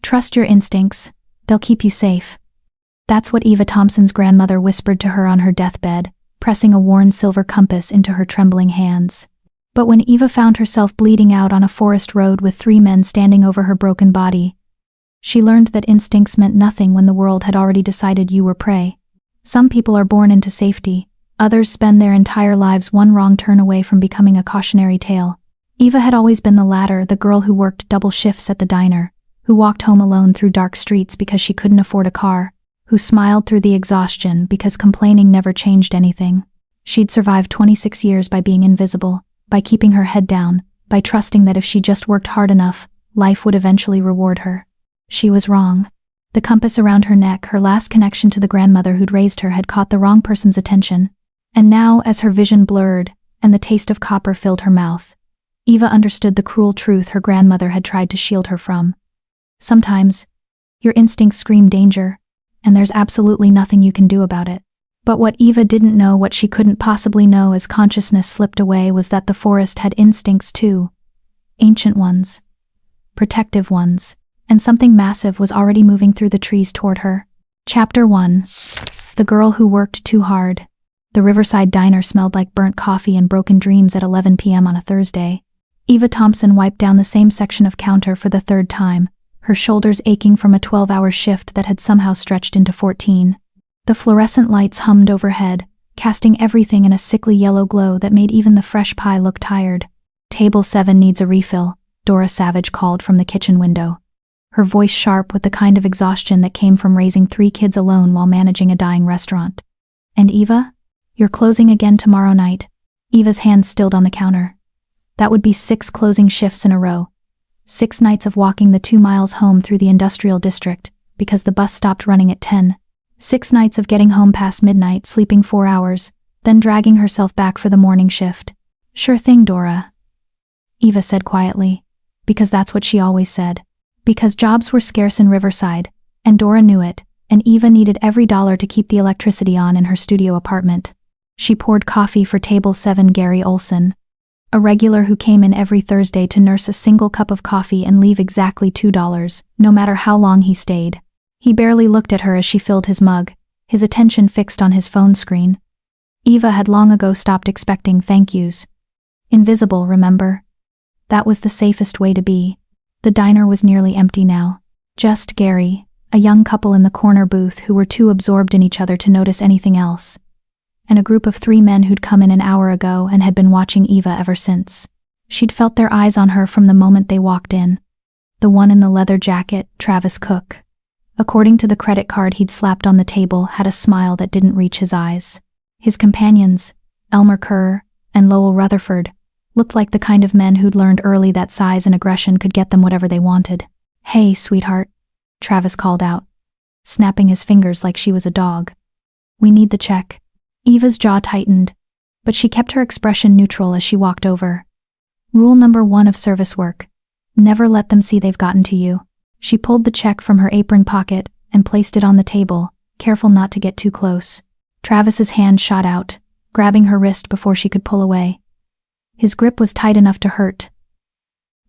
Trust your instincts. They'll keep you safe. That's what Eva Thompson's grandmother whispered to her on her deathbed, pressing a worn silver compass into her trembling hands. But when Eva found herself bleeding out on a forest road with 3 men standing over her broken body, she learned that instincts meant nothing when the world had already decided you were prey. Some people are born into safety. Others spend their entire lives one wrong turn away from becoming a cautionary tale. Eva had always been the latter, the girl who worked double shifts at the diner, who walked home alone through dark streets because she couldn't afford a car, who smiled through the exhaustion because complaining never changed anything. She'd survived 26 years by being invisible, by keeping her head down, by trusting that if she just worked hard enough, life would eventually reward her. She was wrong. The compass around her neck, her last connection to the grandmother who'd raised her, had caught the wrong person's attention. And now, as her vision blurred and the taste of copper filled her mouth, Eva understood the cruel truth her grandmother had tried to shield her from. Sometimes, your instincts scream danger, and there's absolutely nothing you can do about it. But what Eva didn't know, what she couldn't possibly know as consciousness slipped away, was that the forest had instincts too. Ancient ones. Protective ones. And something massive was already moving through the trees toward her. Chapter 1. The girl who worked too hard. The Riverside diner smelled like burnt coffee and broken dreams at 11 p.m. on a Thursday. Eva Thompson wiped down the same section of counter for the 3rd time, her shoulders aching from a 12-hour shift that had somehow stretched into 14. The fluorescent lights hummed overhead, casting everything in a sickly yellow glow that made even the fresh pie look tired. "Table 7 needs a refill," Dora Savage called from the kitchen window, her voice sharp with the kind of exhaustion that came from raising 3 kids alone while managing a dying restaurant. "And Eva? You're closing again tomorrow night." Eva's hand stilled on the counter. That would be 6 closing shifts in a row. 6 nights of walking the 2 miles home through the industrial district, because the bus stopped running at 10. 6 nights of getting home past midnight, sleeping 4 hours, then dragging herself back for the morning shift. "Sure thing, Dora," Eva said quietly, because that's what she always said. Because jobs were scarce in Riverside, and Dora knew it, and Eva needed every dollar to keep the electricity on in her studio apartment. She poured coffee for Table 7 Gary Olson, a regular who came in every Thursday to nurse a single cup of coffee and leave exactly $2, no matter how long he stayed. He barely looked at her as she filled his mug, his attention fixed on his phone screen. Eva had long ago stopped expecting thank yous. Invisible, remember? That was the safest way to be. The diner was nearly empty now. Just Gary, a young couple in the corner booth who were too absorbed in each other to notice anything else, and a group of 3 men who'd come in an hour ago and had been watching Eva ever since. She'd felt their eyes on her from the moment they walked in. The one in the leather jacket, Travis Cook, according to the credit card he'd slapped on the table, had a smile that didn't reach his eyes. His companions, Elmer Kerr and Lowell Rutherford, looked like the kind of men who'd learned early that size and aggression could get them whatever they wanted. "Hey, sweetheart," Travis called out, snapping his fingers like she was a dog. "We need the check." Eva's jaw tightened, but she kept her expression neutral as she walked over. Rule number 1 of service work: never let them see they've gotten to you. She pulled the check from her apron pocket and placed it on the table, careful not to get too close. Travis's hand shot out, grabbing her wrist before she could pull away. His grip was tight enough to hurt,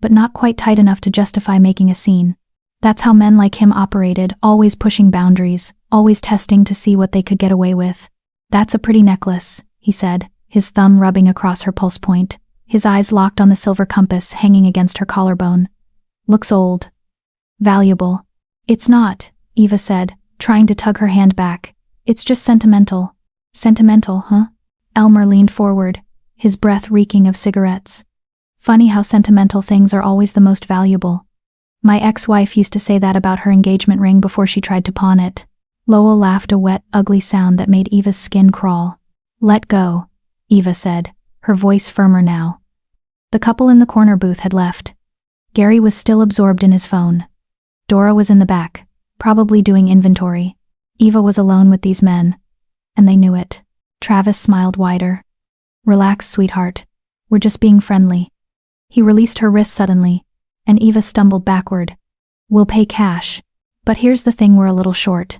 but not quite tight enough to justify making a scene. That's how men like him operated, always pushing boundaries, always testing to see what they could get away with. "That's a pretty necklace," he said, his thumb rubbing across her pulse point, his eyes locked on the silver compass hanging against her collarbone. "Looks old. Valuable." "It's not," Eva said, trying to tug her hand back. "It's just sentimental." "Sentimental, huh?" Elmer leaned forward, his breath reeking of cigarettes. "Funny how sentimental things are always the most valuable. My ex-wife used to say that about her engagement ring before she tried to pawn it." Lowell laughed, a wet, ugly sound that made Eva's skin crawl. "Let go," Eva said, her voice firmer now. The couple in the corner booth had left. Gary was still absorbed in his phone. Dora was in the back, probably doing inventory. Eva was alone with these men, and they knew it. Travis smiled wider. "Relax, sweetheart. We're just being friendly." He released her wrist suddenly, and Eva stumbled backward. "We'll pay cash. But here's the thing, we're a little short.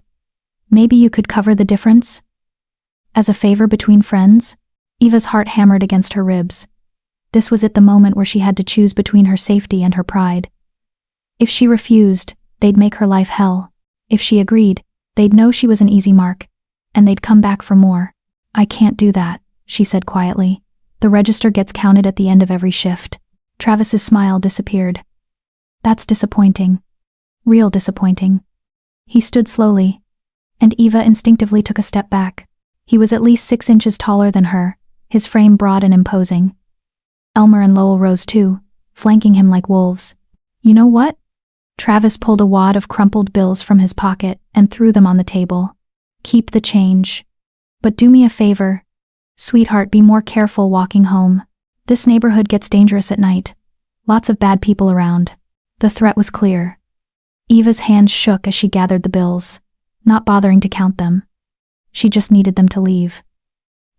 Maybe you could cover the difference? As a favor between friends?" Eva's heart hammered against her ribs. This was at the moment where she had to choose between her safety and her pride. If she refused, they'd make her life hell. If she agreed, they'd know she was an easy mark, and they'd come back for more. I can't do that, she said quietly. The register gets counted at the end of every shift. Travis's smile disappeared. That's disappointing. Real disappointing. He stood slowly, and Eva instinctively took a step back. He was at least 6 inches taller than her, his frame broad and imposing. Elmer and Lowell rose too, flanking him like wolves. You know what? Travis pulled a wad of crumpled bills from his pocket and threw them on the table. Keep the change. But do me a favor. Sweetheart, be more careful walking home. This neighborhood gets dangerous at night. Lots of bad people around. The threat was clear. Eva's hands shook as she gathered the bills, not bothering to count them. She just needed them to leave.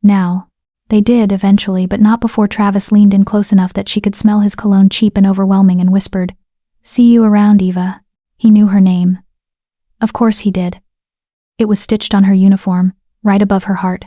Now. They did, eventually, but not before Travis leaned in close enough that she could smell his cologne cheap and overwhelming and whispered, "See you around, Eva." He knew her name. Of course he did. It was stitched on her uniform, right above her heart.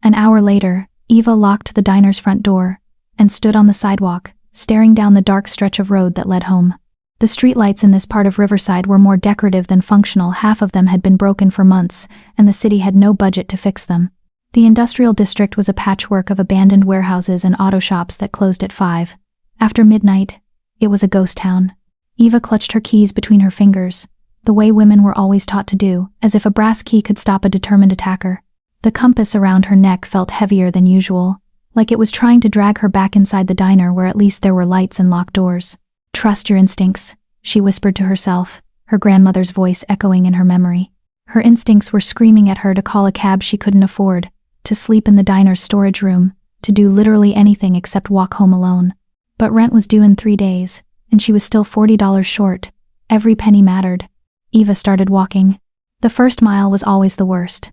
An hour later, Eva locked the diner's front door and stood on the sidewalk, staring down the dark stretch of road that led home. The streetlights in this part of Riverside were more decorative than functional. Half of them had been broken for months, and the city had no budget to fix them. The industrial district was a patchwork of abandoned warehouses and auto shops that closed at 5. After midnight, it was a ghost town. Eva clutched her keys between her fingers, the way women were always taught to do, as if a brass key could stop a determined attacker. The compass around her neck felt heavier than usual, like it was trying to drag her back inside the diner where at least there were lights and locked doors. Trust your instincts, she whispered to herself, her grandmother's voice echoing in her memory. Her instincts were screaming at her to call a cab she couldn't afford, to sleep in the diner's storage room, to do literally anything except walk home alone. But rent was due in 3 days, and she was still $40 short. Every penny mattered. Eva started walking. The first mile was always the worst.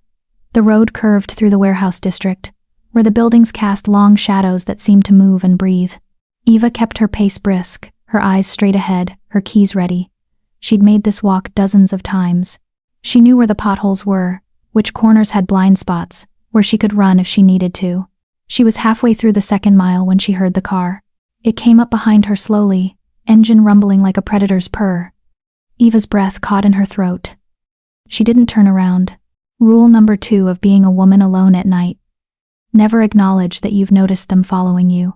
The road curved through the warehouse district, where the buildings cast long shadows that seemed to move and breathe. Eva kept her pace brisk, her eyes straight ahead, her keys ready. She'd made this walk dozens of times. She knew where the potholes were, which corners had blind spots, where she could run if she needed to. She was halfway through the 2nd mile when she heard the car. It came up behind her slowly, engine rumbling like a predator's purr. Eva's breath caught in her throat. She didn't turn around. Rule number 2 of being a woman alone at night. Never acknowledge that you've noticed them following you.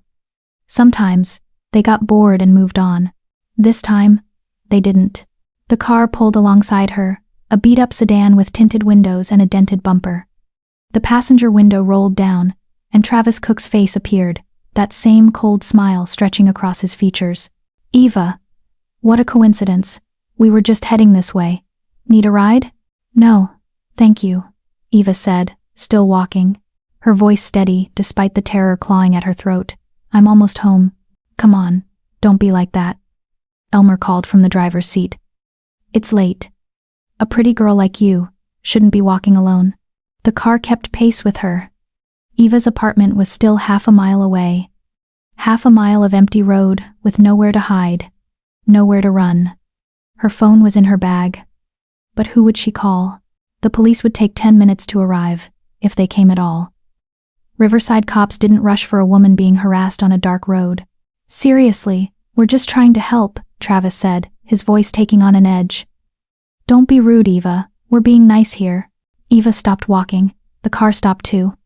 Sometimes, they got bored and moved on. This time, they didn't. The car pulled alongside her, a beat-up sedan with tinted windows and a dented bumper. The passenger window rolled down, and Travis Cook's face appeared, that same cold smile stretching across his features. Eva. What a coincidence. We were just heading this way. Need a ride? No, thank you, Eva said, still walking, her voice steady despite the terror clawing at her throat. I'm almost home. Come on, don't be like that. Elmer called from the driver's seat. It's late. A pretty girl like you shouldn't be walking alone. The car kept pace with her. Eva's apartment was still half a mile away. Half a mile of empty road with nowhere to hide, nowhere to run. Her phone was in her bag. But who would she call? The police would take 10 minutes to arrive, if they came at all. Riverside cops didn't rush for a woman being harassed on a dark road. Seriously, we're just trying to help, Travis said, his voice taking on an edge. Don't be rude, Eva. We're being nice here. Eva stopped walking. The car stopped too.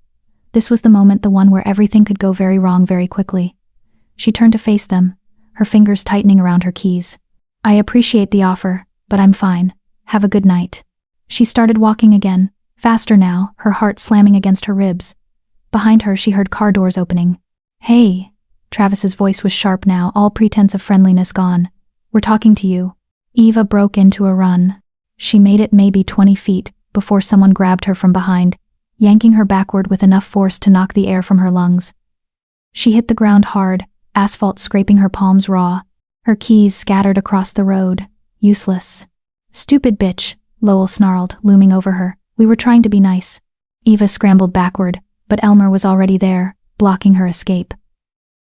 This was the moment, the one where everything could go very wrong very quickly. She turned to face them, her fingers tightening around her keys. I appreciate the offer, but I'm fine. Have a good night. She started walking again, faster now, her heart slamming against her ribs. Behind her, she heard car doors opening. Hey, Travis's voice was sharp now, all pretense of friendliness gone. We're talking to you. Eva broke into a run. She made it maybe 20 feet before someone grabbed her from behind, yanking her backward with enough force to knock the air from her lungs. She hit the ground hard, asphalt scraping her palms raw. Her keys scattered across the road. Useless. Stupid bitch, Lowell snarled, looming over her. We were trying to be nice. Eva scrambled backward, but Elmer was already there, blocking her escape.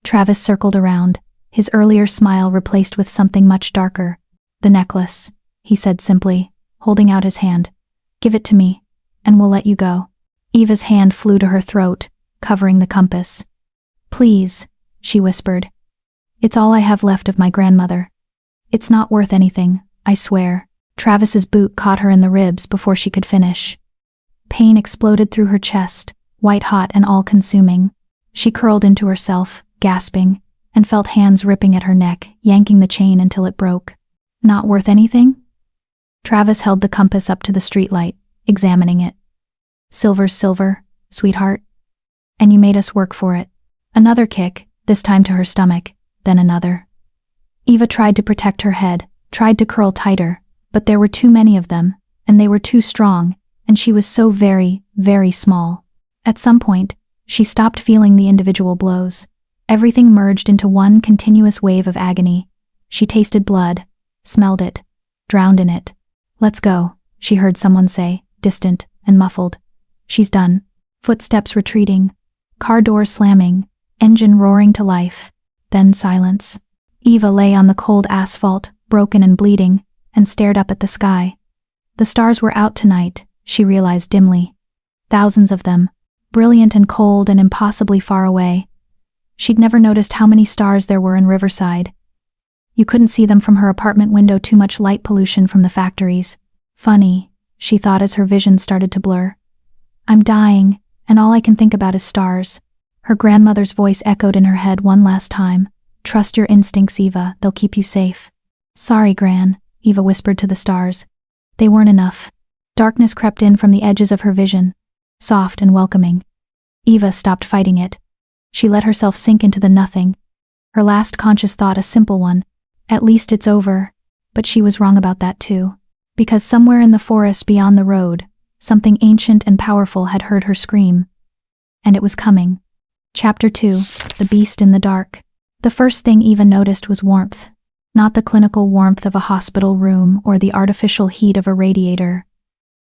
Travis circled around, his earlier smile replaced with something much darker. The necklace, he said simply, holding out his hand. Give it to me, and we'll let you go. Eva's hand flew to her throat, covering the compass. Please, she whispered. It's all I have left of my grandmother. It's not worth anything, I swear. Travis's boot caught her in the ribs before she could finish. Pain exploded through her chest, white-hot and all-consuming. She curled into herself, gasping, and felt hands ripping at her neck, yanking the chain until it broke. Not worth anything? Travis held the compass up to the streetlight, examining it. Silver's silver, sweetheart. And you made us work for it. Another kick, this time to her stomach, then another. Eva tried to protect her head, tried to curl tighter, but there were too many of them, and they were too strong, and she was so very, very small. At some point, she stopped feeling the individual blows. Everything merged into one continuous wave of agony. She tasted blood, smelled it, drowned in it. "Let's go," she heard someone say, distant and muffled. "She's done." Footsteps retreating, car doors slamming, engine roaring to life. Then silence. Eva lay on the cold asphalt, broken and bleeding, and stared up at the sky. The stars were out tonight, she realized dimly. Thousands of them, brilliant and cold and impossibly far away. She'd never noticed how many stars there were in Riverside. You couldn't see them from her apartment window, too much light pollution from the factories. Funny, she thought as her vision started to blur. "I'm dying, and all I can think about is stars." Her grandmother's voice echoed in her head one last time. "Trust your instincts, Eva, they'll keep you safe." "Sorry, Gran," Eva whispered to the stars. They weren't enough. Darkness crept in from the edges of her vision, soft and welcoming. Eva stopped fighting it. She let herself sink into the nothing. Her last conscious thought a simple one. At least it's over. But she was wrong about that too. Because somewhere in the forest beyond the road, something ancient and powerful had heard her scream. And it was coming. Chapter 2, The Beast in the Dark. The first thing Eva noticed was warmth. Not the clinical warmth of a hospital room or the artificial heat of a radiator,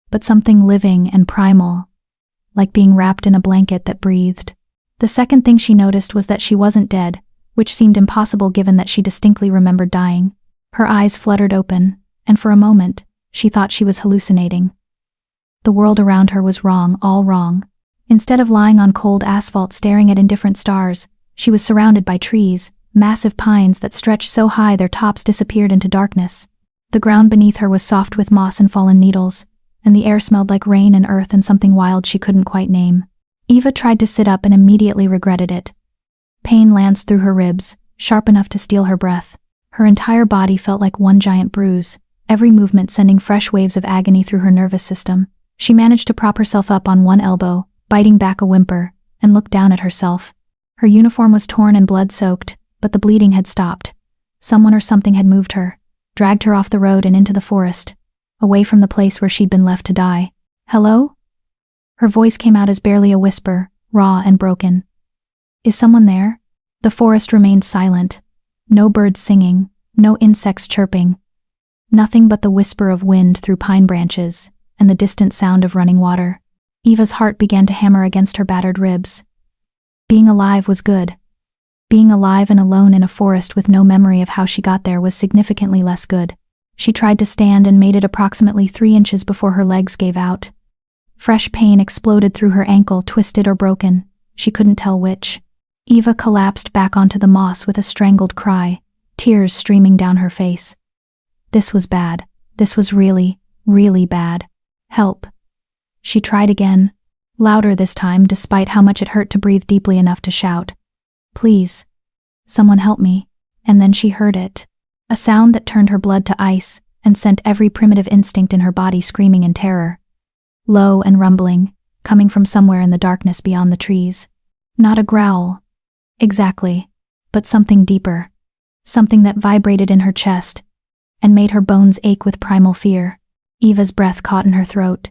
but something living and primal, like being wrapped in a blanket that breathed. The second thing she noticed was that she wasn't dead, which seemed impossible given that she distinctly remembered dying. Her eyes fluttered open, and for a moment, she thought she was hallucinating. The world around her was wrong, all wrong. Instead of lying on cold asphalt staring at indifferent stars, she was surrounded by trees, massive pines that stretched so high their tops disappeared into darkness. The ground beneath her was soft with moss and fallen needles, and the air smelled like rain and earth and something wild she couldn't quite name. Eva tried to sit up and immediately regretted it. Pain lanced through her ribs, sharp enough to steal her breath. Her entire body felt like one giant bruise, every movement sending fresh waves of agony through her nervous system. She managed to prop herself up on one elbow, biting back a whimper, and looked down at herself. Her uniform was torn and blood-soaked, but the bleeding had stopped. Someone or something had moved her, dragged her off the road and into the forest, away from the place where she'd been left to die. "Hello?" Her voice came out as barely a whisper, raw and broken. "Is someone there?" The forest remained silent. No birds singing, no insects chirping. Nothing but the whisper of wind through pine branches, and the distant sound of running water. Eva's heart began to hammer against her battered ribs. Being alive was good. Being alive and alone in a forest with no memory of how she got there was significantly less good. She tried to stand and made it approximately 3 inches before her legs gave out. Fresh pain exploded through her ankle, twisted or broken. She couldn't tell which. Eva collapsed back onto the moss with a strangled cry, tears streaming down her face. This was bad. This was really, really bad. Help. She tried again, louder this time despite how much it hurt to breathe deeply enough to shout. "Please. Someone help me." And then she heard it. A sound that turned her blood to ice and sent every primitive instinct in her body screaming in terror. Low and rumbling, coming from somewhere in the darkness beyond the trees. Not a growl. Exactly. But something deeper. Something that vibrated in her chest and made her bones ache with primal fear. Eva's breath caught in her throat.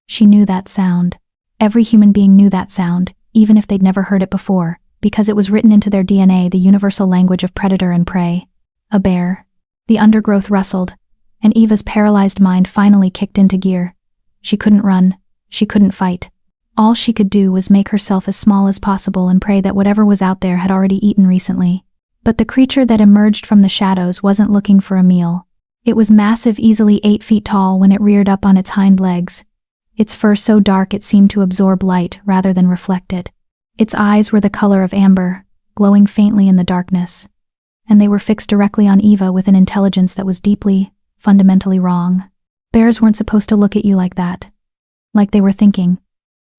She knew that sound. Every human being knew that sound, even if they'd never heard it before, because it was written into their DNA, the universal language of predator and prey. A bear. The undergrowth rustled, and Eva's paralyzed mind finally kicked into gear. She couldn't run. She couldn't fight. All she could do was make herself as small as possible and pray that whatever was out there had already eaten recently. But the creature that emerged from the shadows wasn't looking for a meal. It was massive, easily 8 feet tall when it reared up on its hind legs. Its fur so dark it seemed to absorb light rather than reflect it. Its eyes were the color of amber, glowing faintly in the darkness. And they were fixed directly on Eva with an intelligence that was deeply, fundamentally wrong. Bears weren't supposed to look at you like that. Like they were thinking.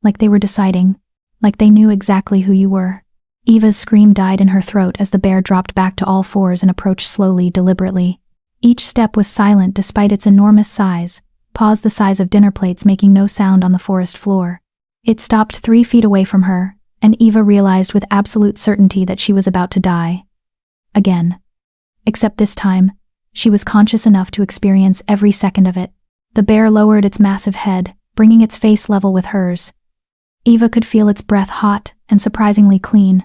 Like they were deciding. Like they knew exactly who you were. Eva's scream died in her throat as the bear dropped back to all fours and approached slowly, deliberately. Each step was silent despite its enormous size, paws the size of dinner plates making no sound on the forest floor. It stopped 3 feet away from her, and Eva realized with absolute certainty that she was about to die. Again. Except this time, she was conscious enough to experience every second of it. The bear lowered its massive head, bringing its face level with hers. Eva could feel its breath hot and surprisingly clean.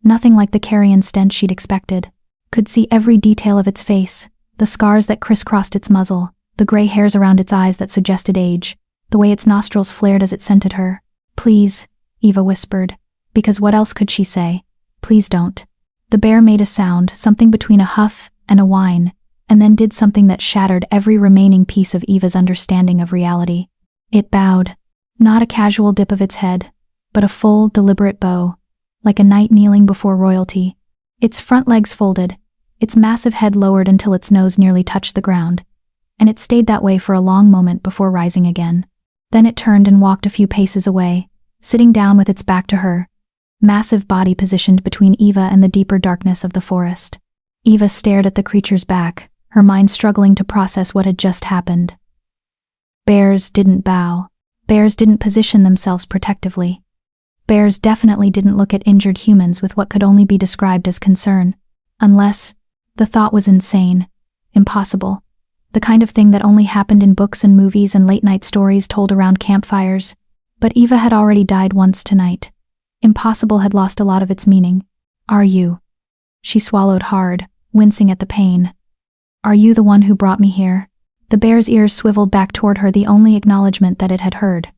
Nothing like the carrion stench she'd expected. Could see every detail of its face, the scars that crisscrossed its muzzle, the gray hairs around its eyes that suggested age, the way its nostrils flared as it scented her. "Please," Eva whispered, because what else could she say? "Please don't." The bear made a sound, something between a huff and a whine, and then did something that shattered every remaining piece of Eva's understanding of reality. It bowed. Not a casual dip of its head, but a full, deliberate bow, like a knight kneeling before royalty. Its front legs folded, its massive head lowered until its nose nearly touched the ground, and it stayed that way for a long moment before rising again. Then it turned and walked a few paces away, sitting down with its back to her, massive body positioned between Eva and the deeper darkness of the forest. Eva stared at the creature's back, her mind struggling to process what had just happened. Bears didn't bow. Bears didn't position themselves protectively. Bears definitely didn't look at injured humans with what could only be described as concern. Unless, the thought was insane, impossible, the kind of thing that only happened in books and movies and late-night stories told around campfires. But Eva had already died once tonight. Impossible had lost a lot of its meaning. "Are you?" She swallowed hard, wincing at the pain. "Are you the one who brought me here?" The bear's ears swiveled back toward her, the only acknowledgement that it had heard.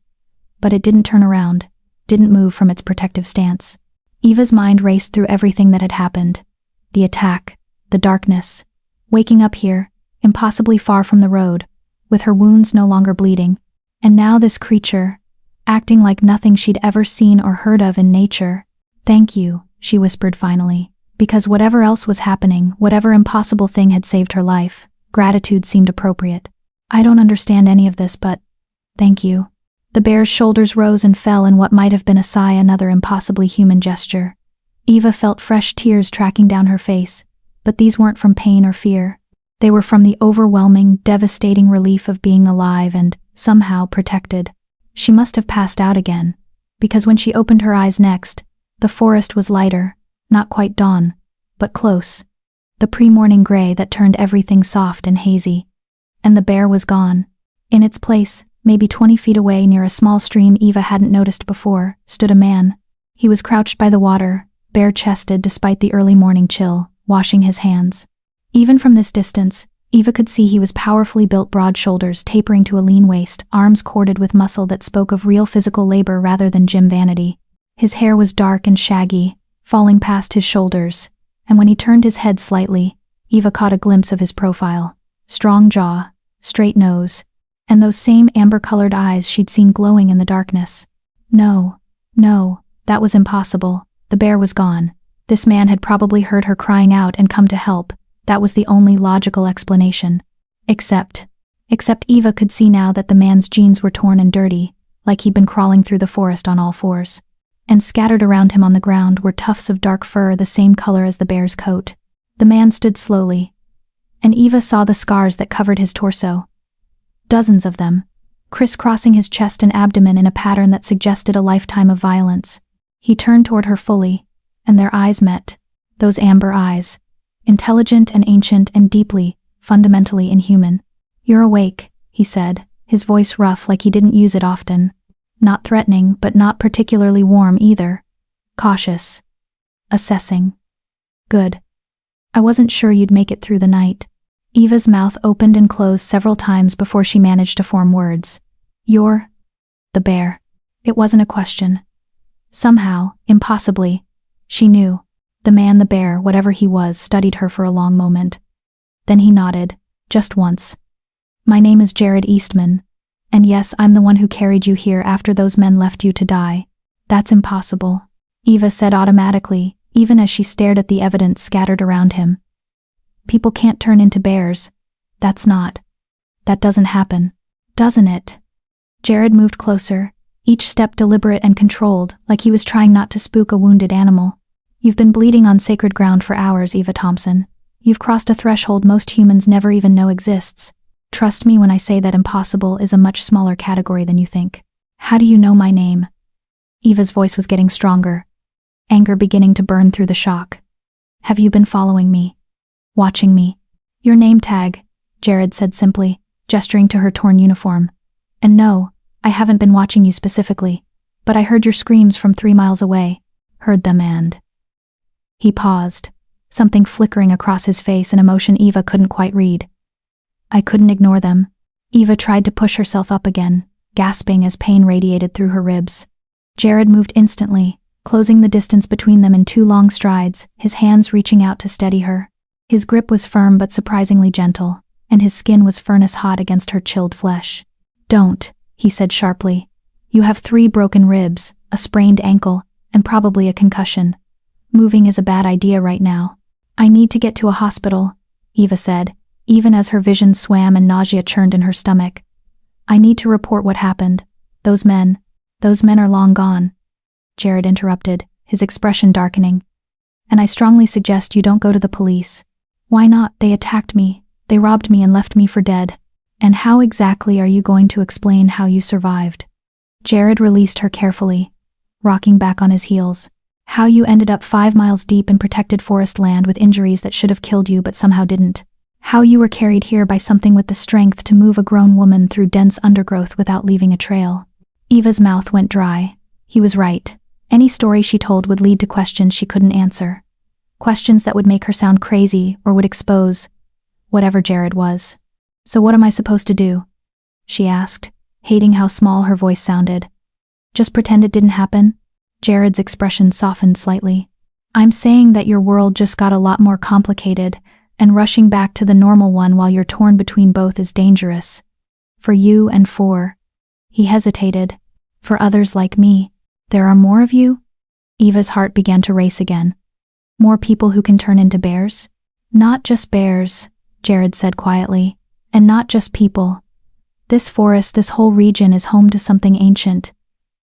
But it didn't turn around, didn't move from its protective stance. Eva's mind raced through everything that had happened. The attack, the darkness, waking up here, impossibly far from the road, with her wounds no longer bleeding. And now this creature, acting like nothing she'd ever seen or heard of in nature. "Thank you," she whispered finally, because whatever else was happening, whatever impossible thing had saved her life, gratitude seemed appropriate. "I don't understand any of this, but thank you." The bear's shoulders rose and fell in what might have been a sigh, another impossibly human gesture. Eva felt fresh tears tracking down her face, but these weren't from pain or fear. They were from the overwhelming, devastating relief of being alive and, somehow, protected. She must have passed out again, because when she opened her eyes next, the forest was lighter, not quite dawn, but close. The pre-morning gray that turned everything soft and hazy. And the bear was gone. In its place, maybe 20 feet away near a small stream Eva hadn't noticed before, stood a man. He was crouched by the water, bare-chested despite the early morning chill, washing his hands. Even from this distance, Eva could see he was powerfully built, broad shoulders tapering to a lean waist, arms corded with muscle that spoke of real physical labor rather than gym vanity. His hair was dark and shaggy, falling past his shoulders, and when he turned his head slightly, Eva caught a glimpse of his profile. Strong jaw, straight nose, and those same amber-colored eyes she'd seen glowing in the darkness. No, that was impossible. The bear was gone. This man had probably heard her crying out and come to help. That was the only logical explanation. Except Eva could see now that the man's jeans were torn and dirty, like he'd been crawling through the forest on all fours. And scattered around him on the ground were tufts of dark fur the same color as the bear's coat. The man stood slowly, and Eva saw the scars that covered his torso. Dozens of them, crisscrossing his chest and abdomen in a pattern that suggested a lifetime of violence. He turned toward her fully, and their eyes met. Those amber eyes, intelligent and ancient and deeply, fundamentally inhuman. "You're awake," he said, his voice rough like he didn't use it often. Not threatening, but not particularly warm either. Cautious. Assessing. "Good. I wasn't sure you'd make it through the night." Eva's mouth opened and closed several times before she managed to form words. "You're the bear." It wasn't a question. Somehow, impossibly, she knew. The bear, whatever he was, studied her for a long moment. Then he nodded, just once. "My name is Jared Eastman. And yes, I'm the one who carried you here after those men left you to die." "That's impossible," Eva said automatically, even as she stared at the evidence scattered around him. "People can't turn into bears. That doesn't happen." doesn't it? Jared moved closer, each step deliberate and controlled, like he was trying not to spook a wounded animal. You've been bleeding on sacred ground for hours, Eva Thompson. You've crossed a threshold most humans never even know exists. Trust me when I say that impossible is a much smaller category than you think. How do you know my name? Eva's voice was getting stronger, anger beginning to burn through the shock. Have you been following me? Watching me? Your name tag, Jared said simply, gesturing to her torn uniform. And no, I haven't been watching you specifically, but I heard your screams from 3 miles away. Heard them and... He paused, something flickering across his face, an emotion Eva couldn't quite read. I couldn't ignore them. Eva tried to push herself up again, gasping as pain radiated through her ribs. Jared moved instantly, closing the distance between them in 2 long strides, his hands reaching out to steady her. His grip was firm but surprisingly gentle, and his skin was furnace hot against her chilled flesh. Don't, he said sharply. You have 3 broken ribs, a sprained ankle, and probably a concussion. Moving is a bad idea right now. I need to get to a hospital, Eva said, even as her vision swam and nausea churned in her stomach. I need to report what happened. Those men are long gone. Jared interrupted, his expression darkening. And I strongly suggest you don't go to the police. Why not? They attacked me. They robbed me and left me for dead. And how exactly are you going to explain how you survived? Jared released her carefully, rocking back on his heels. How you ended up 5 miles deep in protected forest land with injuries that should have killed you but somehow didn't. How you were carried here by something with the strength to move a grown woman through dense undergrowth without leaving a trail. Eva's mouth went dry. He was right. Any story she told would lead to questions she couldn't answer. Questions that would make her sound crazy or would expose whatever Jared was. So what am I supposed to do? She asked, hating how small her voice sounded. Just pretend it didn't happen? Jared's expression softened slightly. I'm saying that your world just got a lot more complicated, and rushing back to the normal one while you're torn between both is dangerous. For you and for... He hesitated. For others like me. There are more of you? Eva's heart began to race again. More people who can turn into bears? Not just bears, Jared said quietly. And not just people. This forest, this whole region is home to something ancient.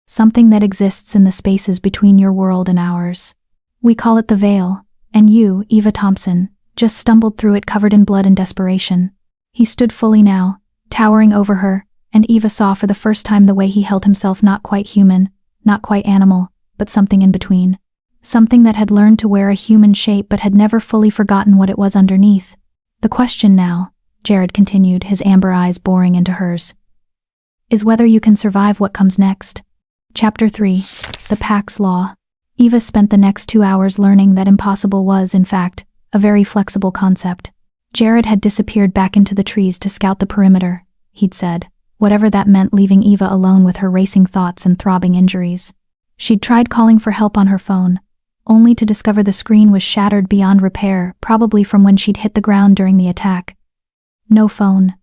Something that exists in the spaces between your world and ours. We call it the Veil, and you, Eva Thompson, just stumbled through it covered in blood and desperation. He stood fully now, towering over her, and Eva saw for the first time the way he held himself, not quite human, not quite animal, but something in between. Something that had learned to wear a human shape but had never fully forgotten what it was underneath. The question now, Jared continued, his amber eyes boring into hers, is whether you can survive what comes next. Chapter 3. The Pack's Law. Eva spent the next 2 hours learning that impossible was, in fact, a very flexible concept. Jared had disappeared back into the trees to scout the perimeter, he'd said, whatever that meant, leaving Eva alone with her racing thoughts and throbbing injuries. She'd tried calling for help on her phone, only to discover the screen was shattered beyond repair, probably from when she'd hit the ground during the attack. No phone.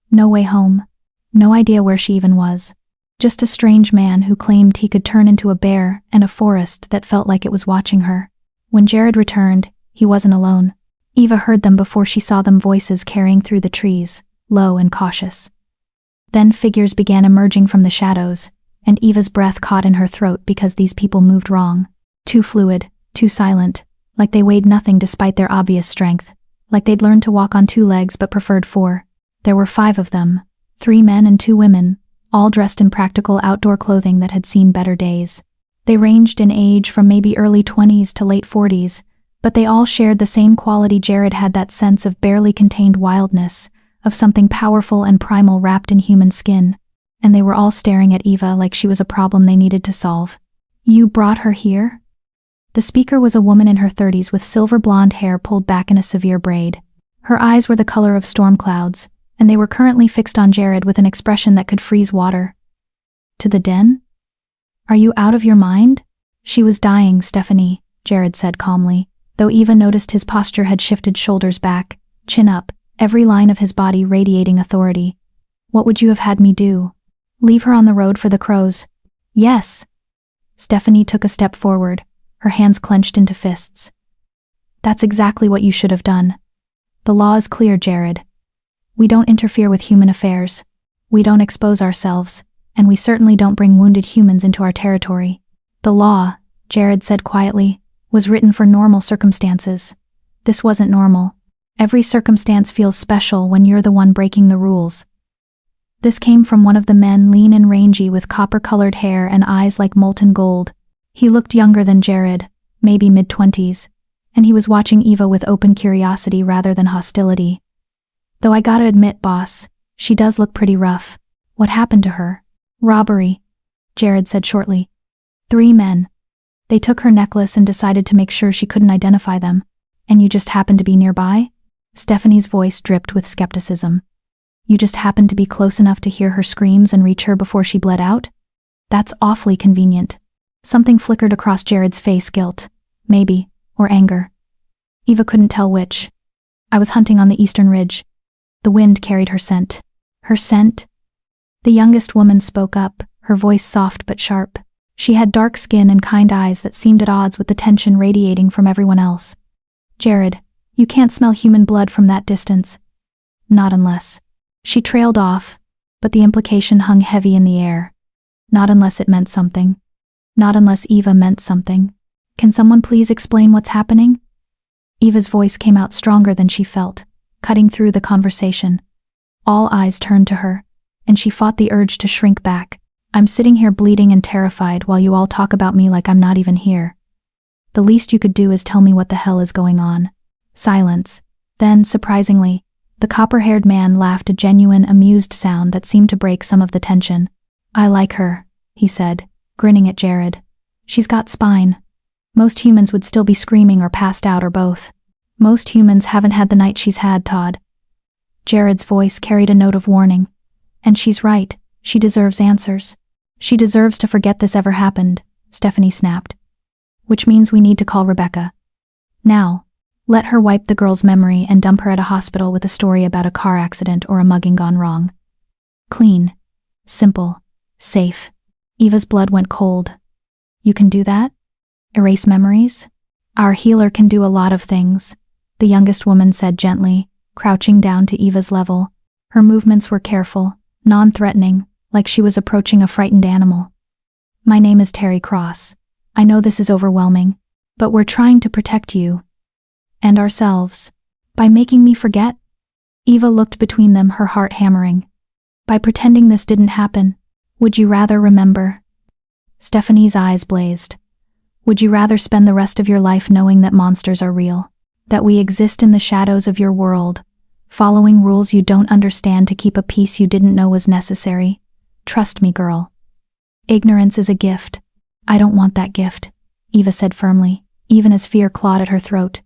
No way home. No idea where she even was. Just a strange man who claimed he could turn into a bear and a forest that felt like it was watching her. When Jared returned, he wasn't alone. Eva heard them before she saw them, voices carrying through the trees, low and cautious. Then figures began emerging from the shadows, and Eva's breath caught in her throat because these people moved wrong. Too fluid, too silent, like they weighed nothing despite their obvious strength, like they'd learned to walk on 2 legs but preferred 4. There were 5 of them, 3 men and 2 women, all dressed in practical outdoor clothing that had seen better days. They ranged in age from maybe early 20s to late 40s, but they all shared the same quality. Jared had that sense of barely contained wildness, of something powerful and primal wrapped in human skin, and they were all staring at Eva like she was a problem they needed to solve. You brought her here? The speaker was a woman in her 30s with silver blonde hair pulled back in a severe braid. Her eyes were the color of storm clouds, and they were currently fixed on Jared with an expression that could freeze water. To the den? Are you out of your mind? She was dying, Stephanie, Jared said calmly, though Eva noticed his posture had shifted, shoulders back, chin up, every line of his body radiating authority. What would you have had me do? Leave her on the road for the crows? Yes. Stephanie took a step forward, her hands clenched into fists. That's exactly what you should have done. The law is clear, Jared. We don't interfere with human affairs. We don't expose ourselves, and we certainly don't bring wounded humans into our territory. The law, Jared said quietly, was written for normal circumstances. This wasn't normal. Every circumstance feels special when you're the one breaking the rules. This came from one of the men, lean and rangy with copper-colored hair and eyes like molten gold. He looked younger than Jared, maybe mid-20s, and he was watching Eva with open curiosity rather than hostility. Though I gotta admit, boss, she does look pretty rough. What happened to her? Robbery, Jared said shortly. 3 men. They took her necklace and decided to make sure she couldn't identify them. And you just happened to be nearby? Stephanie's voice dripped with skepticism. You just happened to be close enough to hear her screams and reach her before she bled out? That's awfully convenient. Something flickered across Jared's face, guilt, maybe, or anger. Eva couldn't tell which. I was hunting on the eastern ridge. The wind carried her scent. Her scent? The youngest woman spoke up, her voice soft but sharp. She had dark skin and kind eyes that seemed at odds with the tension radiating from everyone else. Jared, you can't smell human blood from that distance. Not unless. She trailed off, but the implication hung heavy in the air. Not unless it meant something. Not unless Eva meant something. Can someone please explain what's happening? Eva's voice came out stronger than she felt, cutting through the conversation. All eyes turned to her, and she fought the urge to shrink back. I'm sitting here bleeding and terrified while you all talk about me like I'm not even here. The least you could do is tell me what the hell is going on. Silence. Then, surprisingly, the copper-haired man laughed, a genuine, amused sound that seemed to break some of the tension. I like her, he said, grinning at Jared. She's got spine. Most humans would still be screaming or passed out or both. Most humans haven't had the night she's had, Todd. Jared's voice carried a note of warning. And she's right, she deserves answers. She deserves to forget this ever happened, Stephanie snapped. Which means we need to call Rebecca. Now. Let her wipe the girl's memory and dump her at a hospital with a story about a car accident or a mugging gone wrong. Clean. Simple. Safe. Eva's blood went cold. You can do that? Erase memories? Our healer can do a lot of things, the youngest woman said gently, crouching down to Eva's level. Her movements were careful, non-threatening, like she was approaching a frightened animal. My name is Terry Cross. I know this is overwhelming, but we're trying to protect you. And ourselves. By making me forget? Eva looked between them, her heart hammering. By pretending this didn't happen. Would you rather remember? Stephanie's eyes blazed. Would you rather spend the rest of your life knowing that monsters are real? That we exist in the shadows of your world, following rules you don't understand to keep a peace you didn't know was necessary? Trust me, girl. Ignorance is a gift. I don't want that gift, Eva said firmly, even as fear clawed at her throat.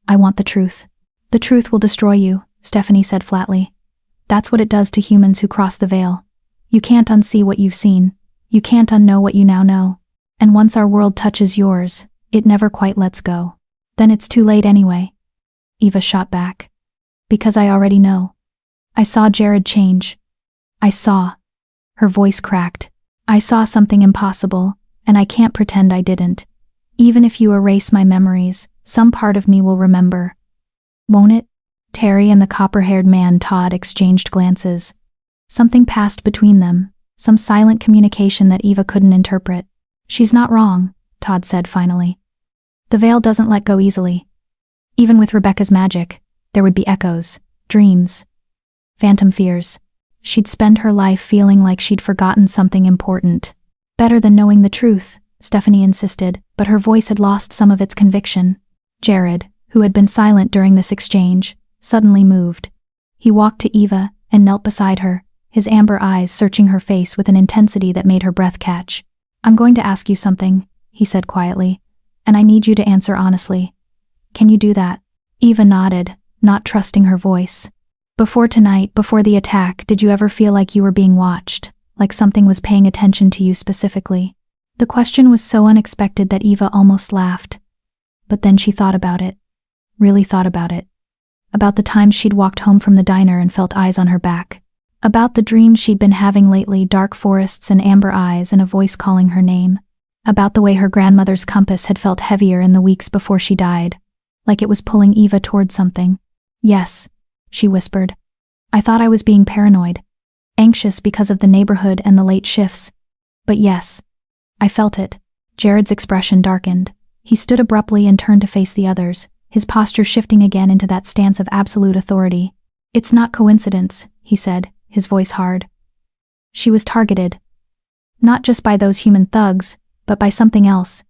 I want the truth. The truth will destroy you, Stephanie said flatly. That's what it does to humans who cross the veil. You can't unsee what you've seen. You can't unknow what you now know. And once our world touches yours, it never quite lets go. Then it's too late anyway. Eva shot back. Because I already know. I saw Jared change. I saw. Her voice cracked. I saw something impossible, and I can't pretend I didn't. Even if you erase my memories, some part of me will remember. Won't it? Terry and the copper-haired man Todd exchanged glances. Something passed between them, some silent communication that Eva couldn't interpret. She's not wrong, Todd said finally. The veil doesn't let go easily. Even with Rebecca's magic, there would be echoes, dreams, phantom fears. She'd spend her life feeling like she'd forgotten something important. Better than knowing the truth, Stephanie insisted, but her voice had lost some of its conviction. Jared, who had been silent during this exchange, suddenly moved. He walked to Eva and knelt beside her, his amber eyes searching her face with an intensity that made her breath catch. I'm going to ask you something, he said quietly, and I need you to answer honestly. Can you do that? Eva nodded, not trusting her voice. Before tonight, before the attack, did you ever feel like you were being watched, like something was paying attention to you specifically? The question was so unexpected that Eva almost laughed. But then she thought about it. Really thought about it. About the times she'd walked home from the diner and felt eyes on her back. About the dreams she'd been having lately, dark forests and amber eyes and a voice calling her name. About the way her grandmother's compass had felt heavier in the weeks before she died, like it was pulling Eva toward something. Yes, she whispered. I thought I was being paranoid. anxious because of the neighborhood and the late shifts. But yes, I felt it. Jared's expression darkened. He stood abruptly and turned to face the others, his posture shifting again into that stance of absolute authority. It's not coincidence, he said, his voice hard. She was targeted. Not just by those human thugs, but by something else.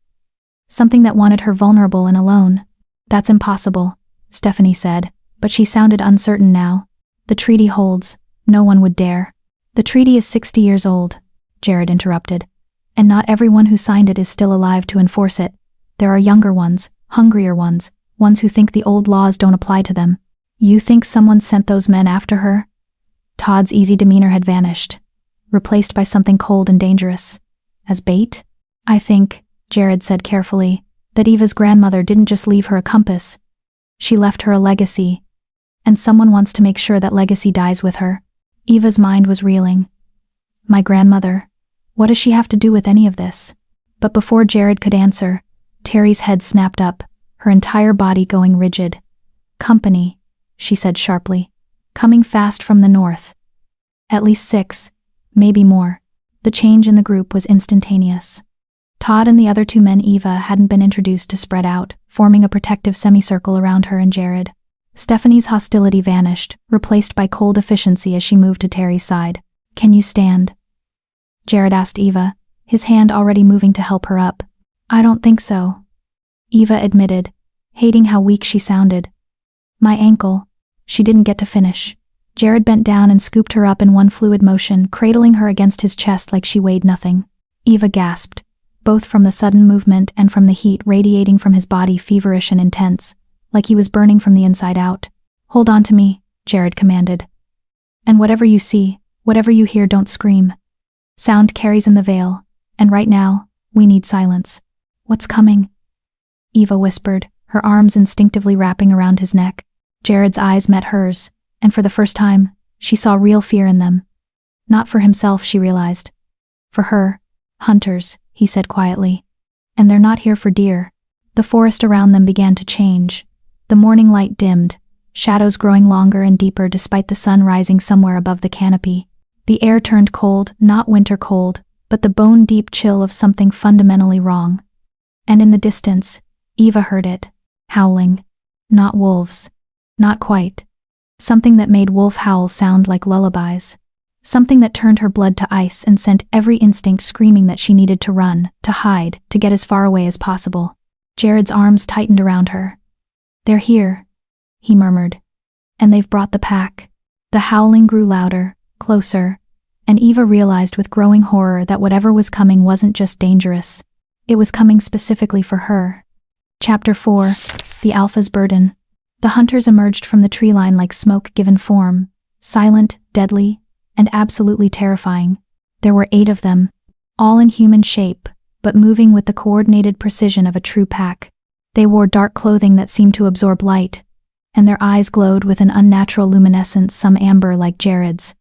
Something that wanted her vulnerable and alone. That's impossible, Stephanie said, but she sounded uncertain now. The treaty holds. No one would dare. The treaty is 60 years old, Jared interrupted. And not everyone who signed it is still alive to enforce it. There are younger ones, hungrier ones who think the old laws don't apply to them. You think someone sent those men after her? Todd's easy demeanor had vanished, replaced by something cold and dangerous. As bait? I think, Jared said carefully, that Eva's grandmother didn't just leave her a compass. She left her a legacy. And someone wants to make sure that legacy dies with her. Eva's mind was reeling. My grandmother. What does she have to do with any of this? But before Jared could answer, Terry's head snapped up, her entire body going rigid. Company, she said sharply. Coming fast from the north. At least 6, maybe more. The change in the group was instantaneous. Todd and the other 2 men Eva hadn't been introduced to spread out, forming a protective semicircle around her and Jared. Stephanie's hostility vanished, replaced by cold efficiency as she moved to Terry's side. Can you stand? Jared asked Eva, his hand already moving to help her up. I don't think so. Eva admitted, hating how weak she sounded. My ankle. She didn't get to finish. Jared bent down and scooped her up in one fluid motion, cradling her against his chest like she weighed nothing. Eva gasped, both from the sudden movement and from the heat radiating from his body, feverish and intense, like he was burning from the inside out. Hold on to me, Jared commanded. And whatever you see, whatever you hear, don't scream. Sound carries in the veil, and right now, we need silence. What's coming? Eva whispered, her arms instinctively wrapping around his neck. Jared's eyes met hers, and for the first time, she saw real fear in them. Not for himself, she realized. For her. Hunters, he said quietly. And they're not here for deer. The forest around them began to change. The morning light dimmed, shadows growing longer and deeper despite the sun rising somewhere above the canopy. The air turned cold, not winter cold, but the bone-deep chill of something fundamentally wrong. And in the distance, Eva heard it, howling. Not wolves. Not quite. Something that made wolf howls sound like lullabies. Something that turned her blood to ice and sent every instinct screaming that she needed to run, to hide, to get as far away as possible. Jared's arms tightened around her. They're here, he murmured. And they've brought the pack. The howling grew louder, closer, and Eva realized with growing horror that whatever was coming wasn't just dangerous. It was coming specifically for her. Chapter 4, The Alpha's Burden. The hunters emerged from the tree line like smoke given form, silent, deadly, and absolutely terrifying. There were 8 of them, all in human shape, but moving with the coordinated precision of a true pack. They wore dark clothing that seemed to absorb light, and their eyes glowed with an unnatural luminescence, some amber like Jared's,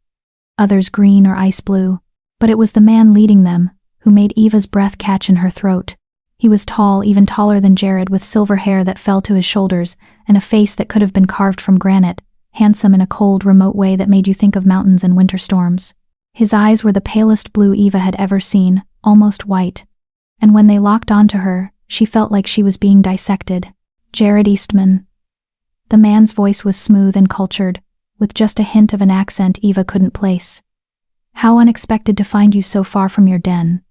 others green or ice blue. But it was the man leading them who made Eva's breath catch in her throat. He was tall, even taller than Jared, with silver hair that fell to his shoulders and a face that could have been carved from granite, handsome in a cold, remote way that made you think of mountains and winter storms. His eyes were the palest blue Eva had ever seen, almost white. And when they locked onto her, she felt like she was being dissected. Jared Eastman. The man's voice was smooth and cultured, with just a hint of an accent Eva couldn't place. How unexpected to find you so far from your den,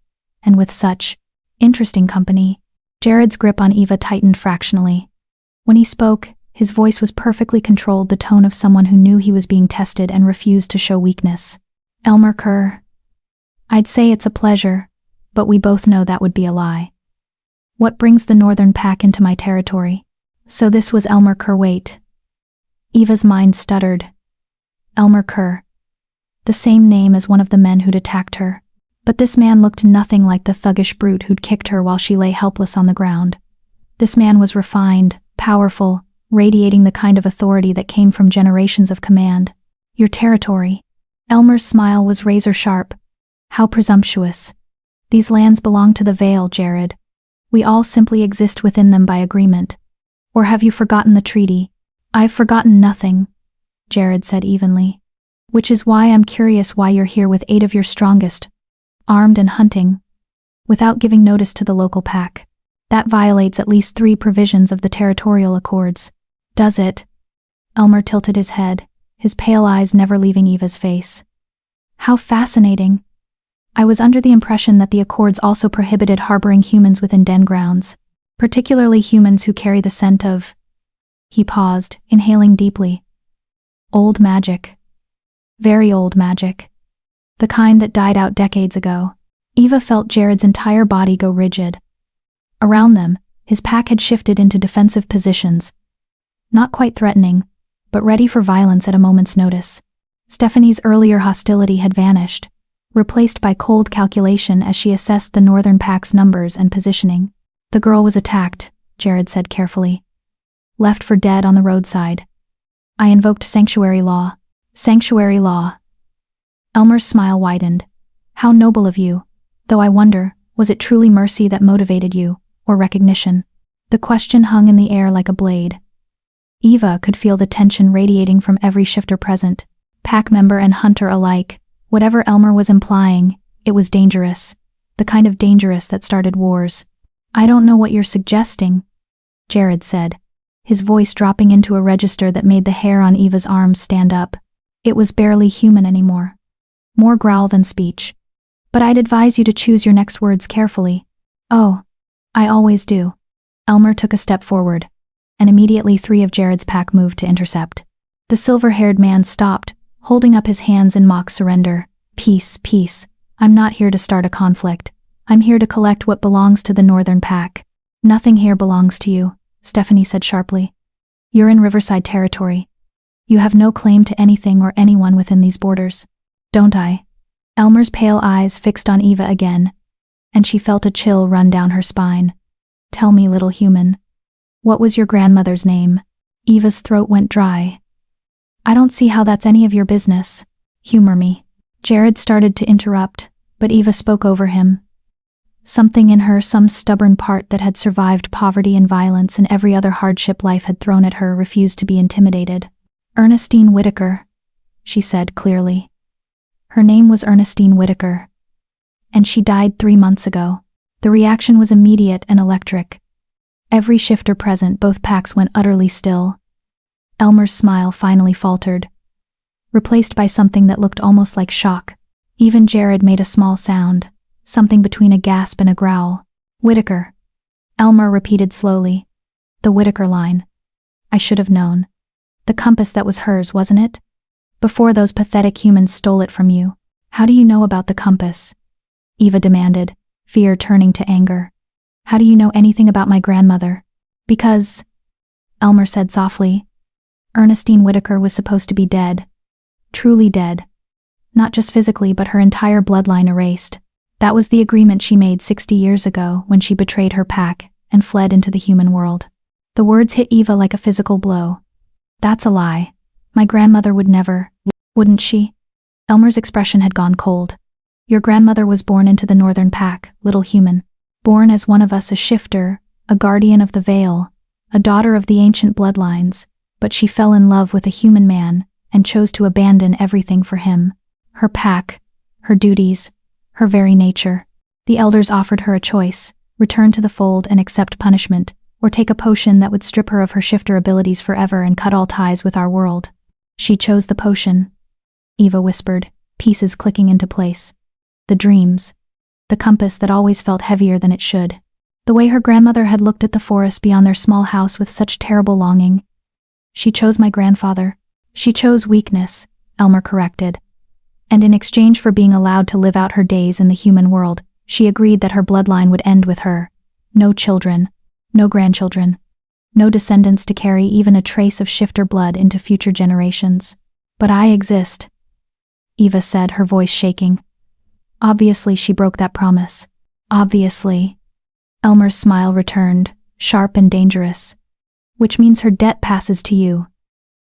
and with such interesting company. Jared's grip on Eva tightened fractionally. When he spoke, his voice was perfectly controlled, the tone of someone who knew he was being tested and refused to show weakness. Elmer Kerr. I'd say it's a pleasure, but we both know that would be a lie. What brings the northern pack into my territory? So this was Elmer Kerr. Wait. Eva's mind stuttered. Elmer Kerr. The same name as one of the men who'd attacked her. But this man looked nothing like the thuggish brute who'd kicked her while she lay helpless on the ground. This man was refined, powerful, radiating the kind of authority that came from generations of command. Your territory. Elmer's smile was razor sharp. How presumptuous. These lands belong to the Vale, Jared. We all simply exist within them by agreement. Or have you forgotten the treaty? I've forgotten nothing, Jared said evenly. Which is why I'm curious why you're here with 8 of your strongest, armed and hunting, without giving notice to the local pack. That violates at least 3 provisions of the territorial accords. Does it? Elmer tilted his head, his pale eyes never leaving Eva's face. How fascinating. I was under the impression that the accords also prohibited harboring humans within den grounds, particularly humans who carry the scent of... He paused, inhaling deeply. Old magic. Very old magic. The kind that died out decades ago. Eva felt Jared's entire body go rigid. Around them, his pack had shifted into defensive positions. Not quite threatening, but ready for violence at a moment's notice. Stephanie's earlier hostility had vanished, replaced by cold calculation as she assessed the northern pack's numbers and positioning. The girl was attacked, Jared said carefully. Left for dead on the roadside. I invoked sanctuary law. Sanctuary law. Elmer's smile widened. How noble of you, though I wonder, was it truly mercy that motivated you, or recognition? The question hung in the air like a blade. Eva could feel the tension radiating from every shifter present, pack member and hunter alike. Whatever Elmer was implying, it was dangerous. The kind of dangerous that started wars. I don't know what you're suggesting, Jared said, his voice dropping into a register that made the hair on Eva's arms stand up. It was barely human anymore. More growl than speech. But I'd advise you to choose your next words carefully. Oh, I always do. Elmer took a step forward, and immediately 3 of Jared's pack moved to intercept. The silver-haired man stopped, holding up his hands in mock surrender. Peace, peace. I'm not here to start a conflict. I'm here to collect what belongs to the northern pack. Nothing here belongs to you, Stephanie said sharply. You're in Riverside territory. You have no claim to anything or anyone within these borders. Don't I? Elmer's pale eyes fixed on Eva again, and she felt a chill run down her spine. Tell me, little human. What was your grandmother's name? Eva's throat went dry. I don't see how that's any of your business. Humor me. Jared started to interrupt, but Eva spoke over him. Something in her, some stubborn part that had survived poverty and violence and every other hardship life had thrown at her, refused to be intimidated. Ernestine Whitaker, she said clearly. Her name was Ernestine Whitaker. And she died 3 months ago. The reaction was immediate and electric. Every shifter present, both packs went utterly still. Elmer's smile finally faltered, replaced by something that looked almost like shock. Even Jared made a small sound, something between a gasp and a growl. Whitaker. Elmer repeated slowly. The Whitaker line. I should have known. The compass that was hers, wasn't it? Before those pathetic humans stole it from you. How do you know about the compass? Eva demanded, fear turning to anger. How do you know anything about my grandmother? Because, Elmer said softly, Ernestine Whitaker was supposed to be dead. Truly dead. Not just physically, but her entire bloodline erased. That was the agreement she made 60 years ago when she betrayed her pack and fled into the human world. The words hit Eva like a physical blow. That's a lie. My grandmother would never, wouldn't she? Elmer's expression had gone cold. Your grandmother was born into the northern pack, little human. Born as one of us, a shifter, a guardian of the veil, a daughter of the ancient bloodlines, but she fell in love with a human man and chose to abandon everything for him. Her pack, her duties, her very nature. The elders offered her a choice: return to the fold and accept punishment, or take a potion that would strip her of her shifter abilities forever and cut all ties with our world. She chose the potion, Eva whispered, pieces clicking into place. The dreams. The compass that always felt heavier than it should. The way her grandmother had looked at the forest beyond their small house with such terrible longing. She chose my grandfather. She chose weakness, Elmer corrected. And in exchange for being allowed to live out her days in the human world, she agreed that her bloodline would end with her. No children, no grandchildren, no descendants to carry even a trace of shifter blood into future generations. But I exist, Eva said, her voice shaking. Obviously she broke that promise. Obviously. Elmer's smile returned, sharp and dangerous. Which means her debt passes to you.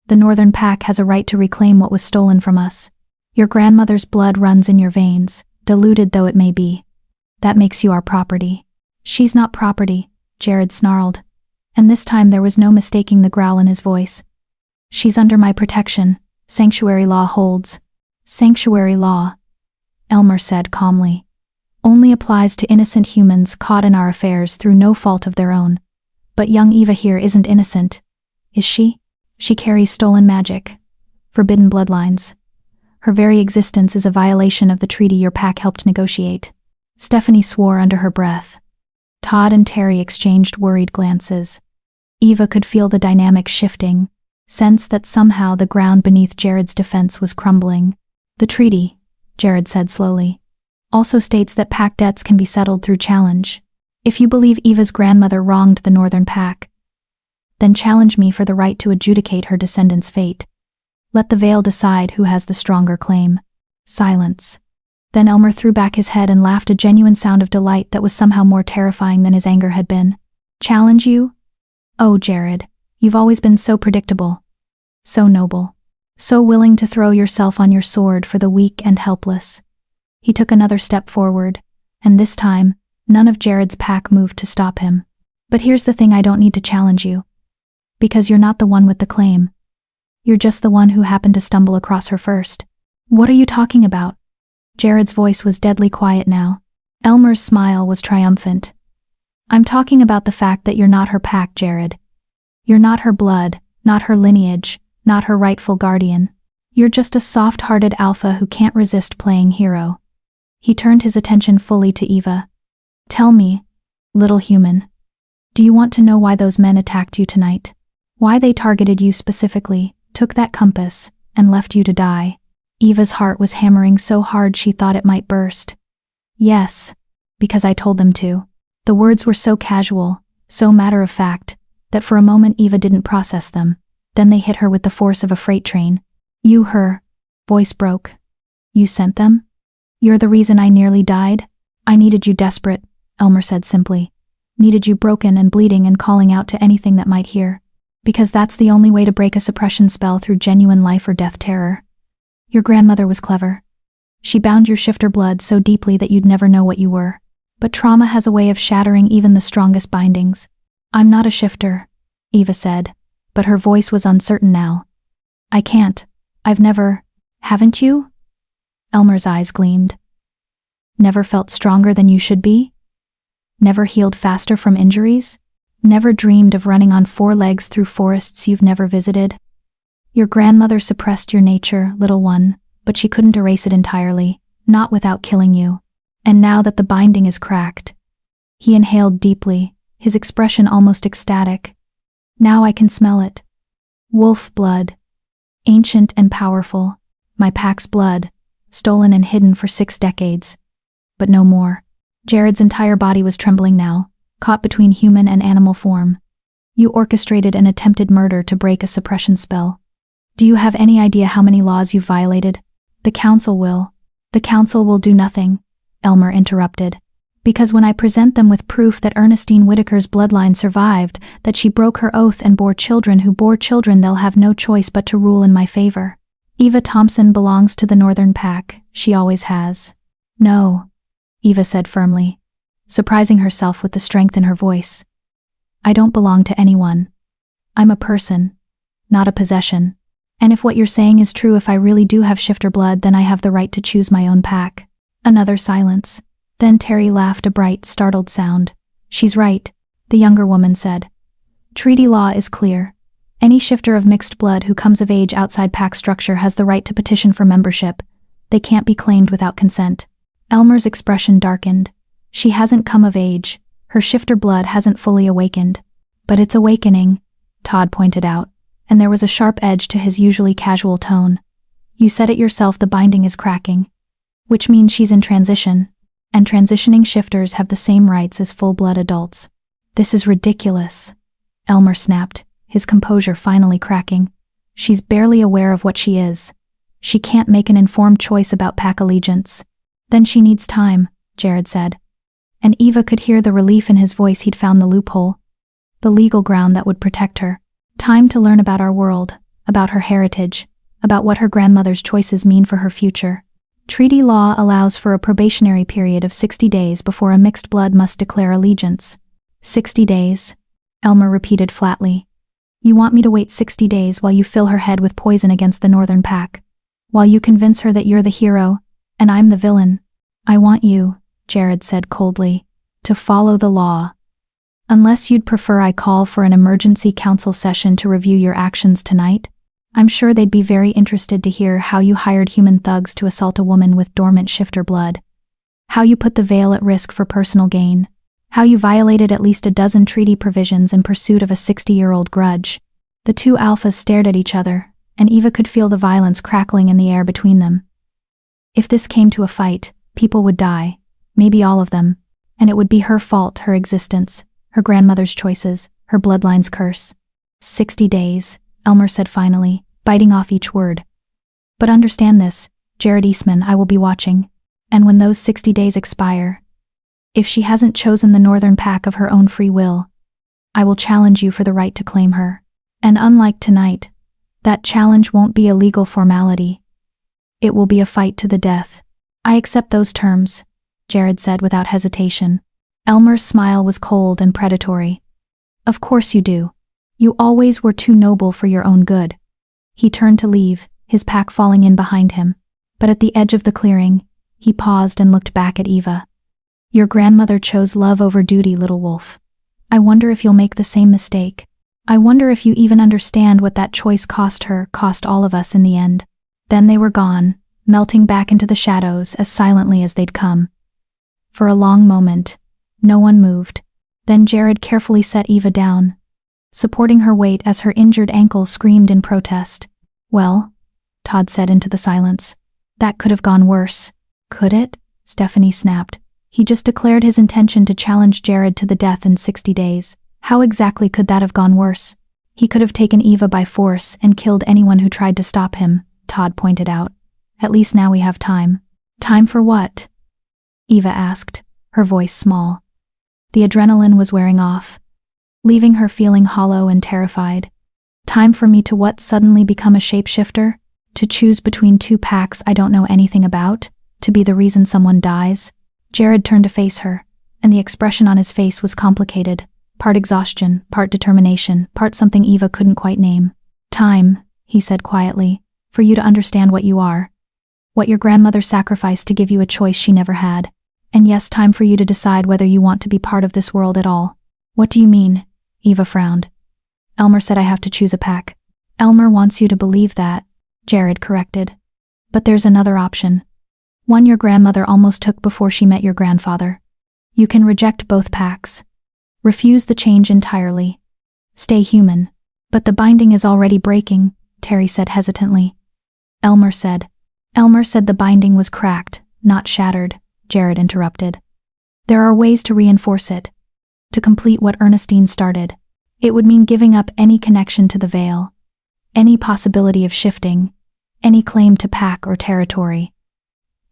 The Northern Pack has a right to reclaim what was stolen from us. Your grandmother's blood runs in your veins, diluted though it may be. That makes you our property. She's not property, Jared snarled. And this time there was no mistaking the growl in his voice. She's under my protection. Sanctuary law holds. Sanctuary law, Elmer said calmly, only applies to innocent humans caught in our affairs through no fault of their own. But young Eva here isn't innocent, is she? She carries stolen magic, forbidden bloodlines. Her very existence is a violation of the treaty your pack helped negotiate. Stephanie swore under her breath. Todd and Terry exchanged worried glances. Eva could feel the dynamic shifting, sense that somehow the ground beneath Jared's defense was crumbling. The treaty, Jared said slowly, also states that pack debts can be settled through challenge. If you believe Eva's grandmother wronged the Northern Pack, then challenge me for the right to adjudicate her descendants' fate. Let the Veil decide who has the stronger claim. Silence. Then Elmer threw back his head and laughed, a genuine sound of delight that was somehow more terrifying than his anger had been. Challenge you? Oh, Jared, you've always been so predictable. So noble. So willing to throw yourself on your sword for the weak and helpless. He took another step forward, and this time, none of Jared's pack moved to stop him. But here's the thing, I don't need to challenge you. Because you're not the one with the claim. You're just the one who happened to stumble across her first. What are you talking about? Jared's voice was deadly quiet now. Elmer's smile was triumphant. I'm talking about the fact that you're not her pack, Jared. You're not her blood, not her lineage, not her rightful guardian. You're just a soft-hearted alpha who can't resist playing hero. He turned his attention fully to Eva. Tell me, little human, do you want to know why those men attacked you tonight? Why they targeted you specifically, took that compass, and left you to die? Eva's heart was hammering so hard she thought it might burst. Yes, because I told them to. The words were so casual, so matter-of-fact, that for a moment Eva didn't process them. Then they hit her with the force of a freight train. You, her voice broke. You sent them? You're the reason I nearly died? I needed you desperate, Elmer said simply. Needed you broken and bleeding and calling out to anything that might hear. Because that's the only way to break a suppression spell through genuine life or death terror. Your grandmother was clever. She bound your shifter blood so deeply that you'd never know what you were. But trauma has a way of shattering even the strongest bindings. I'm not a shifter, Eva said, but her voice was uncertain now. I can't. I've never. Haven't you? Elmer's eyes gleamed. Never felt stronger than you should be? Never healed faster from injuries? Never dreamed of running on 4 legs through forests you've never visited? Your grandmother suppressed your nature, little one, but she couldn't erase it entirely, not without killing you. And now that the binding is cracked. He inhaled deeply, his expression almost ecstatic. Now I can smell it. Wolf blood. Ancient and powerful. My pack's blood, stolen and hidden for 6 decades. But no more. Jared's entire body was trembling now, caught between human and animal form. You orchestrated an attempted murder to break a suppression spell. Do you have any idea how many laws you've violated? The council will. The council will do nothing, Elmer interrupted. Because when I present them with proof that Ernestine Whitaker's bloodline survived, that she broke her oath and bore children who bore children, they'll have no choice but to rule in my favor. Eva Thompson belongs to the Northern Pack, she always has. No, Eva said firmly, surprising herself with the strength in her voice. I don't belong to anyone. I'm a person, not a possession. And if what you're saying is true, if I really do have shifter blood, then I have the right to choose my own pack. Another silence. Then Terry laughed, a bright, startled sound. She's right, the younger woman said. Treaty law is clear. Any shifter of mixed blood who comes of age outside pack structure has the right to petition for membership. They can't be claimed without consent. Elmer's expression darkened. She hasn't come of age. Her shifter blood hasn't fully awakened. But it's awakening, Todd pointed out, and there was a sharp edge to his usually casual tone. You said it yourself, the binding is cracking. Which means she's in transition. And transitioning shifters have the same rights as full-blood adults. This is ridiculous, Elmer snapped, his composure finally cracking. She's barely aware of what she is. She can't make an informed choice about pack allegiance. Then she needs time, Jared said. And Eva could hear the relief in his voice. He'd found the loophole. The legal ground that would protect her. Time to learn about our world, about her heritage, about what her grandmother's choices mean for her future. Treaty law allows for a probationary period of 60 days before a mixed blood must declare allegiance. 60 days, Elmer repeated flatly. You want me to wait 60 days while you fill her head with poison against the Northern Pack? while you convince her that you're the hero, and I'm the villain. I want you," Jared said coldly, "to follow the law. Unless you'd prefer I call for an emergency council session to review your actions tonight, I'm sure they'd be very interested to hear how you hired human thugs to assault a woman with dormant shifter blood. How you put the Veil at risk for personal gain. How you violated at least a dozen treaty provisions in pursuit of a 60-year-old grudge." The two alphas stared at each other, and Eva could feel the violence crackling in the air between them. If this came to a fight, people would die, maybe all of them, and it would be her fault, her existence, her grandmother's choices, her bloodline's curse. 60 days, Elmer said finally, biting off each word. "But understand this, Jared Eastman, I will be watching. And when those 60 days expire, if she hasn't chosen the northern pack of her own free will, I will challenge you for the right to claim her. And unlike tonight, that challenge won't be a legal formality. It will be a fight to the death." "I accept those terms," Jared said without hesitation. Elmer's smile was cold and predatory. "Of course you do. You always were too noble for your own good." He turned to leave, his pack falling in behind him. But at the edge of the clearing, he paused and looked back at Eva. "Your grandmother chose love over duty, little wolf. I wonder if you'll make the same mistake. I wonder if you even understand what that choice cost her, cost all of us in the end." Then they were gone, melting back into the shadows as silently as they'd come. For a long moment, no one moved. Then Jared carefully set Eva down, supporting her weight as her injured ankle screamed in protest. "Well," Todd said into the silence, "that could have gone worse." "Could it?" Stephanie snapped. "He just declared his intention to challenge Jared to the death in 60 days. How exactly could that have gone worse?" "He could have taken Eva by force and killed anyone who tried to stop him," Todd pointed out. "At least now we have time." "Time for what?" Eva asked, her voice small. The adrenaline was wearing off, leaving her feeling hollow and terrified. "Time for me to what, suddenly become a shapeshifter? To choose between two packs I don't know anything about? To be the reason someone dies?" Jared turned to face her, and the expression on his face was complicated, part exhaustion, part determination, part something Eva couldn't quite name. "Time," he said quietly, "for you to understand what you are. What your grandmother sacrificed to give you a choice she never had. And yes, time for you to decide whether you want to be part of this world at all." "What do you mean?" Eva frowned. "Elmer said I have to choose a pack." "Elmer wants you to believe that," Jared corrected. "But there's another option. One your grandmother almost took before she met your grandfather. You can reject both packs. Refuse the change entirely. Stay human." "But the binding is already breaking," Terry said hesitantly. Elmer said the binding was cracked, not shattered," Jared interrupted. "There are ways to reinforce it. To complete what Ernestine started. It would mean giving up any connection to the Veil, any possibility of shifting, any claim to pack or territory.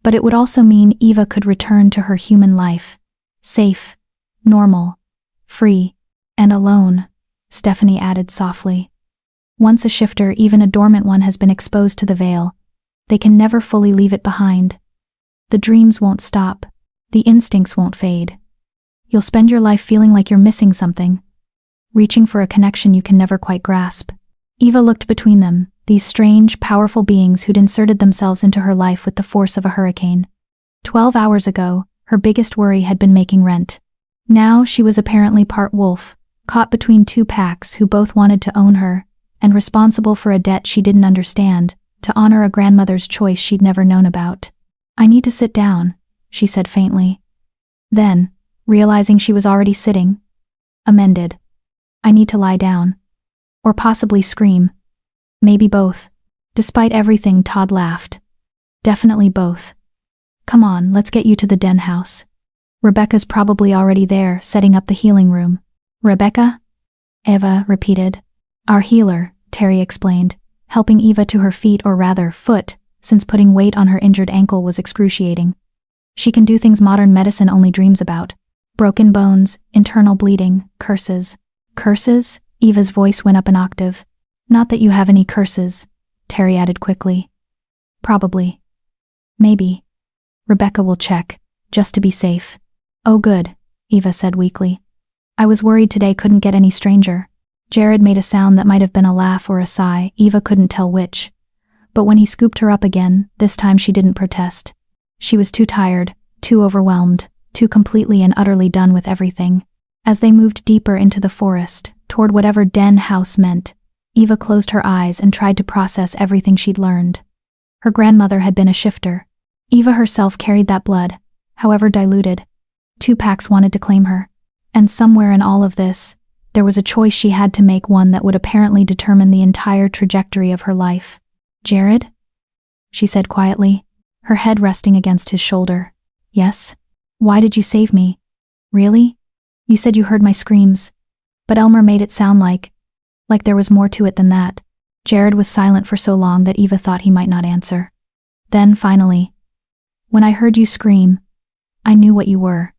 But it would also mean Eva could return to her human life, safe, normal, free, and alone," Stephanie added softly. "Once a shifter, even a dormant one, has been exposed to the Veil, they can never fully leave it behind. The dreams won't stop, the instincts won't fade. You'll spend your life feeling like you're missing something, reaching for a connection you can never quite grasp." Eva looked between them, these strange, powerful beings who'd inserted themselves into her life with the force of a hurricane. 12 hours ago, her biggest worry had been making rent. Now she was apparently part wolf, caught between two packs who both wanted to own her, and responsible for a debt she didn't understand, to honor a grandmother's choice she'd never known about. "I need to sit down," she said faintly. Then, realizing she was already sitting, amended. "I need to lie down. Or possibly scream. Maybe both." Despite everything, Todd laughed. "Definitely both. Come on, let's get you to the den house. Rebecca's probably already there, setting up the healing room." "Rebecca?" Eva repeated. "Our healer," Terry explained, helping Eva to her feet, or rather, foot, since putting weight on her injured ankle was excruciating. "She can do things modern medicine only dreams about. Broken bones, internal bleeding, curses." "Curses?" Eva's voice went up an octave. "Not that you have any curses," Terry added quickly. "Probably. Maybe. Rebecca will check, just to be safe." "Oh good," Eva said weakly. "I was worried today couldn't get any stranger." Jared made a sound that might have been a laugh or a sigh, Eva couldn't tell which. But when he scooped her up again, this time she didn't protest. She was too tired, too overwhelmed, too completely and utterly done with everything. As they moved deeper into the forest, toward whatever den house meant, Eva closed her eyes and tried to process everything she'd learned. Her grandmother had been a shifter. Eva herself carried that blood, however diluted. 2 packs wanted to claim her. And somewhere in all of this, there was a choice she had to make, one that would apparently determine the entire trajectory of her life. "Jared?" she said quietly, her head resting against his shoulder. "Yes? Why did you save me? Really? You said you heard my screams." But Elmer made it sound like there was more to it than that. Jared was silent for so long that Eva thought he might not answer. Then, finally, "When I heard you scream, I knew what you were.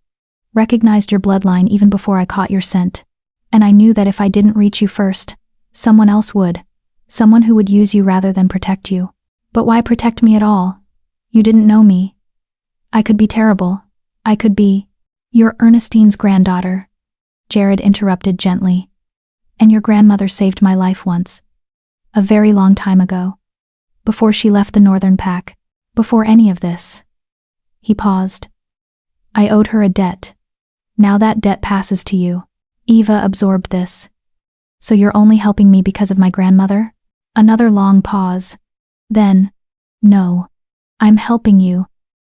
Recognized your bloodline even before I caught your scent. And I knew that if I didn't reach you first, someone else would. Someone who would use you rather than protect you. But why protect me at all? You didn't know me. I could be terrible. I could be your Ernestine's granddaughter," Jared interrupted gently. "And your grandmother saved my life once. A very long time ago. Before she left the Northern Pack. Before any of this." He paused. "I owed her a debt. Now that debt passes to you." Eva absorbed this. "So you're only helping me because of my grandmother?" Another long pause. Then, "No. I'm helping you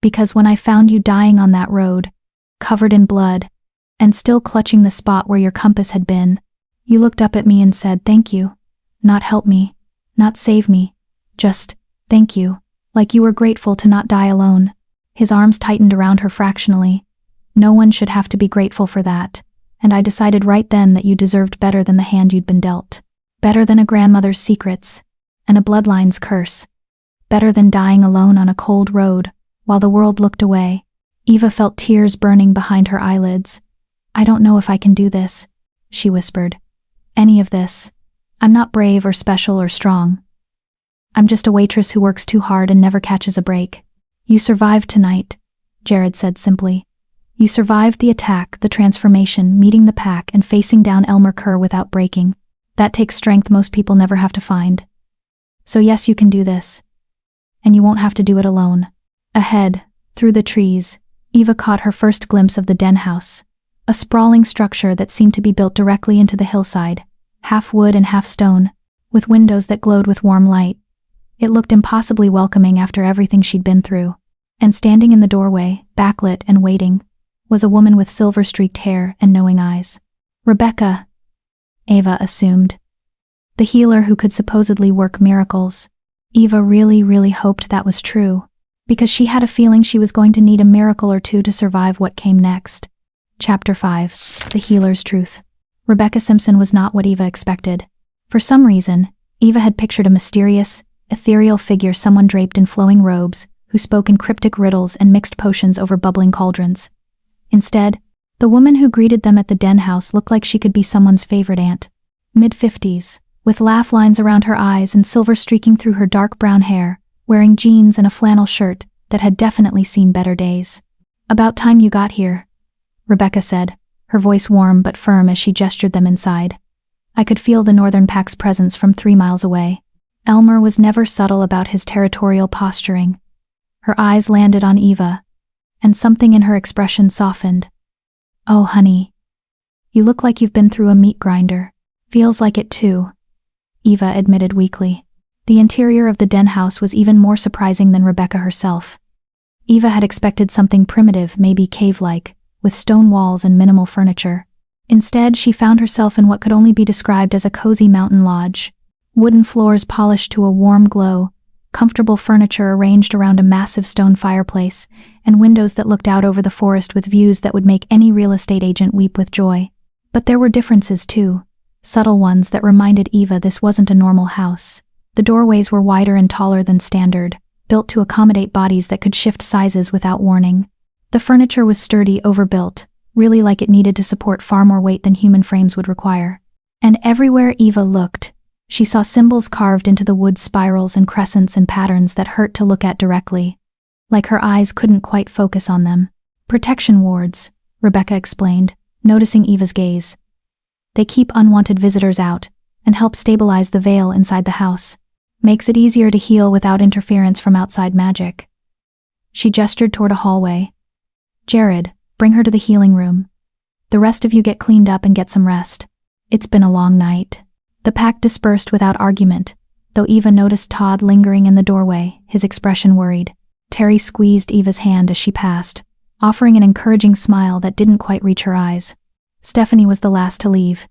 because when I found you dying on that road, covered in blood, and still clutching the spot where your compass had been, you looked up at me and said thank you. Not help me, not save me, just thank you, like you were grateful to not die alone." His arms tightened around her fractionally. "No one should have to be grateful for that, and I decided right then that you deserved better than the hand you'd been dealt. Better than a grandmother's secrets, and a bloodline's curse. Better than dying alone on a cold road, while the world looked away." Eva felt tears burning behind her eyelids. "I don't know if I can do this," she whispered. "Any of this. I'm not brave or special or strong. I'm just a waitress who works too hard and never catches a break." "You survived tonight," Jared said simply. "You survived the attack, the transformation, meeting the pack, and facing down Elmer Kerr without breaking. That takes strength most people never have to find. So yes, you can do this. And you won't have to do it alone." Ahead, through the trees, Eva caught her first glimpse of the den house, a sprawling structure that seemed to be built directly into the hillside, half wood and half stone, with windows that glowed with warm light. It looked impossibly welcoming after everything she'd been through. And standing in the doorway, backlit and waiting, was a woman with silver-streaked hair and knowing eyes. "Rebecca," Eva assumed. The healer who could supposedly work miracles. Eva really hoped that was true, because she had a feeling she was going to need a miracle or two to survive what came next. Chapter 5. The Healer's Truth. Rebecca Simpson was not what Eva expected. For some reason, Eva had pictured a mysterious, ethereal figure, someone draped in flowing robes, who spoke in cryptic riddles and mixed potions over bubbling cauldrons. Instead, the woman who greeted them at the den house looked like she could be someone's favorite aunt. Mid-50s, with laugh lines around her eyes and silver streaking through her dark brown hair, wearing jeans and a flannel shirt that had definitely seen better days. "About time you got here," Rebecca said, her voice warm but firm as she gestured them inside. I could feel the Northern Pack's presence from 3 miles away. Elmer was never subtle about his territorial posturing. Her eyes landed on Eva, and something in her expression softened. "Oh, honey. You look like you've been through a meat grinder." "Feels like it too," Eva admitted weakly. The interior of the den house was even more surprising than Rebecca herself. Eva had expected something primitive, maybe cave-like, with stone walls and minimal furniture. Instead, she found herself in what could only be described as a cozy mountain lodge. Wooden floors polished to a warm glow, comfortable furniture arranged around a massive stone fireplace, and windows that looked out over the forest with views that would make any real estate agent weep with joy. But there were differences too, subtle ones that reminded Eva this wasn't a normal house. The doorways were wider and taller than standard, built to accommodate bodies that could shift sizes without warning. The furniture was sturdy, overbuilt, really like it needed to support far more weight than human frames would require. And everywhere Eva looked, she saw symbols carved into the wood, spirals and crescents and patterns that hurt to look at directly, like her eyes couldn't quite focus on them. "Protection wards," Rebecca explained, noticing Eva's gaze. "They keep unwanted visitors out and help stabilize the veil inside the house." Makes it easier to heal without interference from outside magic. She gestured toward a hallway. Jared, bring her to the healing room. The rest of you get cleaned up and get some rest. It's been a long night. The pack dispersed without argument, though Eva noticed Todd lingering in the doorway, his expression worried. Terry squeezed Eva's hand as she passed, offering an encouraging smile that didn't quite reach her eyes. Stephanie was the last to leave.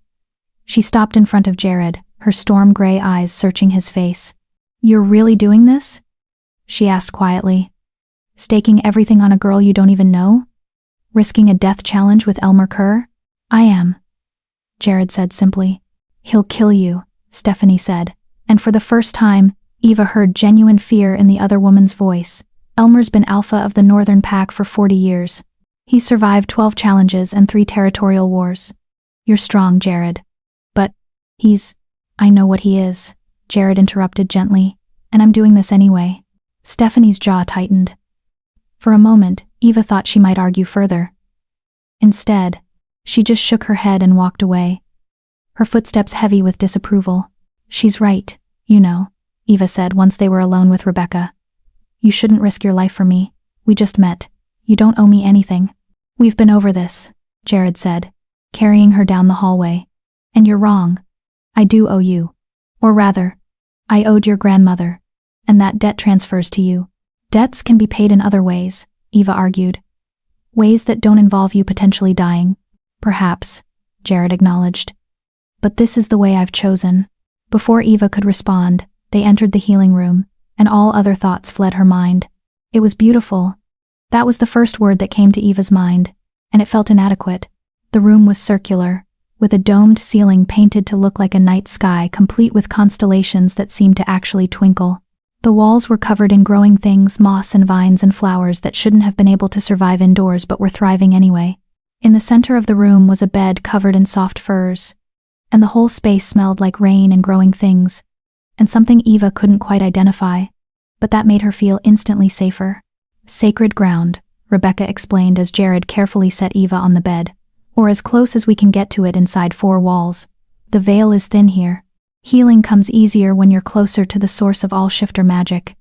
She stopped in front of Jared, her storm gray eyes searching his face. You're really doing this? She asked quietly. Staking everything on a girl you don't even know? Risking a death challenge with Elmer Kerr? I am. Jared said simply. He'll kill you, Stephanie said, and for the first time, Eva heard genuine fear in the other woman's voice. Elmer's been alpha of the Northern Pack for 40 years. He's survived 12 challenges and 3 territorial wars. You're strong, Jared. But I know what he is, Jared interrupted gently, and I'm doing this anyway. Stephanie's jaw tightened. For a moment, Eva thought she might argue further. Instead, she just shook her head and walked away, her footsteps heavy with disapproval. She's right, you know, Eva said once they were alone with Rebecca. You shouldn't risk your life for me. We just met. You don't owe me anything. We've been over this, Jared said, carrying her down the hallway. And you're wrong. I do owe you. Or rather, I owed your grandmother, and that debt transfers to you. Debts can be paid in other ways, Eva argued. Ways that don't involve you potentially dying. Perhaps, Jared acknowledged. But this is the way I've chosen. Before Eva could respond, they entered the healing room, and all other thoughts fled her mind. It was beautiful. That was the first word that came to Eva's mind, and it felt inadequate. The room was circular, with a domed ceiling painted to look like a night sky complete with constellations that seemed to actually twinkle. The walls were covered in growing things, moss and vines and flowers that shouldn't have been able to survive indoors but were thriving anyway. In the center of the room was a bed covered in soft furs, and the whole space smelled like rain and growing things, and something Eva couldn't quite identify, but that made her feel instantly safer. Sacred ground, Rebecca explained as Jared carefully set Eva on the bed, or as close as we can get to it inside 4 walls. The veil is thin here. Healing comes easier when you're closer to the source of all shifter magic.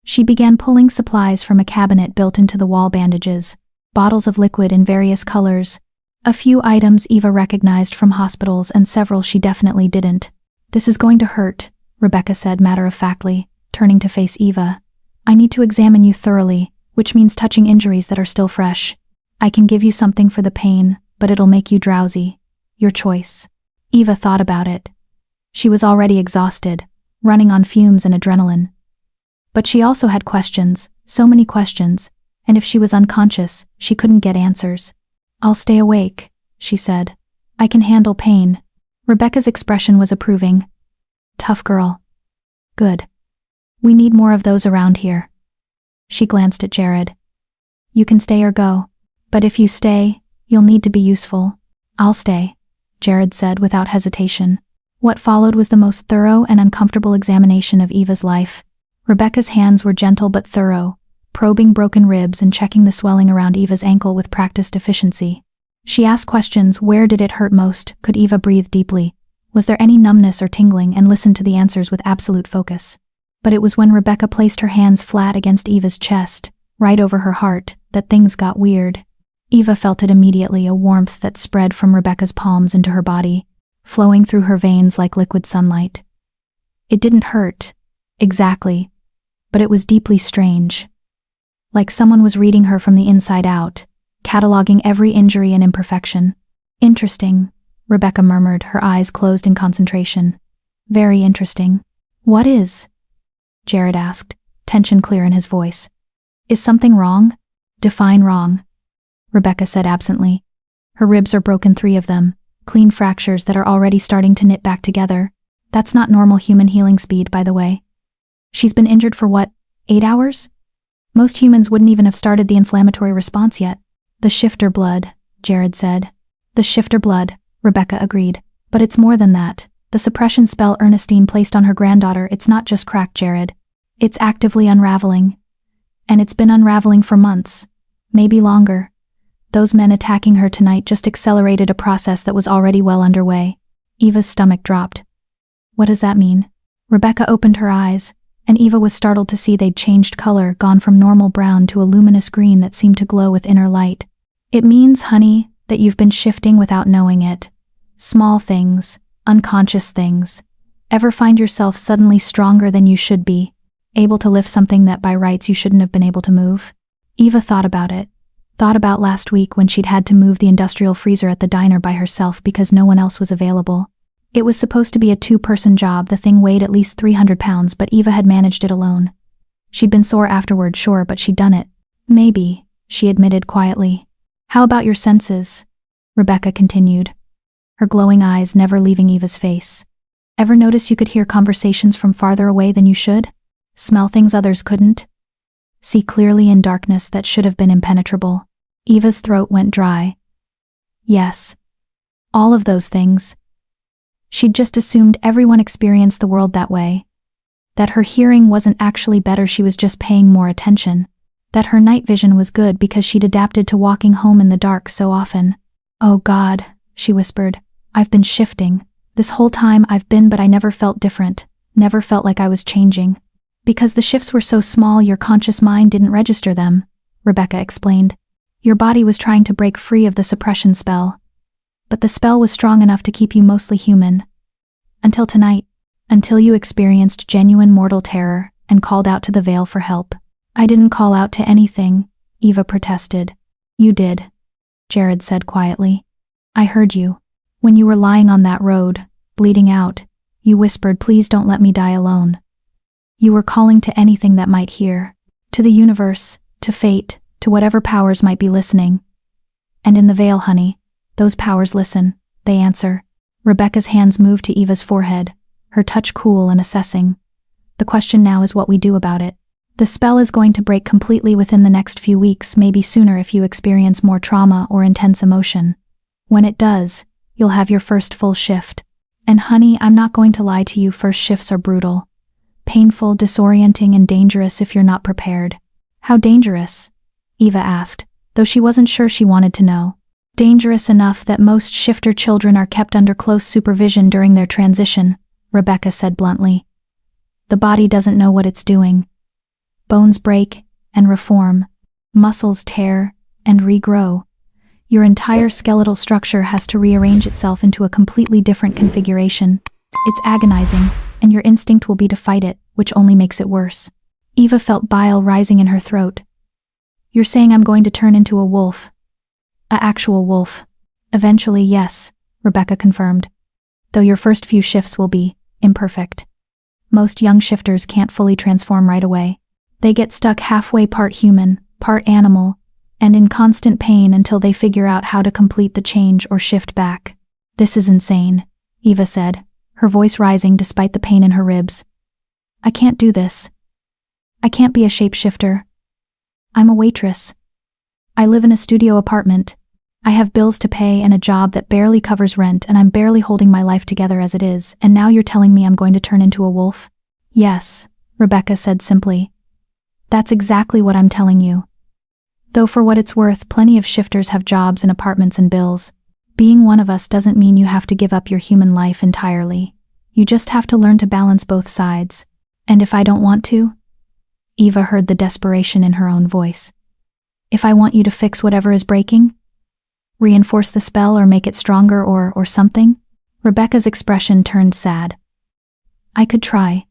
She began pulling supplies from a cabinet built into the wall: bandages, bottles of liquid in various colors, a few items Eva recognized from hospitals and several she definitely didn't. This is going to hurt, Rebecca said matter-of-factly, turning to face Eva. I need to examine you thoroughly, which means touching injuries that are still fresh. I can give you something for the pain, but it'll make you drowsy. Your choice. Eva thought about it. She was already exhausted, running on fumes and adrenaline. But she also had questions, so many questions, and if she was unconscious, she couldn't get answers. I'll stay awake, she said. I can handle pain. Rebecca's expression was approving. Tough girl. Good. We need more of those around here. She glanced at Jared. You can stay or go, but if you stay, you'll need to be useful. I'll stay, Jared said without hesitation. What followed was the most thorough and uncomfortable examination of Eva's life. Rebecca's hands were gentle but thorough, probing broken ribs and checking the swelling around Eva's ankle with practiced efficiency. She asked questions: where did it hurt most? Could Eva breathe deeply? Was there any numbness or tingling? And listened to the answers with absolute focus. But it was when Rebecca placed her hands flat against Eva's chest, right over her heart, that things got weird. Eva felt it immediately, a warmth that spread from Rebecca's palms into her body, flowing through her veins like liquid sunlight. It didn't hurt, exactly, but it was deeply strange. Like someone was reading her from the inside out, cataloging every injury and imperfection. Interesting, Rebecca murmured, her eyes closed in concentration. Very interesting. What is? Jared asked, tension clear in his voice. Is something wrong? Define wrong, Rebecca said absently. Her ribs are broken, 3 of them. Clean fractures that are already starting to knit back together. That's not normal human healing speed, by the way. She's been injured for what, 8 hours? Most humans wouldn't even have started the inflammatory response yet. The shifter blood, Jared said. The shifter blood, Rebecca agreed. But it's more than that. The suppression spell Ernestine placed on her granddaughter, it's not just cracked, Jared. It's actively unraveling. And it's been unraveling for months. Maybe longer. Those men attacking her tonight just accelerated a process that was already well underway. Eva's stomach dropped. What does that mean? Rebecca opened her eyes, and Eva was startled to see they'd changed color, gone from normal brown to a luminous green that seemed to glow with inner light. It means, honey, that you've been shifting without knowing it. Small things, unconscious things. Ever find yourself suddenly stronger than you should be, able to lift something that by rights you shouldn't have been able to move? Eva thought about it. Thought about last week when she'd had to move the industrial freezer at the diner by herself because no one else was available. It was supposed to be a 2-person job. The thing weighed at least 300 pounds, but Eva had managed it alone. She'd been sore afterward, sure, but she'd done it. Maybe, she admitted quietly. How about your senses? Rebecca continued, her glowing eyes never leaving Eva's face. Ever notice you could hear conversations from farther away than you should? Smell things others couldn't? See clearly in darkness that should have been impenetrable? Eva's throat went dry. Yes. All of those things. She'd just assumed everyone experienced the world that way. That her hearing wasn't actually better, she was just paying more attention. That her night vision was good because she'd adapted to walking home in the dark so often. Oh God, she whispered. I've been shifting. This whole time I've been, but I never felt different. Never felt like I was changing. Because the shifts were so small, your conscious mind didn't register them, Rebecca explained. Your body was trying to break free of the suppression spell. But the spell was strong enough to keep you mostly human. Until tonight. Until you experienced genuine mortal terror and called out to the veil for help. I didn't call out to anything, Eva protested. You did, Jared said quietly. I heard you. When you were lying on that road, bleeding out, you whispered, please don't let me die alone. You were calling to anything that might hear. To the universe, to fate, to whatever powers might be listening. And in the veil, honey, those powers listen, they answer. Rebecca's hands moved to Eva's forehead, her touch cool and assessing. The question now is what we do about it. The spell is going to break completely within the next few weeks, maybe sooner if you experience more trauma or intense emotion. When it does, you'll have your first full shift. And honey, I'm not going to lie to you, first shifts are brutal. Painful, disorienting, and dangerous if you're not prepared. How dangerous? Eva asked, though she wasn't sure she wanted to know. Dangerous enough that most shifter children are kept under close supervision during their transition, Rebecca said bluntly. The body doesn't know what it's doing. Bones break and reform. Muscles tear and regrow. Your entire skeletal structure has to rearrange itself into a completely different configuration. It's agonizing, and your instinct will be to fight it, which only makes it worse. Eva felt bile rising in her throat. You're saying I'm going to turn into a wolf? A actual wolf? Eventually, yes, Rebecca confirmed. Though your first few shifts will be imperfect. Most young shifters can't fully transform right away. They get stuck halfway, part human, part animal, and in constant pain until they figure out how to complete the change or shift back. This is insane, Eva said, her voice rising despite the pain in her ribs. I can't do this. I can't be a shapeshifter. I'm a waitress. I live in a studio apartment. I have bills to pay and a job that barely covers rent, and I'm barely holding my life together as it is, and now you're telling me I'm going to turn into a wolf? Yes, Rebecca said simply. That's exactly what I'm telling you. Though for what it's worth, plenty of shifters have jobs and apartments and bills. Being one of us doesn't mean you have to give up your human life entirely. You just have to learn to balance both sides. And if I don't want to? Eva heard the desperation in her own voice. If I want you to fix whatever is breaking? Reinforce the spell or make it stronger or something? Rebecca's expression turned sad. I could try.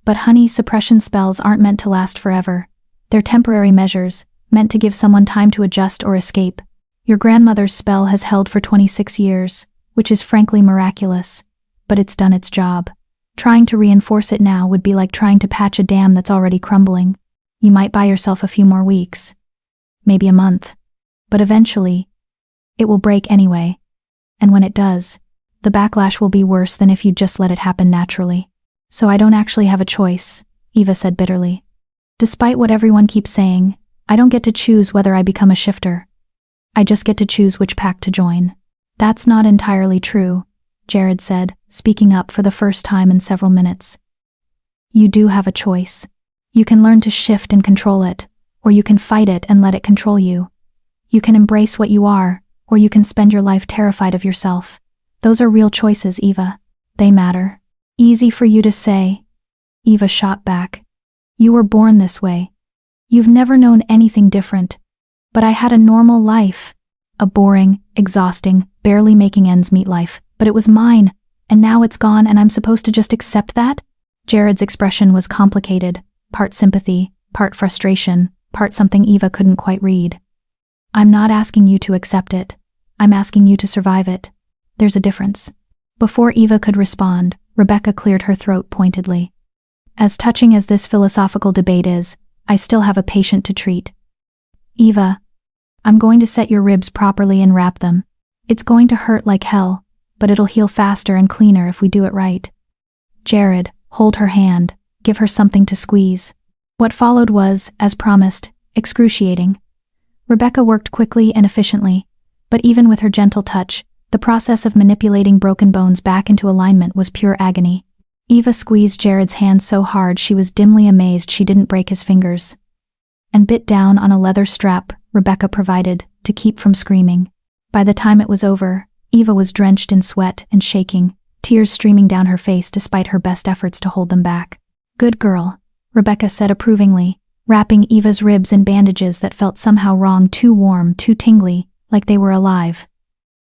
But honey, suppression spells aren't meant to last forever. They're temporary measures, meant to give someone time to adjust or escape. Your grandmother's spell has held for 26 years, which is frankly miraculous, but it's done its job. Trying to reinforce it now would be like trying to patch a dam that's already crumbling. You might buy yourself a few more weeks, maybe a month, but eventually, it will break anyway. And when it does, the backlash will be worse than if you just let it happen naturally. So I don't actually have a choice, Eva said bitterly. Despite what everyone keeps saying, I don't get to choose whether I become a shifter. I just get to choose which pack to join. That's not entirely true, Jared said, speaking up for the first time in several minutes. You do have a choice. You can learn to shift and control it, or you can fight it and let it control you. You can embrace what you are, or you can spend your life terrified of yourself. Those are real choices, Eva. They matter. Easy for you to say, Eva shot back. You were born this way. You've never known anything different. But I had a normal life. A boring, exhausting, barely making ends meet life. But it was mine, and now it's gone and I'm supposed to just accept that? Jared's expression was complicated, part sympathy, part frustration, part something Eva couldn't quite read. I'm not asking you to accept it. I'm asking you to survive it. There's a difference. Before Eva could respond, Rebecca cleared her throat pointedly. As touching as this philosophical debate is, I still have a patient to treat. Eva, I'm going to set your ribs properly and wrap them. It's going to hurt like hell, but it'll heal faster and cleaner if we do it right. Jared, hold her hand, give her something to squeeze. What followed was, as promised, excruciating. Rebecca worked quickly and efficiently, but even with her gentle touch, the process of manipulating broken bones back into alignment was pure agony. Eva squeezed Jared's hand so hard she was dimly amazed she didn't break his fingers. And bit down on a leather strap Rebecca provided to keep from screaming. By the time it was over, Eva was drenched in sweat and shaking, tears streaming down her face despite her best efforts to hold them back. Good girl, Rebecca said approvingly, wrapping Eva's ribs in bandages that felt somehow wrong, too warm, too tingly, like they were alive.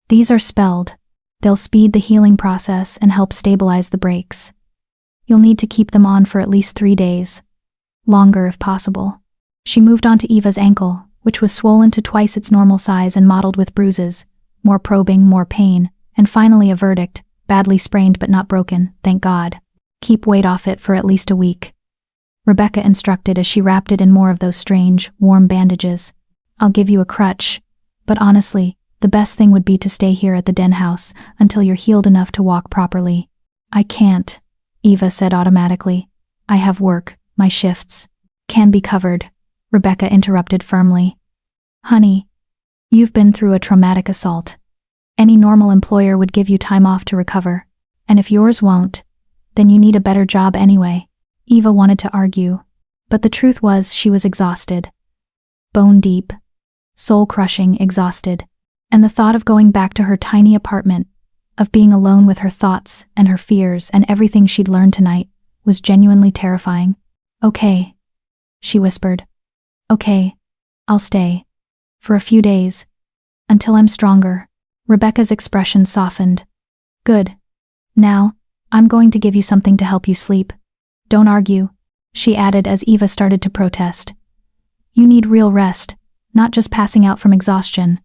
These are spelled. They'll speed the healing process and help stabilize the breaks. You'll need to keep them on for at least 3 days. Longer if possible. She moved on to Eva's ankle, which was swollen to twice its normal size and mottled with bruises. More probing, more pain, and finally a verdict, badly sprained but not broken, thank God. Keep weight off it for at least a week. Rebecca instructed as she wrapped it in more of those strange, warm bandages. I'll give you a crutch, but honestly, the best thing would be to stay here at the den house until you're healed enough to walk properly. I can't, Eva said automatically. I have work, my shifts. Can be covered, Rebecca interrupted firmly. Honey, you've been through a traumatic assault. Any normal employer would give you time off to recover, and if yours won't, then you need a better job anyway. Eva wanted to argue, but the truth was she was exhausted. Bone deep, soul-crushing exhausted, and the thought of going back to her tiny apartment, of being alone with her thoughts and her fears and everything she'd learned tonight, was genuinely terrifying. Okay, she whispered. Okay, I'll stay. For a few days. Until I'm stronger. Rebecca's expression softened. Good. Now, I'm going to give you something to help you sleep. Don't argue, she added as Eva started to protest. You need real rest, not just passing out from exhaustion.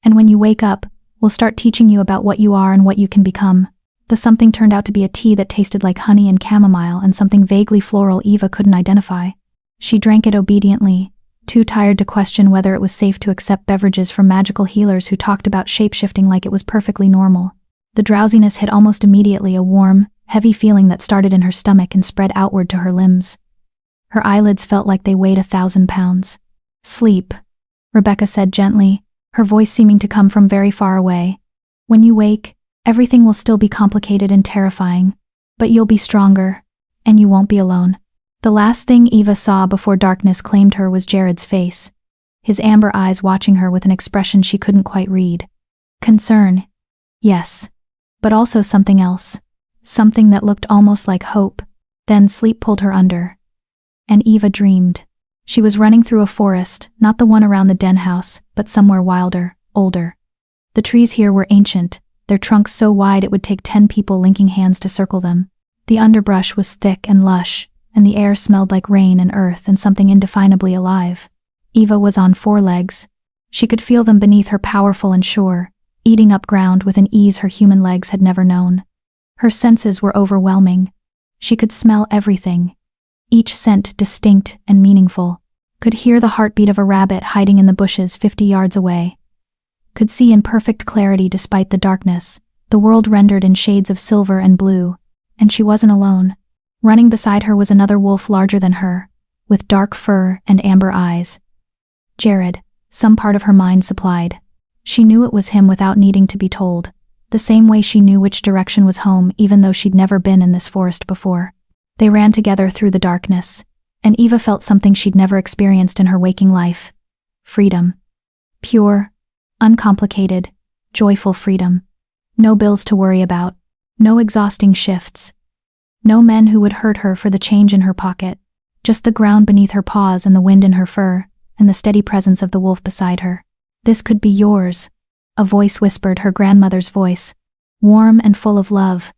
And when you wake up, we'll start teaching you about what you are and what you can become. The something turned out to be a tea that tasted like honey and chamomile and something vaguely floral Eva couldn't identify. She drank it obediently, too tired to question whether it was safe to accept beverages from magical healers who talked about shapeshifting like it was perfectly normal. The drowsiness hit almost immediately, a warm, heavy feeling that started in her stomach and spread outward to her limbs. Her eyelids felt like they weighed 1,000 pounds. Sleep, Rebecca said gently, her voice seeming to come from very far away. When you wake, everything will still be complicated and terrifying, but you'll be stronger, and you won't be alone. The last thing Eva saw before darkness claimed her was Jared's face, his amber eyes watching her with an expression she couldn't quite read. Concern, yes, but also something else, something that looked almost like hope. Then sleep pulled her under. And Eva dreamed. She was running through a forest, not the one around the den house, but somewhere wilder, older. The trees here were ancient, their trunks so wide it would take 10 people linking hands to circle them. The underbrush was thick and lush, and the air smelled like rain and earth and something indefinably alive. Eva was on 4 legs. She could feel them beneath her, powerful and sure, eating up ground with an ease her human legs had never known. Her senses were overwhelming. She could smell everything, each scent distinct and meaningful. Could hear the heartbeat of a rabbit hiding in the bushes 50 yards away. Could see in perfect clarity despite the darkness, the world rendered in shades of silver and blue, and she wasn't alone. Running beside her was another wolf larger than her, with dark fur and amber eyes. Jared, some part of her mind supplied. She knew it was him without needing to be told, the same way she knew which direction was home even though she'd never been in this forest before. They ran together through the darkness, and Eva felt something she'd never experienced in her waking life. Freedom. Pure, uncomplicated, joyful freedom. No bills to worry about, no exhausting shifts. No men who would hurt her for the change in her pocket. Just the ground beneath her paws and the wind in her fur, and the steady presence of the wolf beside her. This could be yours. A voice whispered, her grandmother's voice. Warm and full of love.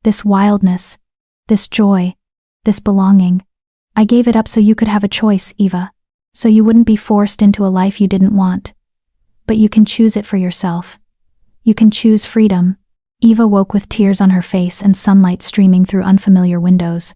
This wildness. This joy. This belonging. I gave it up so you could have a choice, Eva. So you wouldn't be forced into a life you didn't want. But you can choose it for yourself. You can choose freedom. Eva woke with tears on her face and sunlight streaming through unfamiliar windows.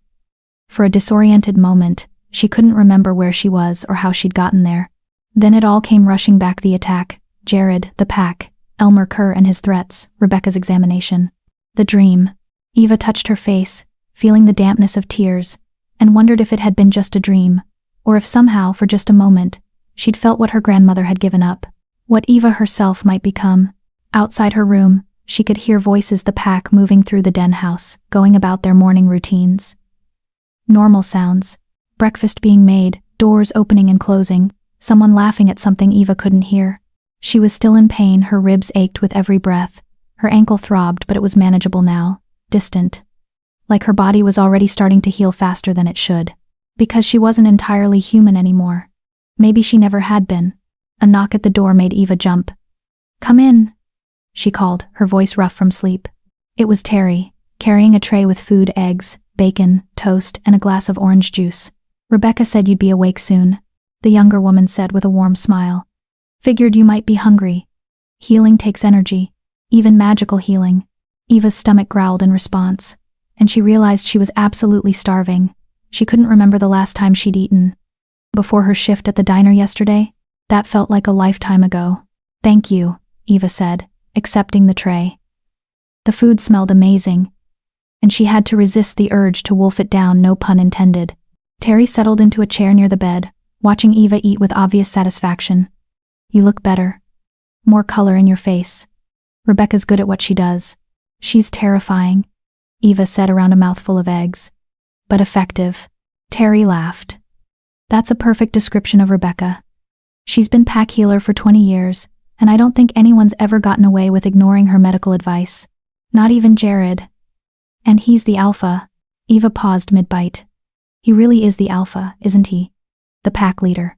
For a disoriented moment, she couldn't remember where she was or how she'd gotten there. Then it all came rushing back: the attack, Jared, the pack, Elmer Kerr and his threats, Rebecca's examination. The dream. Eva touched her face, feeling the dampness of tears, and wondered if it had been just a dream, or if somehow, for just a moment, she'd felt what her grandmother had given up, what Eva herself might become. Outside her room, she could hear voices: the pack moving through the den house, going about their morning routines. Normal sounds. Breakfast being made, doors opening and closing, someone laughing at something Eva couldn't hear. She was still in pain, her ribs ached with every breath, her ankle throbbed, but it was manageable now, distant. Like her body was already starting to heal faster than it should. Because she wasn't entirely human anymore. Maybe she never had been. A knock at the door made Eva jump. "Come in," she called, her voice rough from sleep. It was Terry, carrying a tray with food: eggs, bacon, toast, and a glass of orange juice. "Rebecca said you'd be awake soon," the younger woman said with a warm smile. "Figured you might be hungry. Healing takes energy, even magical healing." Eva's stomach growled in response, and she realized she was absolutely starving. She couldn't remember the last time she'd eaten. Before her shift at the diner yesterday? That felt like a lifetime ago. "Thank you," Eva said, accepting the tray. The food smelled amazing, and she had to resist the urge to wolf it down, no pun intended. Terry settled into a chair near the bed, watching Eva eat with obvious satisfaction. "You look better. More color in your face. Rebecca's good at what she does." "She's terrifying," Eva said around a mouthful of eggs. "But effective." Terry laughed. "That's a perfect description of Rebecca. She's been pack healer for 20 years, and I don't think anyone's ever gotten away with ignoring her medical advice. Not even Jared. And he's the alpha." Eva paused mid-bite. "He really is the alpha, isn't he? The pack leader.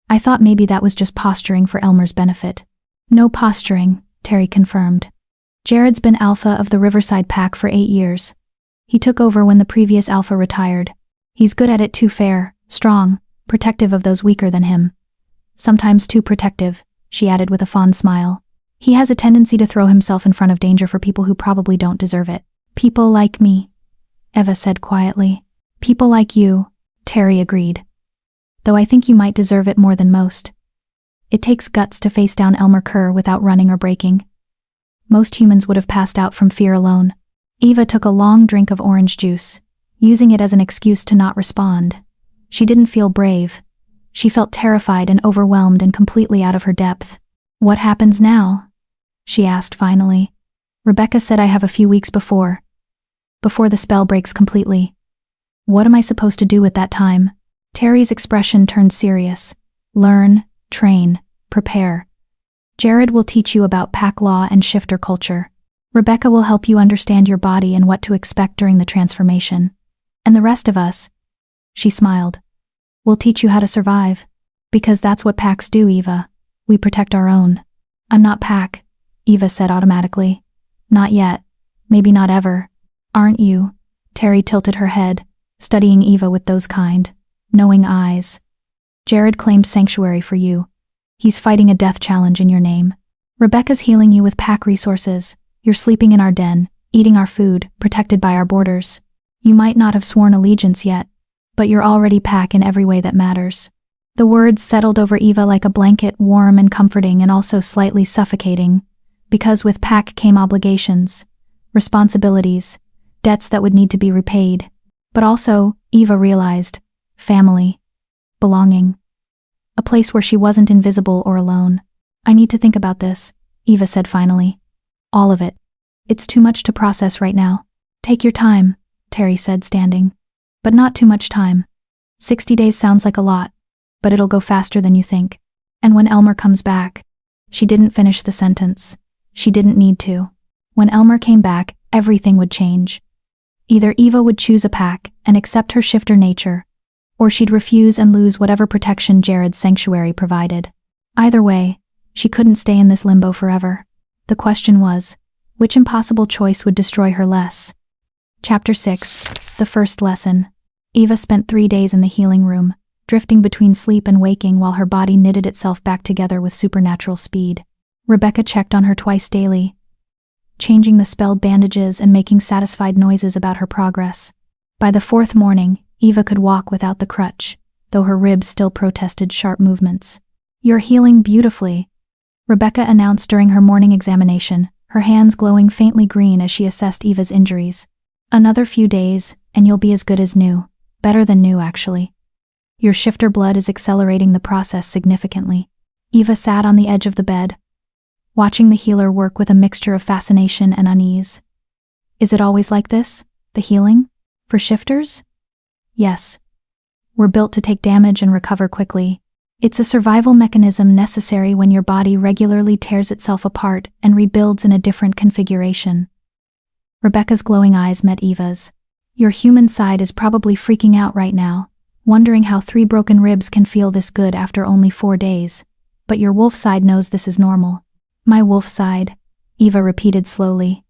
I thought maybe that was just posturing for Elmer's benefit." "No posturing," Terry confirmed. "Jared's been alpha of the Riverside pack for 8 years. He took over when the previous alpha retired. He's good at it too, fair, strong, protective of those weaker than him. Sometimes too protective," she added with a fond smile. "He has a tendency to throw himself in front of danger for people who probably don't deserve it." "People like me," Eva said quietly. "People like you," Terry agreed. "Though I think you might deserve it more than most. It takes guts to face down Elmer Kerr without running or breaking. Most humans would have passed out from fear alone." Eva took a long drink of orange juice, using it as an excuse to not respond. She didn't feel brave. She felt terrified and overwhelmed and completely out of her depth. "What happens now?" she asked finally. "Rebecca said I have a few weeks before the spell breaks completely. What am I supposed to do at that time?" Terry's expression turned serious. "Learn, train, prepare. Jared will teach you about pack law and shifter culture. Rebecca will help you understand your body and what to expect during the transformation. And the rest of us," she smiled, "will teach you how to survive. Because that's what packs do, Eva. We protect our own." "I'm not pack," Eva said automatically. "Not yet. Maybe not ever." "Aren't you?" Terry tilted her head, studying Eva with those kind, knowing eyes. "Jared claimed sanctuary for you. He's fighting a death challenge in your name. Rebecca's healing you with pack resources. You're sleeping in our den, eating our food, protected by our borders. You might not have sworn allegiance yet, but you're already pack in every way that matters." The words settled over Eva like a blanket, warm and comforting and also slightly suffocating, because with pack came obligations, responsibilities, debts that would need to be repaid. But also, Eva realized, family, belonging. A place where she wasn't invisible or alone. "I need to think about this," Eva said finally. "All of it. It's too much to process right now." "Take your time," Terry said, standing. "But not too much time. 60 days sounds like a lot, but it'll go faster than you think. And when Elmer comes back..." She didn't finish the sentence. She didn't need to. When Elmer came back, everything would change. Either Eva would choose a pack and accept her shifter nature, or she'd refuse and lose whatever protection Jared's sanctuary provided. Either way, she couldn't stay in this limbo forever. The question was, which impossible choice would destroy her less? Chapter 6. The First Lesson. Eva spent 3 days in the healing room, drifting between sleep and waking while her body knitted itself back together with supernatural speed. Rebecca checked on her twice daily, changing the spelled bandages and making satisfied noises about her progress. By the 4th morning, Eva could walk without the crutch, though her ribs still protested sharp movements. "You're healing beautifully," Rebecca announced during her morning examination, her hands glowing faintly green as she assessed Eva's injuries. "Another few days, and you'll be as good as new. Better than new, actually. Your shifter blood is accelerating the process significantly." Eva sat on the edge of the bed, watching the healer work with a mixture of fascination and unease. "Is it always like this, the healing? For shifters?" "Yes. We're built to take damage and recover quickly. It's a survival mechanism necessary when your body regularly tears itself apart and rebuilds in a different configuration." Rebecca's glowing eyes met Eva's. "Your human side is probably freaking out right now, wondering how 3 broken ribs can feel this good after only 4 days. But your wolf side knows this is normal." "My wolf side," Eva repeated slowly.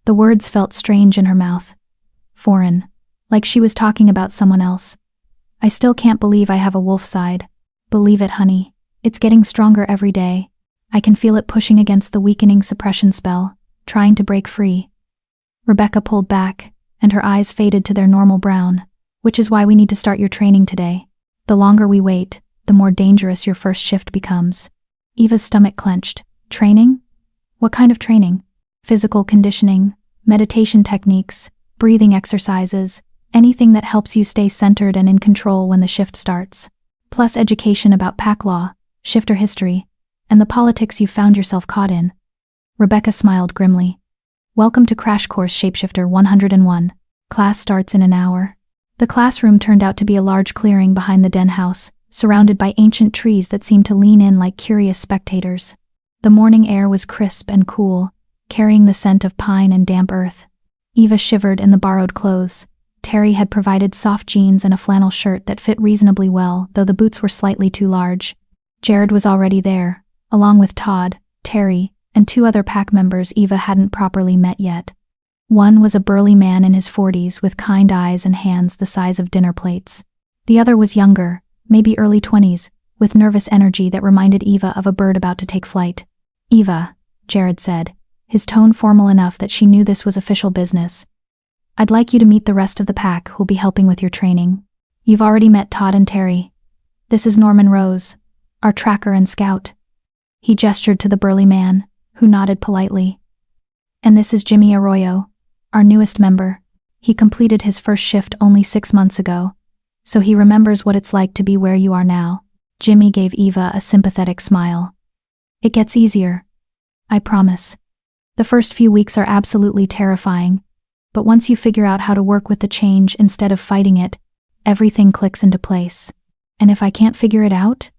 The words felt strange in her mouth. Foreign, like she was talking about someone else. "I still can't believe I have a wolf side." "Believe it, honey. It's getting stronger every day. I can feel it pushing against the weakening suppression spell, trying to break free." Rebecca pulled back, and her eyes faded to their normal brown. "Which is why we need to start your training today. The longer we wait, the more dangerous your first shift becomes." Eva's stomach clenched. "Training? What kind of training?" "Physical conditioning, meditation techniques, breathing exercises, anything that helps you stay centered and in control when the shift starts. Plus education about pack law, shifter history, and the politics you found yourself caught in." Rebecca smiled grimly. "Welcome to Crash Course Shapeshifter 101. Class starts in an hour." The classroom turned out to be a large clearing behind the den house, surrounded by ancient trees that seemed to lean in like curious spectators. The morning air was crisp and cool, carrying the scent of pine and damp earth. Eva shivered in the borrowed clothes. Terry had provided soft jeans and a flannel shirt that fit reasonably well, though the boots were slightly too large. Jared was already there, along with Todd, Terry, and 2 other pack members Eva hadn't properly met yet. One was a burly man in his 40s with kind eyes and hands the size of dinner plates. The other was younger, maybe early 20s, with nervous energy that reminded Eva of a bird about to take flight. "Eva," Jared said, his tone formal enough that she knew this was official business. "I'd like you to meet the rest of the pack who'll be helping with your training. You've already met Todd and Terry. This is Norman Rose, our tracker and scout." He gestured to the burly man, who nodded politely. "And this is Jimmy Arroyo, our newest member. He completed his first shift only 6 months ago, so he remembers what it's like to be where you are now." Jimmy gave Eva a sympathetic smile. "It gets easier. I promise. The first few weeks are absolutely terrifying, but once you figure out how to work with the change instead of fighting it, everything clicks into place." "And if I can't figure it out?"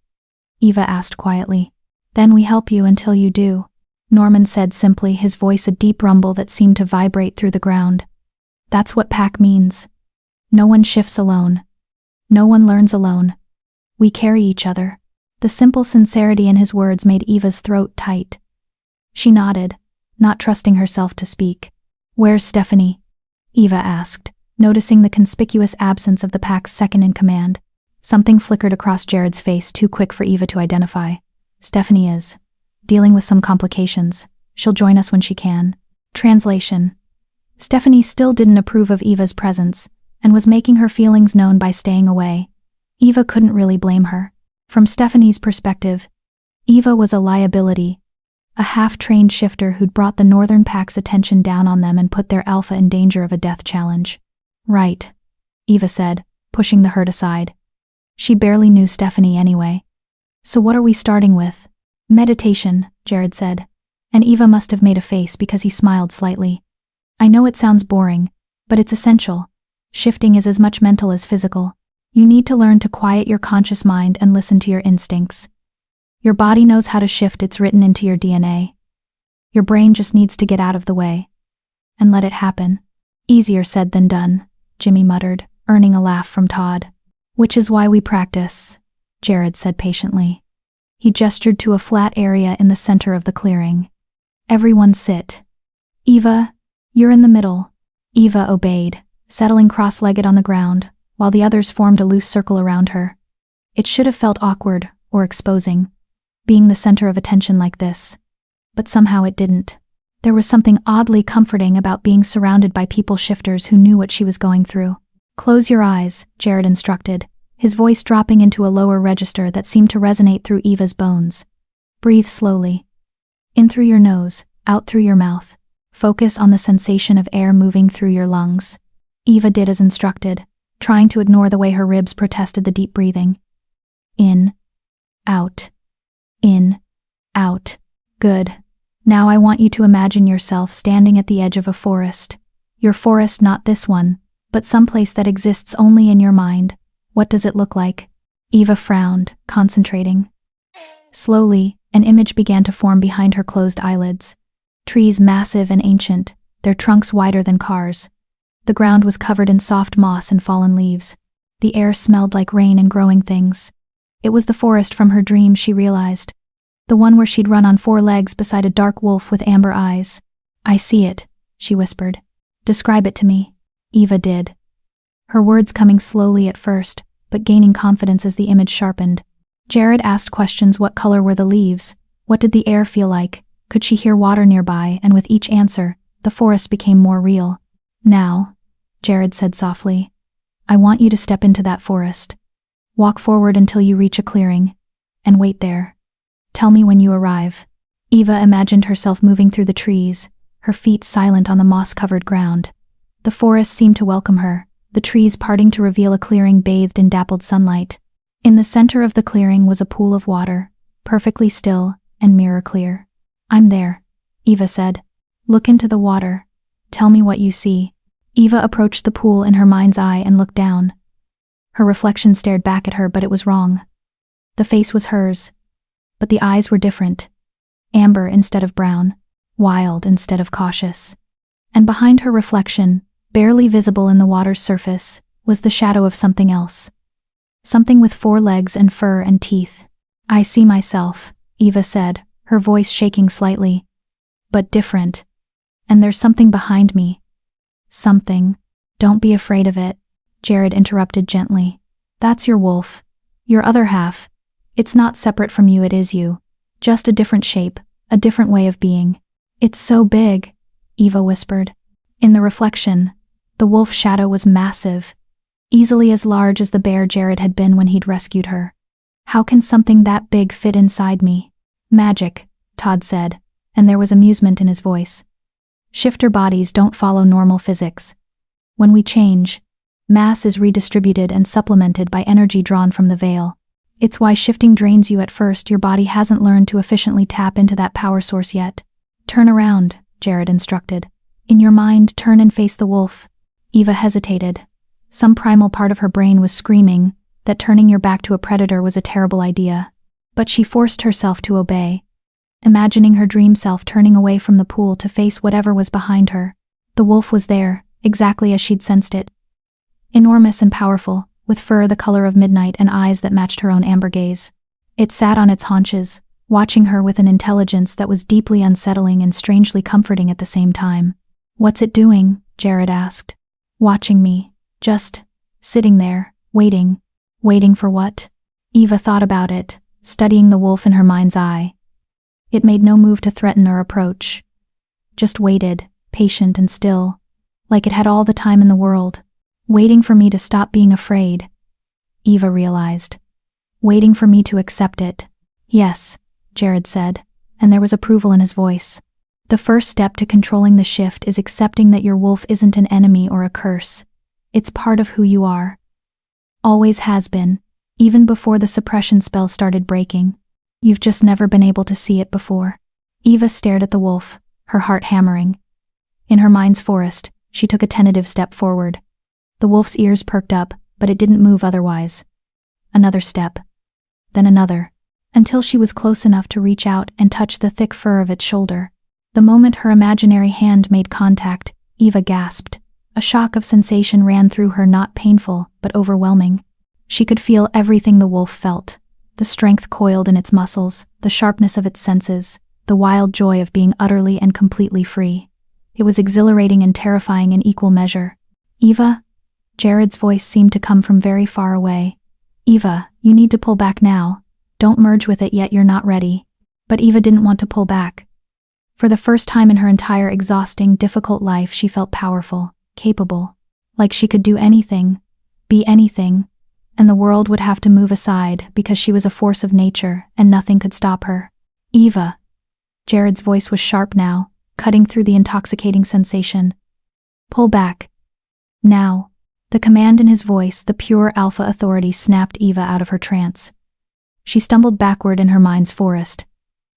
Eva asked quietly. "Then we help you until you do," Norman said simply, his voice a deep rumble that seemed to vibrate through the ground. "That's what pack means. No one shifts alone. No one learns alone. We carry each other." The simple sincerity in his words made Eva's throat tight. She nodded, not trusting herself to speak. "Where's Stephanie?" Eva asked, noticing the conspicuous absence of the pack's second-in-command. Something flickered across Jared's face too quick for Eva to identify. "Stephanie is dealing with some complications. She'll join us when she can." Translation. Stephanie still didn't approve of Eva's presence, and was making her feelings known by staying away. Eva couldn't really blame her. From Stephanie's perspective, Eva was a liability, a half-trained shifter who'd brought the Northern Pack's attention down on them and put their alpha in danger of a death challenge. "Right," Eva said, pushing the hurt aside. She barely knew Stephanie anyway. "So what are we starting with?" "Meditation," Jared said, and Eva must have made a face because he smiled slightly. "I know it sounds boring, but it's essential. Shifting is as much mental as physical. You need to learn to quiet your conscious mind and listen to your instincts. Your body knows how to shift, it's written into your DNA. Your brain just needs to get out of the way and let it happen." Easier said than done, Jimmy muttered, earning a laugh from Todd. Which is why we practice, Jared said patiently. He gestured to a flat area in the center of the clearing. Everyone sit. Eva, you're in the middle. Eva obeyed, settling cross-legged on the ground, while the others formed a loose circle around her. It should have felt awkward, or exposing, being the center of attention like this. But somehow it didn't. There was something oddly comforting about being surrounded by people shifters who knew what she was going through. Close your eyes, Jared instructed, his voice dropping into a lower register that seemed to resonate through Eva's bones. Breathe slowly. In through your nose, out through your mouth. Focus on the sensation of air moving through your lungs. Eva did as instructed, trying to ignore the way her ribs protested the deep breathing. In. Out. In. Out. Good. Now I want you to imagine yourself standing at the edge of a forest. Your forest, not this one, but someplace that exists only in your mind. What does it look like? Eva frowned, concentrating. Slowly, an image began to form behind her closed eyelids. Trees massive and ancient, their trunks wider than cars. The ground was covered in soft moss and fallen leaves. The air smelled like rain and growing things. It was the forest from her dream, she realized. The one where she'd run on 4 legs beside a dark wolf with amber eyes. I see it, she whispered. Describe it to me. Eva did. Her words coming slowly at first, but gaining confidence as the image sharpened. Jared asked questions. What color were the leaves? What did the air feel like? Could she hear water nearby? And with each answer, the forest became more real. Now, Jared said softly, I want you to step into that forest. Walk forward until you reach a clearing, and wait there. Tell me when you arrive. Eva imagined herself moving through the trees, her feet silent on the moss-covered ground. The forest seemed to welcome her, the trees parting to reveal a clearing bathed in dappled sunlight. In the center of the clearing was a pool of water, perfectly still and mirror-clear. I'm there, Eva said. Look into the water. Tell me what you see. Eva approached the pool in her mind's eye and looked down. Her reflection stared back at her, but it was wrong. The face was hers, but the eyes were different. Amber instead of brown, wild instead of cautious. And behind her reflection, barely visible in the water's surface, was the shadow of something else. Something with 4 legs and fur and teeth. I see myself, Eva said, her voice shaking slightly. But different. And there's something behind me. Something. Don't be afraid of it, Jared interrupted gently. That's your wolf. Your other half. It's not separate from you, it is you. Just a different shape, a different way of being. It's so big, Eva whispered. In the reflection, the wolf shadow was massive, easily as large as the bear Jared had been when he'd rescued her. How can something that big fit inside me? Magic, Todd said, and there was amusement in his voice. Shifter bodies don't follow normal physics. When we change, mass is redistributed and supplemented by energy drawn from the veil. It's why shifting drains you at first. Your body hasn't learned to efficiently tap into that power source yet. Turn around, Jared instructed. In your mind, turn and face the wolf. Eva hesitated. Some primal part of her brain was screaming that turning your back to a predator was a terrible idea. But she forced herself to obey, imagining her dream self turning away from the pool to face whatever was behind her. The wolf was there, exactly as she'd sensed it. Enormous and powerful, with fur the color of midnight and eyes that matched her own amber gaze. It sat on its haunches, watching her with an intelligence that was deeply unsettling and strangely comforting at the same time. What's it doing? Jared asked. Watching me. Just sitting there, waiting. Waiting for what? Eva thought about it, studying the wolf in her mind's eye. It made no move to threaten or approach. Just waited, patient and still, like it had all the time in the world. Waiting for me to stop being afraid. Eva realized. Waiting for me to accept it. Yes, Jared said, and there was approval in his voice. The first step to controlling the shift is accepting that your wolf isn't an enemy or a curse. It's part of who you are. Always has been, even before the suppression spell started breaking. You've just never been able to see it before. Eva stared at the wolf, her heart hammering. In her mind's forest, she took a tentative step forward. The wolf's ears perked up, but it didn't move otherwise. Another step. Then another. Until she was close enough to reach out and touch the thick fur of its shoulder. The moment her imaginary hand made contact, Eva gasped. A shock of sensation ran through her, not painful, but overwhelming. She could feel everything the wolf felt. The strength coiled in its muscles, the sharpness of its senses, the wild joy of being utterly and completely free. It was exhilarating and terrifying in equal measure. "Eva?" Jared's voice seemed to come from very far away. "Eva, you need to pull back now. Don't merge with it yet, you're not ready." But Eva didn't want to pull back. For the first time in her entire exhausting, difficult life, she felt powerful, capable, like she could do anything, be anything, and the world would have to move aside because she was a force of nature and nothing could stop her. "Eva." Jared's voice was sharp now, cutting through the intoxicating sensation. "Pull back. Now." The command in his voice, the pure alpha authority, snapped Eva out of her trance. She stumbled backward in her mind's forest,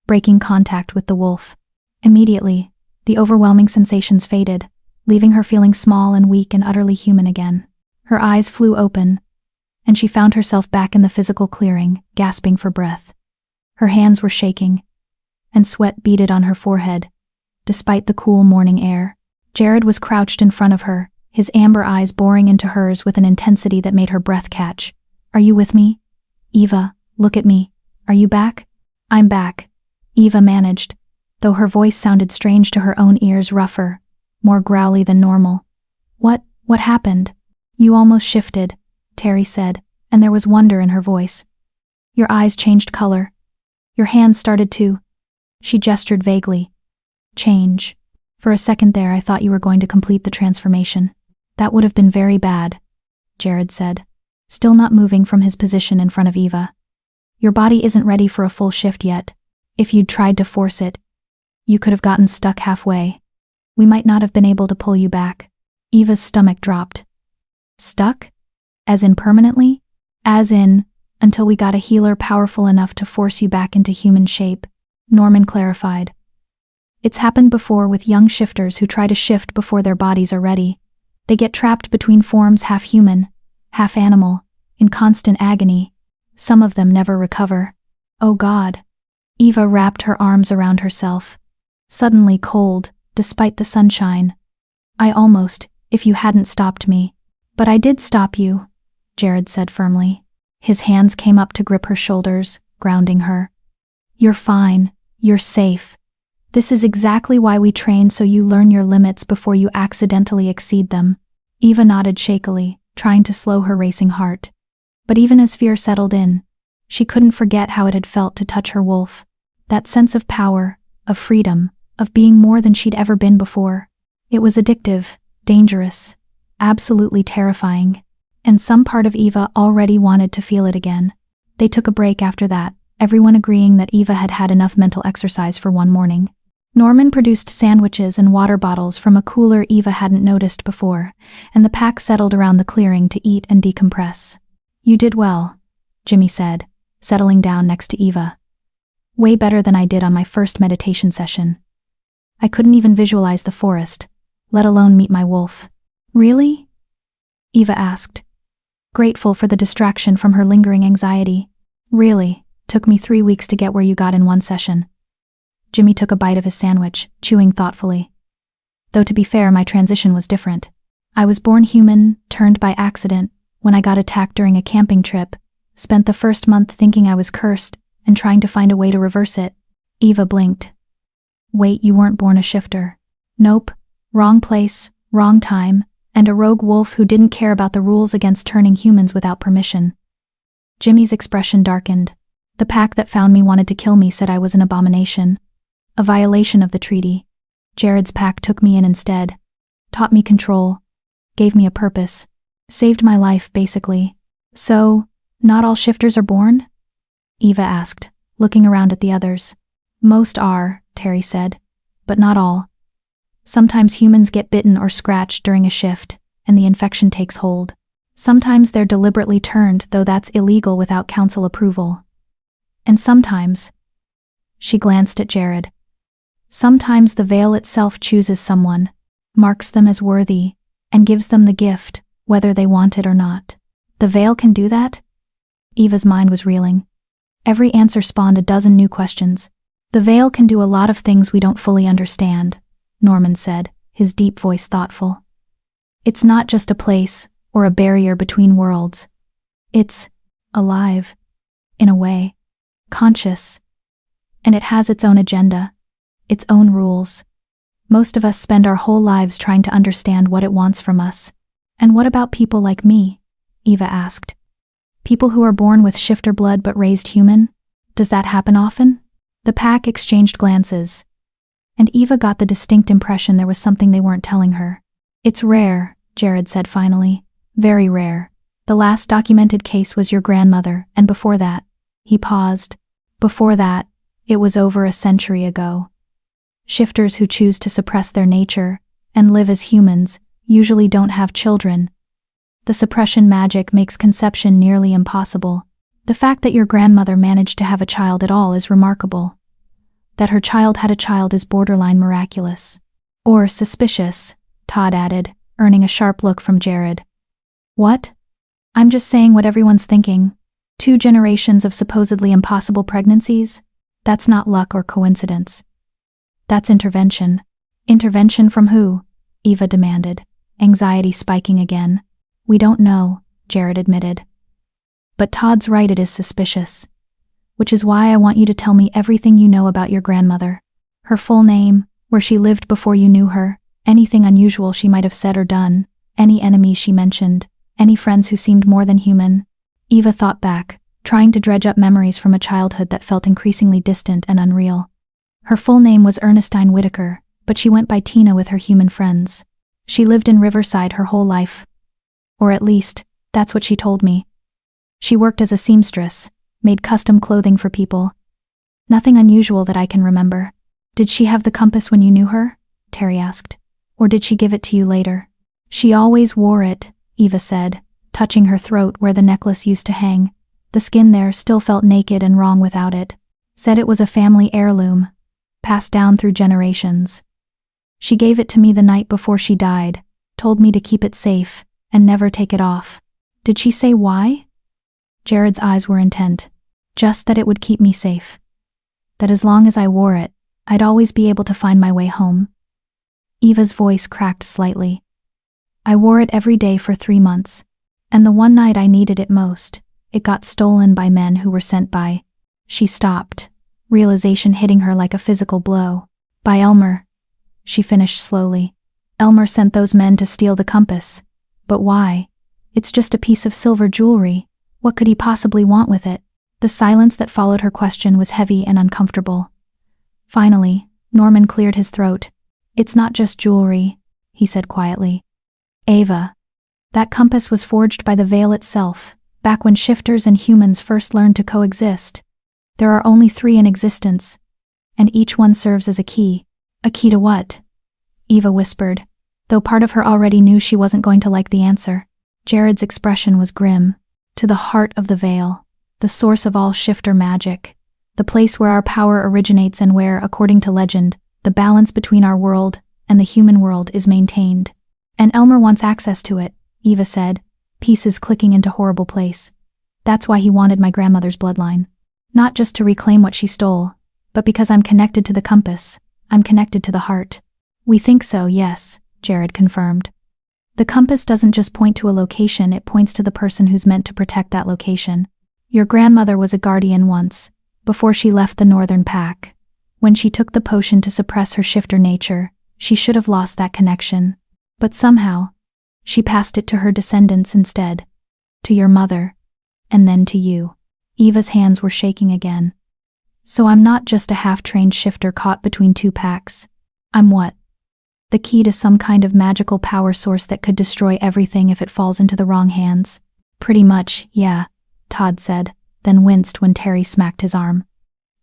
breaking contact with the wolf. Immediately, the overwhelming sensations faded, leaving her feeling small and weak and utterly human again. Her eyes flew open, and she found herself back in the physical clearing, gasping for breath. Her hands were shaking, and sweat beaded on her forehead, despite the cool morning air. Jared was crouched in front of her, his amber eyes boring into hers with an intensity that made her breath catch. "Are you with me? Eva, look at me. Are you back?" "I'm back," Eva managed, though her voice sounded strange to her own ears, rougher, more growly than normal. What happened?" "You almost shifted," Terry said, and there was wonder in her voice. "Your eyes changed color. Your hands started to..." She gestured vaguely. "Change. For a second there I thought you were going to complete the transformation." "That would have been very bad," Jared said, still not moving from his position in front of Eva. "Your body isn't ready for a full shift yet. If you'd tried to force it, you could have gotten stuck halfway. We might not have been able to pull you back." Eva's stomach dropped. "Stuck? As in permanently?" "As in, until we got a healer powerful enough to force you back into human shape," Norman clarified. "It's happened before with young shifters who try to shift before their bodies are ready. They get trapped between forms, half human, half animal, in constant agony. Some of them never recover." "Oh God." Eva wrapped her arms around herself, suddenly cold, despite the sunshine. "I almost, if you hadn't stopped me." "But I did stop you," Jared said firmly. His hands came up to grip her shoulders, grounding her. "You're fine. You're safe. This is exactly why we train, so you learn your limits before you accidentally exceed them." Eva nodded shakily, trying to slow her racing heart. But even as fear settled in, she couldn't forget how it had felt to touch her wolf. That sense of power, of freedom, of being more than she'd ever been before. It was addictive, dangerous, absolutely terrifying. And some part of Eva already wanted to feel it again. They took a break after that, everyone agreeing that Eva had had enough mental exercise for one morning. Norman produced sandwiches and water bottles from a cooler Eva hadn't noticed before, and the pack settled around the clearing to eat and decompress. "You did well," Jimmy said, settling down next to Eva. "Way better than I did on my first meditation session. I couldn't even visualize the forest, let alone meet my wolf." "Really?" Eva asked, grateful for the distraction from her lingering anxiety. "Really, took me 3 weeks to get where you got in one session." Jimmy took a bite of his sandwich, chewing thoughtfully. "Though to be fair, my transition was different. I was born human, turned by accident, when I got attacked during a camping trip, spent the first month thinking I was cursed, and trying to find a way to reverse it." Eva blinked. "Wait, you weren't born a shifter?" "Nope. Wrong place, wrong time, and a rogue wolf who didn't care about the rules against turning humans without permission." Jimmy's expression darkened. "The pack that found me wanted to kill me, said I was an abomination. A violation of the treaty. Jared's pack took me in instead. Taught me control. Gave me a purpose. Saved my life, basically." "So, not all shifters are born?" Eva asked, looking around at the others. "Most are," Terry said, "but not all. Sometimes humans get bitten or scratched during a shift, and the infection takes hold. Sometimes they're deliberately turned, though that's illegal without council approval. And sometimes..." She glanced at Jared. "Sometimes the veil itself chooses someone, marks them as worthy, and gives them the gift, whether they want it or not." "The veil can do that?" Eva's mind was reeling. Every answer spawned a dozen new questions. "The veil can do a lot of things we don't fully understand," Norman said, his deep voice thoughtful. It's not just a place or a barrier between worlds. It's alive, in a way, conscious, and it has its own agenda, its own rules. Most of us spend our whole lives trying to understand what it wants from us. And what about people like me? Eva asked. People who are born with shifter blood but raised human? Does that happen often? The pack exchanged glances, and Eva got the distinct impression there was something they weren't telling her. It's rare, Jared said finally. Very rare. The last documented case was your grandmother, and before that, he paused. Before that, it was over a century ago. Shifters who choose to suppress their nature and live as humans usually don't have children. The suppression magic makes conception nearly impossible. The fact that your grandmother managed to have a child at all is remarkable. That her child had a child is borderline miraculous. Or suspicious, Todd added, earning a sharp look from Jared. What? I'm just saying what everyone's thinking. 2 generations of supposedly impossible pregnancies? That's not luck or coincidence. That's intervention. Intervention from who? Eva demanded, anxiety spiking again. We don't know, Jared admitted. But Todd's right, it is suspicious. Which is why I want you to tell me everything you know about your grandmother. Her full name, where she lived before you knew her, anything unusual she might have said or done, any enemies she mentioned, any friends who seemed more than human. Eva thought back, trying to dredge up memories from a childhood that felt increasingly distant and unreal. Her full name was Ernestine Whitaker, but she went by Tina with her human friends. She lived in Riverside her whole life. Or at least, that's what she told me. She worked as a seamstress, made custom clothing for people. Nothing unusual that I can remember. Did she have the compass when you knew her? Terry asked. Or did she give it to you later? She always wore it, Eva said, touching her throat where the necklace used to hang. The skin there still felt naked and wrong without it. Said it was a family heirloom, passed down through generations. She gave it to me the night before she died, told me to keep it safe and never take it off. Did she say why? Jared's eyes were intent. Just that it would keep me safe. That as long as I wore it, I'd always be able to find my way home. Eva's voice cracked slightly. I wore it every day for 3 months, and the one night I needed it most, it got stolen by men who were sent by. She stopped, realization hitting her like a physical blow. By Elmer, she finished slowly. Elmer sent those men to steal the compass. But why? It's just a piece of silver jewelry. What could he possibly want with it? The silence that followed her question was heavy and uncomfortable. Finally, Norman cleared his throat. It's not just jewelry, he said quietly. Ava, that compass was forged by the Veil itself, back when shifters and humans first learned to coexist. There are only 3 in existence, and each one serves as a key. A key to what? Eva whispered, though part of her already knew she wasn't going to like the answer. Jared's expression was grim. To the heart of the Veil, the source of all shifter magic, the place where our power originates and where, according to legend, the balance between our world and the human world is maintained. And Elmer wants access to it, Eva said, pieces clicking into horrible place. That's why he wanted my grandmother's bloodline. Not just to reclaim what she stole, but because I'm connected to the compass, I'm connected to the heart. We think so, yes, Jared confirmed. The compass doesn't just point to a location, it points to the person who's meant to protect that location. Your grandmother was a guardian once, before she left the Northern Pack. When she took the potion to suppress her shifter nature, she should have lost that connection. But somehow, she passed it to her descendants instead. To your mother, and then to you. Eva's hands were shaking again. So I'm not just a half-trained shifter caught between 2 packs. I'm what? The key to some kind of magical power source that could destroy everything if it falls into the wrong hands. Pretty much, yeah, Todd said, then winced when Terry smacked his arm.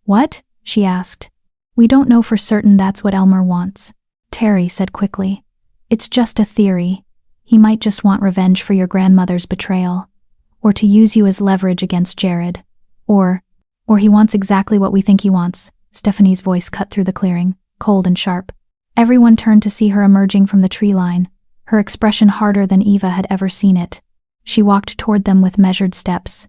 What? She asked. We don't know for certain that's what Elmer wants, Terry said quickly. It's just a theory. He might just want revenge for your grandmother's betrayal. Or to use you as leverage against Jared. Or he wants exactly what we think he wants. Stephanie's voice cut through the clearing, cold and sharp. Everyone turned to see her emerging from the tree line, her expression harder than Eva had ever seen it. She walked toward them with measured steps.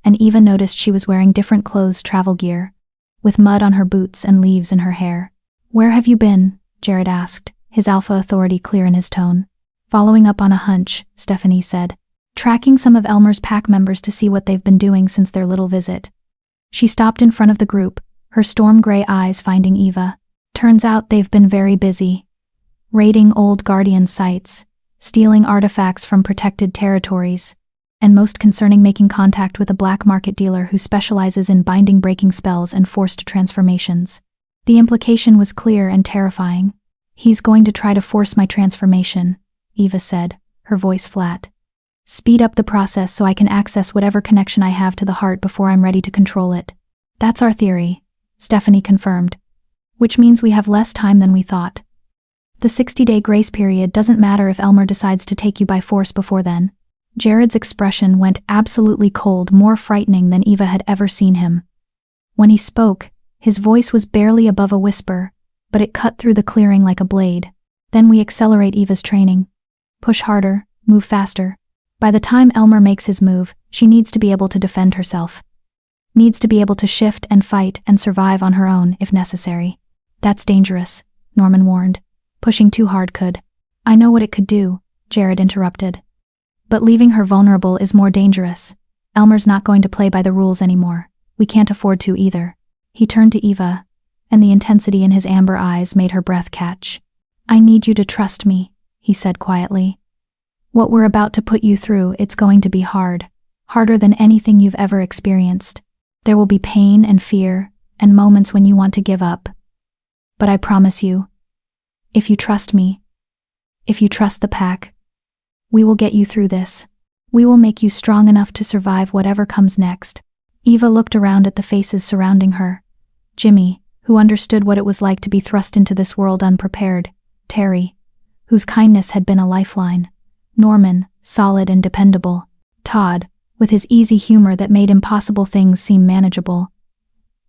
And Eva noticed she was wearing different clothes, travel gear, with mud on her boots and leaves in her hair. Where have you been? Jared asked, his alpha authority clear in his tone. Following up on a hunch, Stephanie said. Tracking some of Elmer's pack members to see what they've been doing since their little visit. She stopped in front of the group, her storm gray eyes finding Eva. Turns out they've been very busy. Raiding old Guardian sites, stealing artifacts from protected territories, and most concerning, making contact with a black market dealer who specializes in binding breaking spells and forced transformations. The implication was clear and terrifying. He's going to try to force my transformation, Eva said, her voice flat. Speed up the process so I can access whatever connection I have to the heart before I'm ready to control it. That's our theory, Stephanie confirmed. Which means we have less time than we thought. The 60-day grace period doesn't matter if Elmer decides to take you by force before then. Jared's expression went absolutely cold, more frightening than Eva had ever seen him. When he spoke, his voice was barely above a whisper, but it cut through the clearing like a blade. Then we accelerate Eva's training. Push harder, move faster. By the time Elmer makes his move, she needs to be able to defend herself. Needs to be able to shift and fight and survive on her own if necessary. That's dangerous, Norman warned. Pushing too hard could. I know what it could do, Jared interrupted. But leaving her vulnerable is more dangerous. Elmer's not going to play by the rules anymore. We can't afford to either. He turned to Eva, and the intensity in his amber eyes made her breath catch. I need you to trust me, he said quietly. What we're about to put you through, it's going to be hard. Harder than anything you've ever experienced. There will be pain and fear, and moments when you want to give up. But I promise you, if you trust me, if you trust the pack, we will get you through this. We will make you strong enough to survive whatever comes next. Eva looked around at the faces surrounding her. Jimmy, who understood what it was like to be thrust into this world unprepared. Terry, whose kindness had been a lifeline. Norman, solid and dependable. Todd, with his easy humor that made impossible things seem manageable.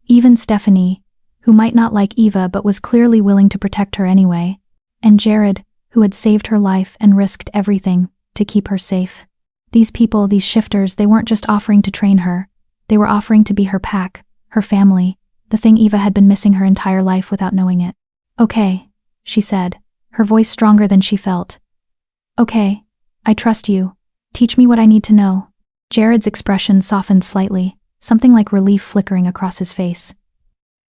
Even Stephanie, who might not like Eva but was clearly willing to protect her anyway. And Jared, who had saved her life and risked everything to keep her safe. These people, these shifters, they weren't just offering to train her. They were offering to be her pack, her family, the thing Eva had been missing her entire life without knowing it. Okay, she said, her voice stronger than she felt. Okay, I trust you. Teach me what I need to know. Jared's expression softened slightly, something like relief flickering across his face.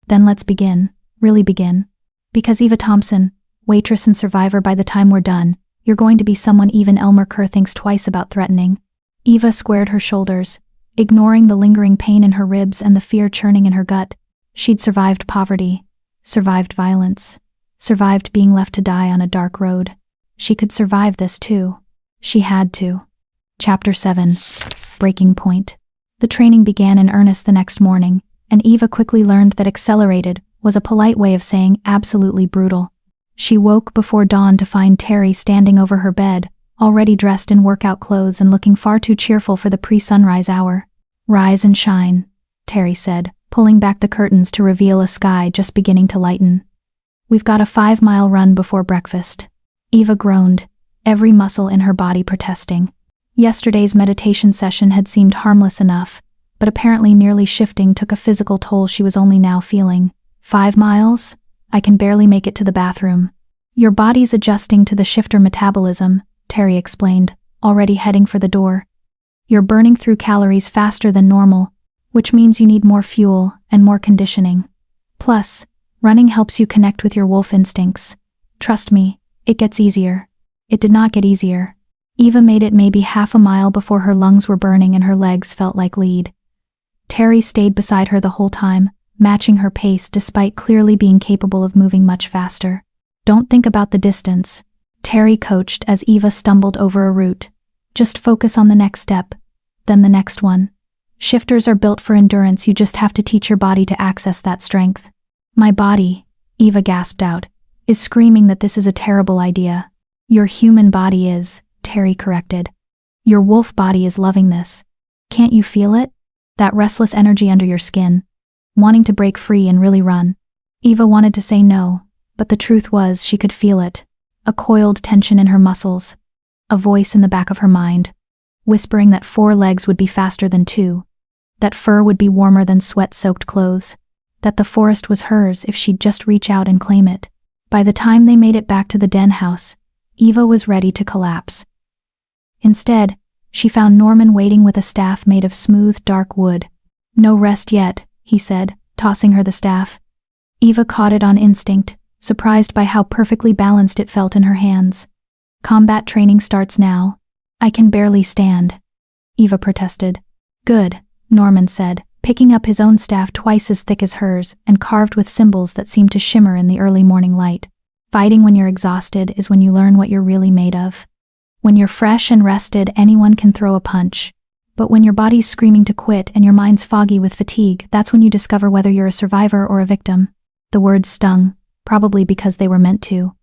Then let's begin, really begin. Because Eva Thompson, waitress and survivor, by the time we're done, you're going to be someone even Elmer Kerr thinks twice about threatening. Eva squared her shoulders, ignoring the lingering pain in her ribs and the fear churning in her gut. She'd survived poverty, survived violence, survived being left to die on a dark road. She could survive this too. She had to. Chapter 7. Breaking Point. The training began in earnest the next morning, and Eva quickly learned that accelerated was a polite way of saying absolutely brutal. She woke before dawn to find Terry standing over her bed, already dressed in workout clothes and looking far too cheerful for the pre-sunrise hour. Rise and shine, Terry said, pulling back the curtains to reveal a sky just beginning to lighten. We've got a 5-mile run before breakfast. Eva groaned, every muscle in her body protesting. Yesterday's meditation session had seemed harmless enough, but apparently nearly shifting took a physical toll she was only now feeling. 5 miles? I can barely make it to the bathroom. Your body's adjusting to the shifter metabolism, Terry explained, already heading for the door. You're burning through calories faster than normal, which means you need more fuel and more conditioning. Plus, running helps you connect with your wolf instincts. Trust me, it gets easier. It did not get easier. Eva made it maybe half a mile before her lungs were burning and her legs felt like lead. Terry stayed beside her the whole time, matching her pace despite clearly being capable of moving much faster. Don't think about the distance, Terry coached as Eva stumbled over a root. Just focus on the next step, then the next one. Shifters are built for endurance, you just have to teach your body to access that strength. My body, Eva gasped out, is screaming that this is a terrible idea. Your human body is, Terry corrected. Your wolf body is loving this. Can't you feel it? That restless energy under your skin, wanting to break free and really run. Eva wanted to say no, but the truth was she could feel it. A coiled tension in her muscles. A voice in the back of her mind, whispering that 4 legs would be faster than 2. That fur would be warmer than sweat-soaked clothes. That the forest was hers if she'd just reach out and claim it. By the time they made it back to the den house, Eva was ready to collapse. Instead, she found Norman waiting with a staff made of smooth, dark wood. "No rest yet," he said, tossing her the staff. Eva caught it on instinct, surprised by how perfectly balanced it felt in her hands. "Combat training starts now. I can barely stand," Eva protested. "Good," Norman said, picking up his own staff twice as thick as hers and carved with symbols that seemed to shimmer in the early morning light. "Fighting when you're exhausted is when you learn what you're really made of. When you're fresh and rested, anyone can throw a punch. But when your body's screaming to quit and your mind's foggy with fatigue, that's when you discover whether you're a survivor or a victim." The words stung, probably because they were meant to.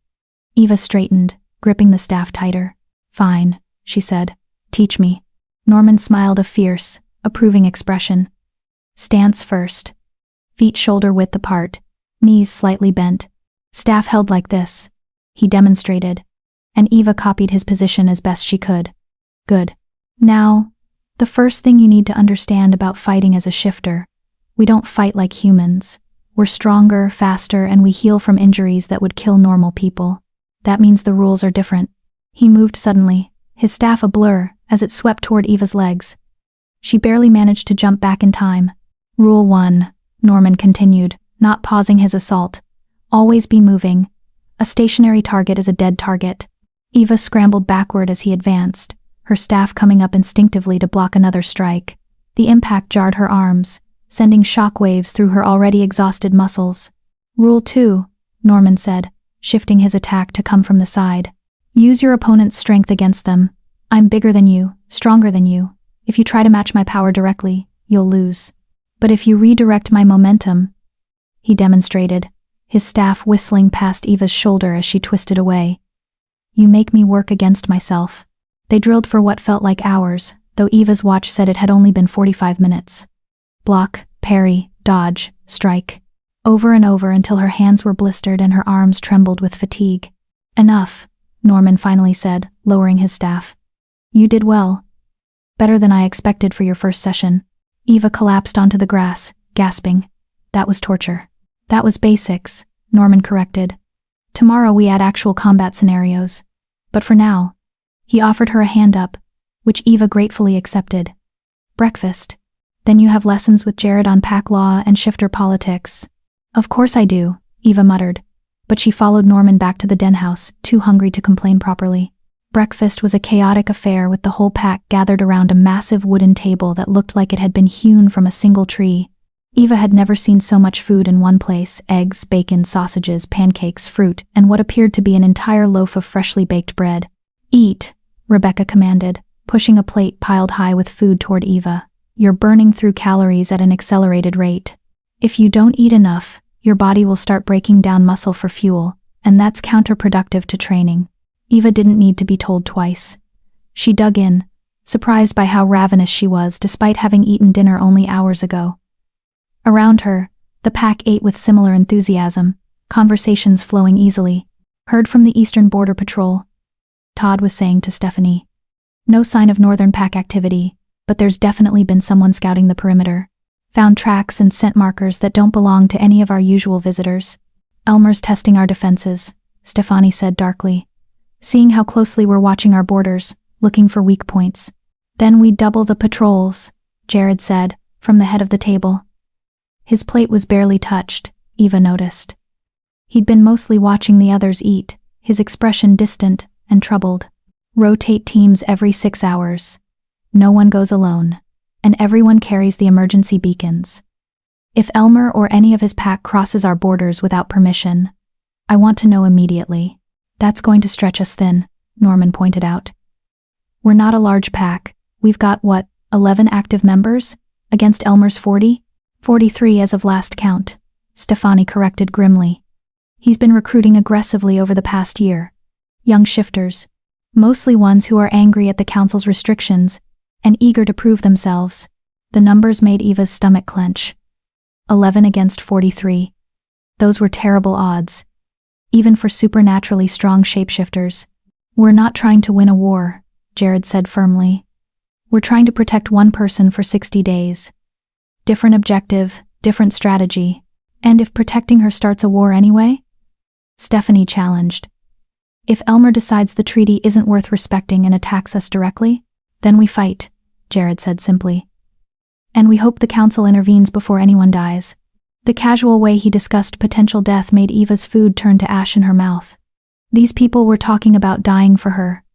Eva straightened, gripping the staff tighter. "Fine," she said. "Teach me." Norman smiled a fierce, approving expression. "Stance first. Feet shoulder-width apart, knees slightly bent. Staff held like this," he demonstrated, and Eva copied his position as best she could. "Good. Now, the first thing you need to understand about fighting as a shifter: we don't fight like humans. We're stronger, faster, and we heal from injuries that would kill normal people. That means the rules are different." He moved suddenly, his staff a blur as it swept toward Eva's legs. She barely managed to jump back in time. "Rule 1, Norman continued, not pausing his assault. "Always be moving. A stationary target is a dead target." Eva scrambled backward as he advanced, her staff coming up instinctively to block another strike. The impact jarred her arms, sending shockwaves through her already exhausted muscles. "Rule 2, Norman said, shifting his attack to come from the side. "Use your opponent's strength against them. I'm bigger than you, stronger than you. If you try to match my power directly, you'll lose. But if you redirect my momentum," he demonstrated, his staff whistling past Eva's shoulder as she twisted away. "You make me work against myself." They drilled for what felt like hours, though Eva's watch said it had only been 45 minutes. Block, parry, dodge, strike. Over and over until her hands were blistered and her arms trembled with fatigue. "Enough," Norman finally said, lowering his staff. "You did well. Better than I expected for your first session." Eva collapsed onto the grass, gasping. "That was torture." "That was basics," Norman corrected. "Tomorrow we add actual combat scenarios. But for now," he offered her a hand up, which Eva gratefully accepted. "Breakfast. Then you have lessons with Jared on pack law and shifter politics." "Of course I do," Eva muttered, but she followed Norman back to the den house, too hungry to complain properly. Breakfast was a chaotic affair with the whole pack gathered around a massive wooden table that looked like it had been hewn from a single tree. Eva had never seen so much food in one place: eggs, bacon, sausages, pancakes, fruit, and what appeared to be an entire loaf of freshly baked bread. "Eat," Rebecca commanded, pushing a plate piled high with food toward Eva. "You're burning through calories at an accelerated rate. If you don't eat enough, your body will start breaking down muscle for fuel, and that's counterproductive to training." Eva didn't need to be told twice. She dug in, surprised by how ravenous she was despite having eaten dinner only hours ago. Around her, the pack ate with similar enthusiasm, conversations flowing easily. "Heard from the Eastern Border Patrol," Todd was saying to Stephanie. "No sign of Northern Pack activity, but there's definitely been someone scouting the perimeter. Found tracks and scent markers that don't belong to any of our usual visitors. Elmer's testing our defenses," Stephanie said darkly. "Seeing how closely we're watching our borders, looking for weak points. Then we double the patrols," Jared said, from the head of the table. His plate was barely touched, Eva noticed. He'd been mostly watching the others eat, his expression distant and troubled. "Rotate teams every 6 hours. No one goes alone, and everyone carries the emergency beacons. If Elmer or any of his pack crosses our borders without permission, I want to know immediately." "That's going to stretch us thin," Norman pointed out. "We're not a large pack. We've got, 11 active members? Against Elmer's 40? 43 as of last count," Stephanie corrected grimly. "He's been recruiting aggressively over the past year. Young shifters, mostly ones who are angry at the council's restrictions and eager to prove themselves." The numbers made Eva's stomach clench. 11 against 43. Those were terrible odds, even for supernaturally strong shapeshifters. "We're not trying to win a war," Jared said firmly. "We're trying to protect one person for 60 days. Different objective, different strategy. And if protecting her starts a war anyway?" Stephanie challenged. If Elmer decides the treaty isn't worth respecting and attacks us directly, then we fight, Jared said simply. And we hope the council intervenes before anyone dies. The casual way he discussed potential death made Eva's food turn to ash in her mouth. These people were talking about dying for her.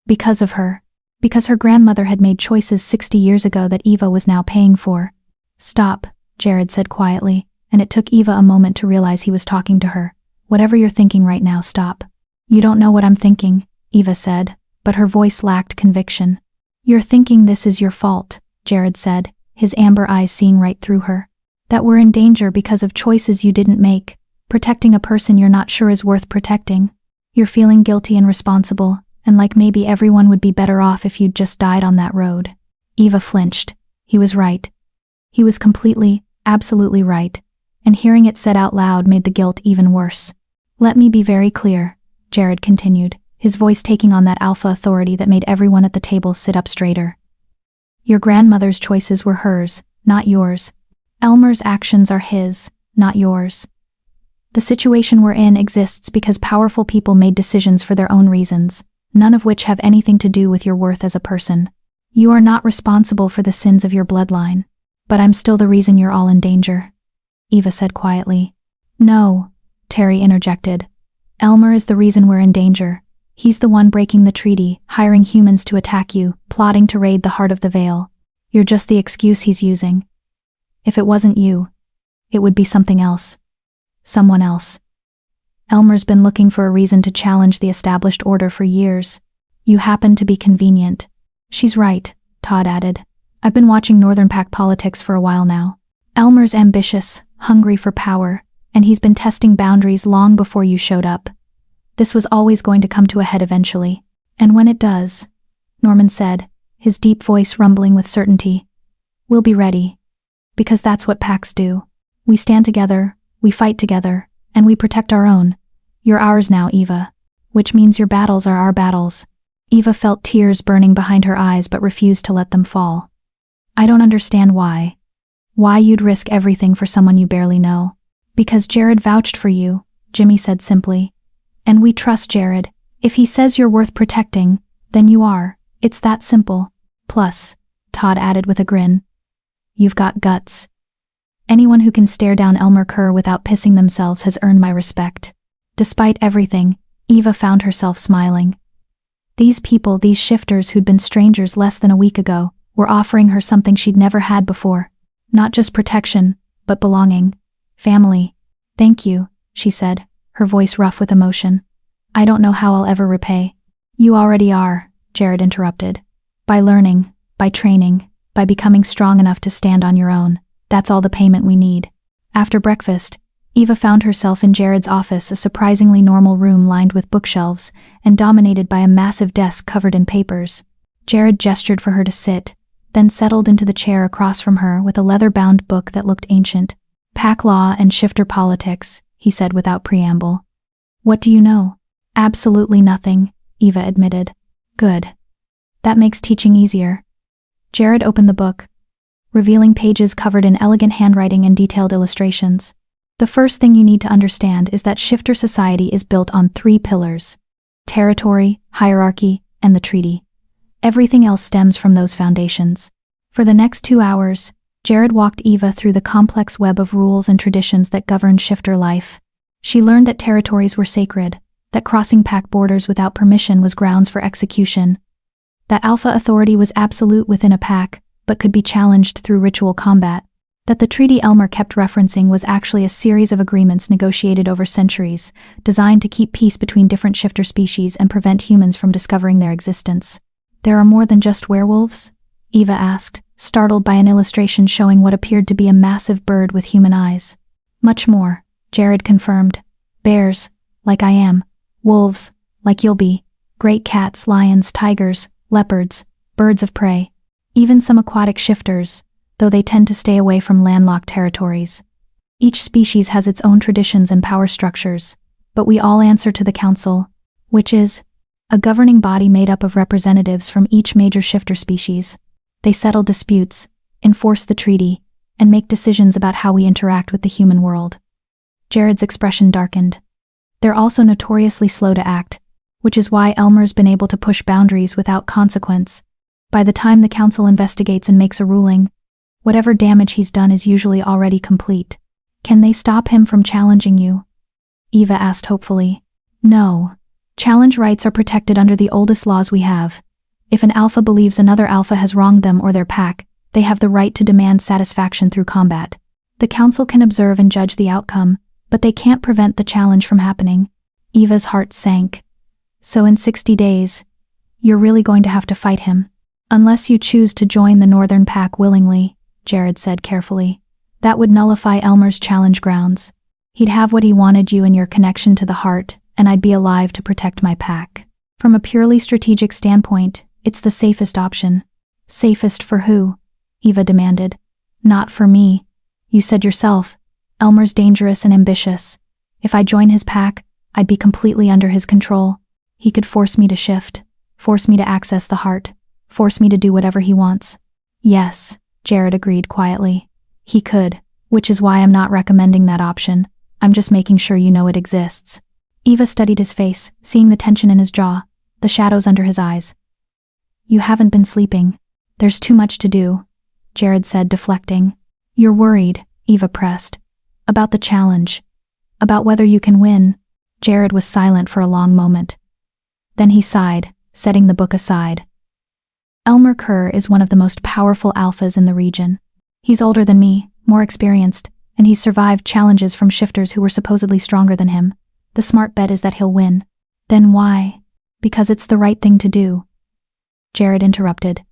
Because of her. Because her grandmother had made choices 60 years ago that Eva was now paying for. Stop, Jared said quietly, and it took Eva a moment to realize he was talking to her. Whatever you're thinking right now, stop. You don't know what I'm thinking, Eva said, but her voice lacked conviction. You're thinking this is your fault, Jared said, his amber eyes seeing right through her. That we're in danger because of choices you didn't make, protecting a person you're not sure is worth protecting. You're feeling guilty and responsible, and like maybe everyone would be better off if you'd just died on that road. Eva flinched. He was right. He was completely, absolutely right, and hearing it said out loud made the guilt even worse. Let me be very clear, Jared continued, his voice taking on that alpha authority that made everyone at the table sit up straighter. Your grandmother's choices were hers, not yours. Elmer's actions are his, not yours. The situation we're in exists because powerful people made decisions for their own reasons, none of which have anything to do with your worth as a person. You are not responsible for the sins of your bloodline, but I'm still the reason you're all in danger, Eva said quietly. No, Terry interjected. Elmer is the reason we're in danger. He's the one breaking the treaty, hiring humans to attack you, plotting to raid the heart of the Vale. You're just the excuse he's using. If it wasn't you, it would be something else. Someone else. Elmer's been looking for a reason to challenge the established order for years. You happen to be convenient. She's right, Todd added. I've been watching Northern Pack politics for a while now. Elmer's ambitious, hungry for power, and he's been testing boundaries long before you showed up. This was always going to come to a head eventually. And when it does, Norman said, his deep voice rumbling with certainty, we'll be ready. Because that's what packs do. We stand together, we fight together, and we protect our own. You're ours now, Eva. Which means your battles are our battles. Eva felt tears burning behind her eyes but refused to let them fall. I don't understand why. Why you'd risk everything for someone you barely know. Because Jared vouched for you, Jimmy said simply. And we trust Jared. If he says you're worth protecting, then you are. It's that simple. Plus, Todd added with a grin, you've got guts. Anyone who can stare down Elmer Kerr without pissing themselves has earned my respect. Despite everything, Eva found herself smiling. These people, these shifters who'd been strangers less than a week ago, were offering her something she'd never had before. Not just protection, but belonging. Family. Thank you, she said, her voice rough with emotion. I don't know how I'll ever repay. You already are, Jared interrupted. By learning, by training, by becoming strong enough to stand on your own. That's all the payment we need. After breakfast, Eva found herself in Jared's office, a surprisingly normal room lined with bookshelves and dominated by a massive desk covered in papers. Jared gestured for her to sit, then settled into the chair across from her with a leather-bound book that looked ancient. Pack law and shifter politics, he said without preamble. What do you know? Absolutely nothing, Eva admitted. Good. That makes teaching easier. Jared opened the book, revealing pages covered in elegant handwriting and detailed illustrations. The first thing you need to understand is that shifter society is built on 3 pillars: territory, hierarchy, and the treaty. Everything else stems from those foundations. For the next 2 hours, Jared walked Eva through the complex web of rules and traditions that govern shifter life. She learned that territories were sacred, that crossing pack borders without permission was grounds for execution, that alpha authority was absolute within a pack, but could be challenged through ritual combat, that the treaty Elmer kept referencing was actually a series of agreements negotiated over centuries, designed to keep peace between different shifter species and prevent humans from discovering their existence. There are more than just werewolves? Eva asked, startled by an illustration showing what appeared to be a massive bird with human eyes. Much more, Jared confirmed. Bears, like I am. Wolves, like you'll be. Great cats, lions, tigers, leopards, birds of prey. Even some aquatic shifters, though they tend to stay away from landlocked territories. Each species has its own traditions and power structures, but we all answer to the council, which is a governing body made up of representatives from each major shifter species. They settle disputes, enforce the treaty, and make decisions about how we interact with the human world. Jared's expression darkened. They're also notoriously slow to act, which is why Elmer's been able to push boundaries without consequence. By the time the council investigates and makes a ruling, whatever damage he's done is usually already complete. Can they stop him from challenging you? Eva asked hopefully. No. Challenge rights are protected under the oldest laws we have. If an alpha believes another alpha has wronged them or their pack, they have the right to demand satisfaction through combat. The council can observe and judge the outcome, but they can't prevent the challenge from happening. Eva's heart sank. So in 60 days, you're really going to have to fight him. Unless you choose to join the Northern Pack willingly, Jared said carefully. That would nullify Elmer's challenge grounds. He'd have what he wanted, you and your connection to the heart, and I'd be alive to protect my pack. From a purely strategic standpoint, it's the safest option. Safest for who? Eva demanded. Not for me. You said yourself, Elmer's dangerous and ambitious. If I join his pack, I'd be completely under his control. He could force me to shift, force me to access the heart, force me to do whatever he wants. Yes, Jared agreed quietly. He could, which is why I'm not recommending that option. I'm just making sure you know it exists. Eva studied his face, seeing the tension in his jaw, the shadows under his eyes. You haven't been sleeping. There's too much to do, Jared said, deflecting. You're worried, Eva pressed. About the challenge. About whether you can win. Jared was silent for a long moment. Then he sighed, setting the book aside. Elmer Kerr is one of the most powerful alphas in the region. He's older than me, more experienced, and he's survived challenges from shifters who were supposedly stronger than him. The smart bet is that he'll win. Then why? Because it's the right thing to do. Jared interrupted.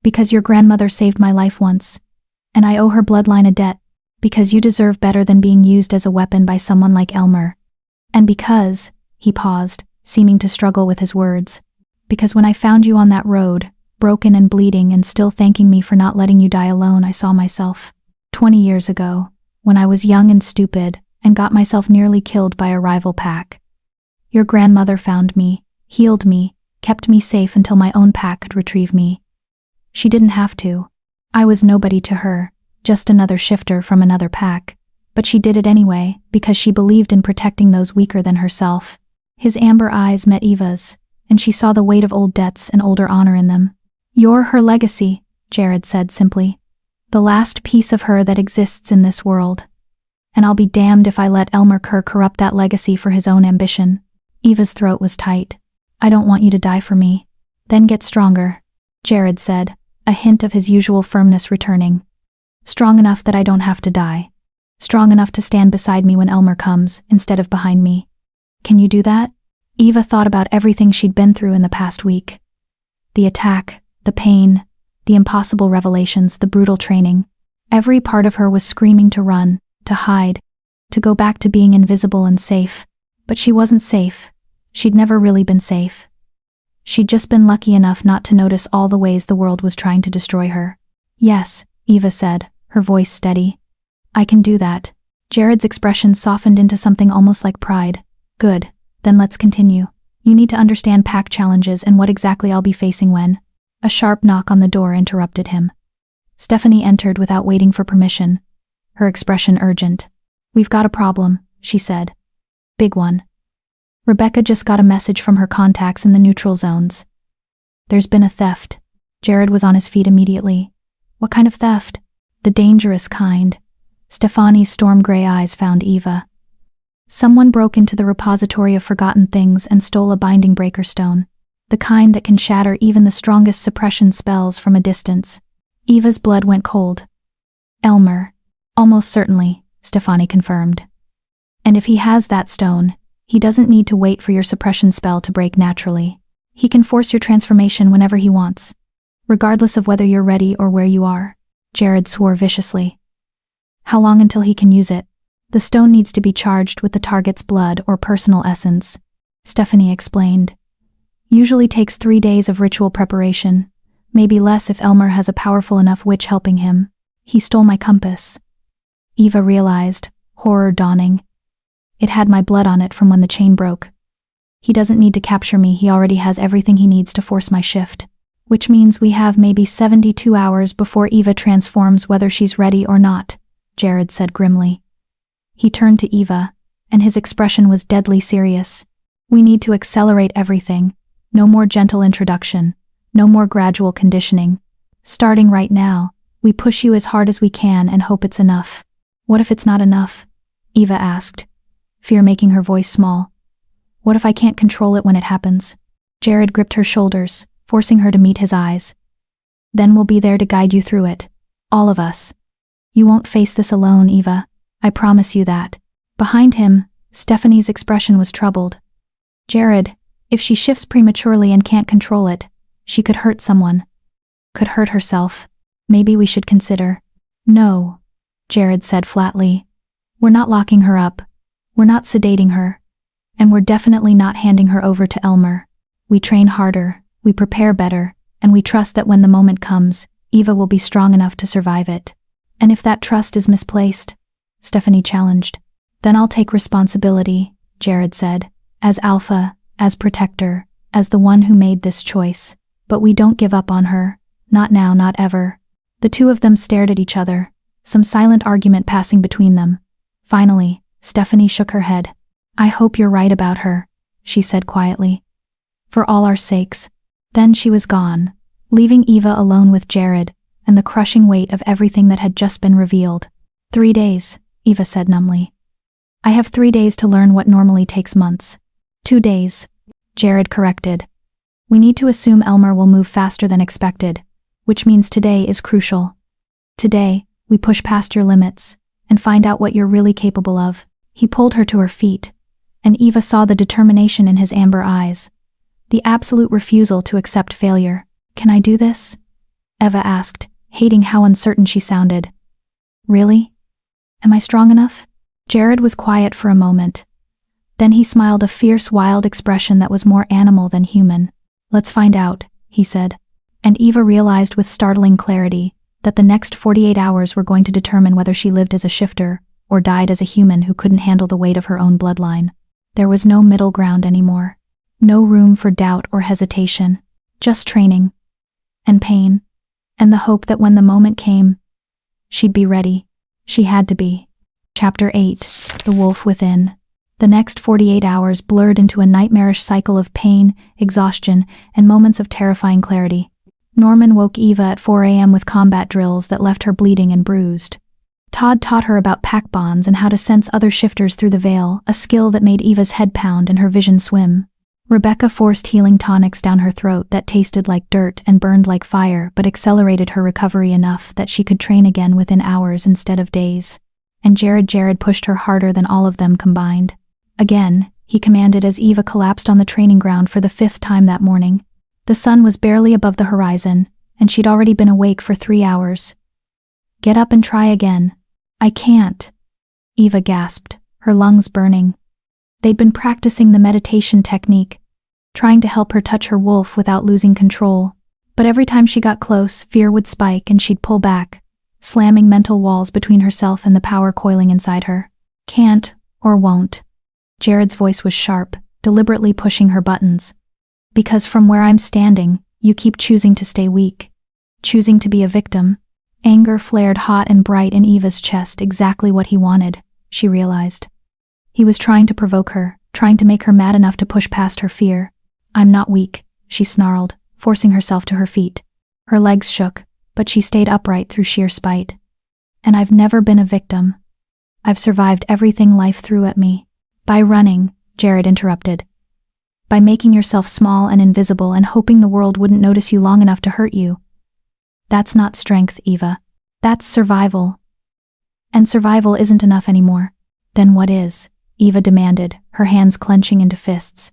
Because your grandmother saved my life once, and I owe her bloodline a debt. Because you deserve better than being used as a weapon by someone like Elmer. And because, he paused, seeming to struggle with his words, because when I found you on that road, broken and bleeding and still thanking me for not letting you die alone, I saw myself. 20 years ago, when I was young and stupid, and got myself nearly killed by a rival pack. Your grandmother found me, healed me, kept me safe until my own pack could retrieve me. She didn't have to. I was nobody to her, just another shifter from another pack, but she did it anyway because she believed in protecting those weaker than herself. His amber eyes met Eva's, and she saw the weight of old debts and older honor in them. You're her legacy, Jared said simply. The last piece of her that exists in this world. And I'll be damned if I let Elmer Kerr corrupt that legacy for his own ambition. Eva's throat was tight. I don't want you to die for me. Then get stronger, Jared said, a hint of his usual firmness returning. Strong enough that I don't have to die. Strong enough to stand beside me when Elmer comes, instead of behind me. Can you do that? Eva thought about everything she'd been through in the past week. The attack, the pain, the impossible revelations, the brutal training. Every part of her was screaming to run, to hide, to go back to being invisible and safe. But she wasn't safe. She'd never really been safe. She'd just been lucky enough not to notice all the ways the world was trying to destroy her. Yes, Eva said, her voice steady. I can do that. Jared's expression softened into something almost like pride. Good, then let's continue. You need to understand pack challenges and what exactly I'll be facing when. A sharp knock on the door interrupted him. Stephanie entered without waiting for permission, her expression urgent. We've got a problem, she said. Big one. Rebecca just got a message from her contacts in the neutral zones. There's been a theft. Jared was on his feet immediately. What kind of theft? The dangerous kind. Stefani's storm-gray eyes found Eva. Someone broke into the repository of forgotten things and stole a binding breaker stone, the kind that can shatter even the strongest suppression spells from a distance. Eva's blood went cold. Elmer. Almost certainly, Stefani confirmed. And if he has that stone, he doesn't need to wait for your suppression spell to break naturally. He can force your transformation whenever he wants, regardless of whether you're ready or where you are. Jared swore viciously. How long until he can use it? The stone needs to be charged with the target's blood or personal essence, Stephanie explained. Usually takes 3 days of ritual preparation, maybe less if Elmer has a powerful enough witch helping him. He stole my compass. Eva realized, horror dawning. It had my blood on it from when the chain broke. He doesn't need to capture me, he already has everything he needs to force my shift. Which means we have maybe 72 hours before Eva transforms whether she's ready or not, Jared said grimly. He turned to Eva, and his expression was deadly serious. We need to accelerate everything. No more gentle introduction. No more gradual conditioning. Starting right now, we push you as hard as we can and hope it's enough. What if it's not enough? Eva asked, fear making her voice small. What if I can't control it when it happens? Jared gripped her shoulders, forcing her to meet his eyes. Then we'll be there to guide you through it. All of us. You won't face this alone, Eva. I promise you that. Behind him, Stephanie's expression was troubled. Jared, if she shifts prematurely and can't control it, she could hurt someone. Could hurt herself. Maybe we should consider. No, Jared said flatly. We're not locking her up. We're not sedating her. And we're definitely not handing her over to Elmer. We train harder, we prepare better, and we trust that when the moment comes, Eva will be strong enough to survive it. And if that trust is misplaced, Stephanie challenged, then I'll take responsibility, Jared said, as alpha, as protector, as the one who made this choice. But we don't give up on her. Not now, not ever. The two of them stared at each other, some silent argument passing between them. Finally, Stephanie shook her head. I hope you're right about her, she said quietly. For all our sakes. Then she was gone, leaving Eva alone with Jared and the crushing weight of everything that had just been revealed. 3 days, Eva said numbly. I have 3 days to learn what normally takes months. 2 days, Jared corrected. We need to assume Elmer will move faster than expected, which means today is crucial. Today, we push past your limits and find out what you're really capable of. He pulled her to her feet, and Eva saw the determination in his amber eyes, the absolute refusal to accept failure. Can I do this? Eva asked, hating how uncertain she sounded. Really? Am I strong enough? Jared was quiet for a moment. Then he smiled a fierce, wild expression that was more animal than human. Let's find out, he said. And Eva realized with startling clarity that the next 48 hours were going to determine whether she lived as a shifter or died as a human who couldn't handle the weight of her own bloodline. There was no middle ground anymore. No room for doubt or hesitation. Just training. And pain. And the hope that when the moment came, she'd be ready. She had to be. Chapter 8. The Wolf Within. The next 48 hours blurred into a nightmarish cycle of pain, exhaustion, and moments of terrifying clarity. Norman woke Eva at 4 a.m. with combat drills that left her bleeding and bruised. Todd taught her about pack bonds and how to sense other shifters through the veil, a skill that made Eva's head pound and her vision swim. Rebecca forced healing tonics down her throat that tasted like dirt and burned like fire but accelerated her recovery enough that she could train again within hours instead of days. And Jared pushed her harder than all of them combined. Again, he commanded as Eva collapsed on the training ground for the 5th time that morning. The sun was barely above the horizon, and she'd already been awake for 3 hours. Get up and try again. I can't, Eva gasped, her lungs burning. They'd been practicing the meditation technique, trying to help her touch her wolf without losing control. But every time she got close, fear would spike and she'd pull back, slamming mental walls between herself and the power coiling inside her. Can't or won't. Jared's voice was sharp, deliberately pushing her buttons. Because from where I'm standing, you keep choosing to stay weak. Choosing to be a victim. Anger flared hot and bright in Eva's chest, exactly what he wanted, she realized. He was trying to provoke her, trying to make her mad enough to push past her fear. I'm not weak, she snarled, forcing herself to her feet. Her legs shook, but she stayed upright through sheer spite. And I've never been a victim. I've survived everything life threw at me. By running, Jared interrupted. By making yourself small and invisible and hoping the world wouldn't notice you long enough to hurt you. That's not strength, Eva. That's survival. And survival isn't enough anymore. Then what is? Eva demanded, her hands clenching into fists.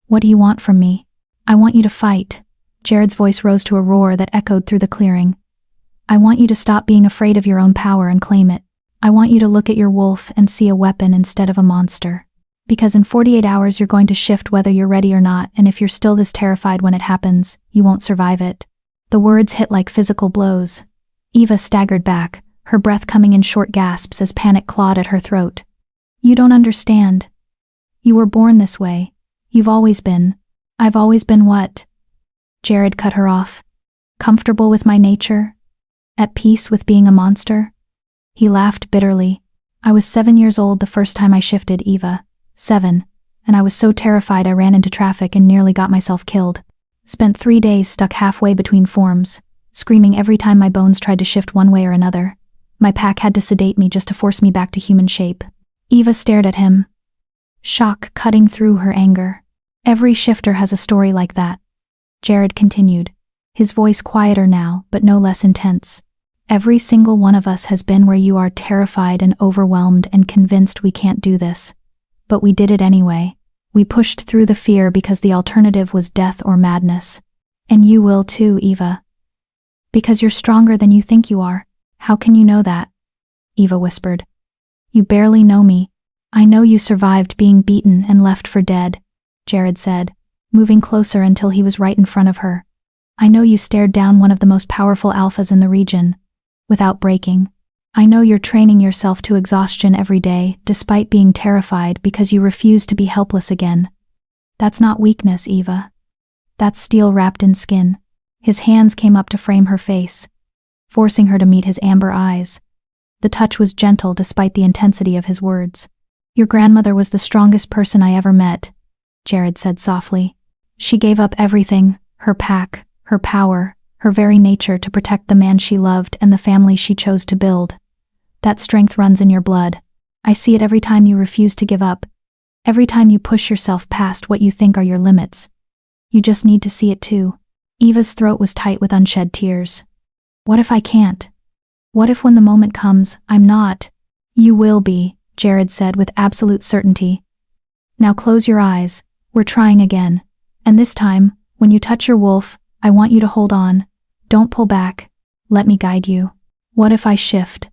What do you want from me? I want you to fight. Jared's voice rose to a roar that echoed through the clearing. I want you to stop being afraid of your own power and claim it. I want you to look at your wolf and see a weapon instead of a monster. Because in 48 hours you're going to shift whether you're ready or not, and if you're still this terrified when it happens, you won't survive it. The words hit like physical blows. Eva staggered back, her breath coming in short gasps as panic clawed at her throat. You don't understand. You were born this way. You've always been. I've always been what? Jared cut her off. Comfortable with my nature? At peace with being a monster? He laughed bitterly. I was 7 years old the first time I shifted, Eva. 7. and I was so terrified I ran into traffic and nearly got myself killed. Spent 3 days stuck halfway between forms, screaming every time my bones tried to shift one way or another. My pack had to sedate me just to force me back to human shape. Eva stared at him, shock cutting through her anger. Every shifter has a story like that, Jared continued, his voice quieter now, but no less intense. Every single one of us has been where you are, terrified and overwhelmed and convinced we can't do this. But we did it anyway. We pushed through the fear because the alternative was death or madness. And you will too, Eva. Because you're stronger than you think you are. How can you know that? Eva whispered. You barely know me. I know you survived being beaten and left for dead, Jared said, moving closer until he was right in front of her. I know you stared down one of the most powerful alphas in the region, without breaking. I know you're training yourself to exhaustion every day, despite being terrified because you refuse to be helpless again. That's not weakness, Eva. That's steel wrapped in skin. His hands came up to frame her face, forcing her to meet his amber eyes. The touch was gentle despite the intensity of his words. Your grandmother was the strongest person I ever met, Jared said softly. She gave up everything, her pack, her power, her very nature to protect the man she loved and the family she chose to build. That strength runs in your blood. I see it every time you refuse to give up, every time you push yourself past what you think are your limits. You just need to see it too. Eva's throat was tight with unshed tears. What if I can't? What if when the moment comes, I'm not? You will be, Jared said with absolute certainty. Now close your eyes, we're trying again. And this time, when you touch your wolf, I want you to hold on. Don't pull back. Let me guide you. What if I shift?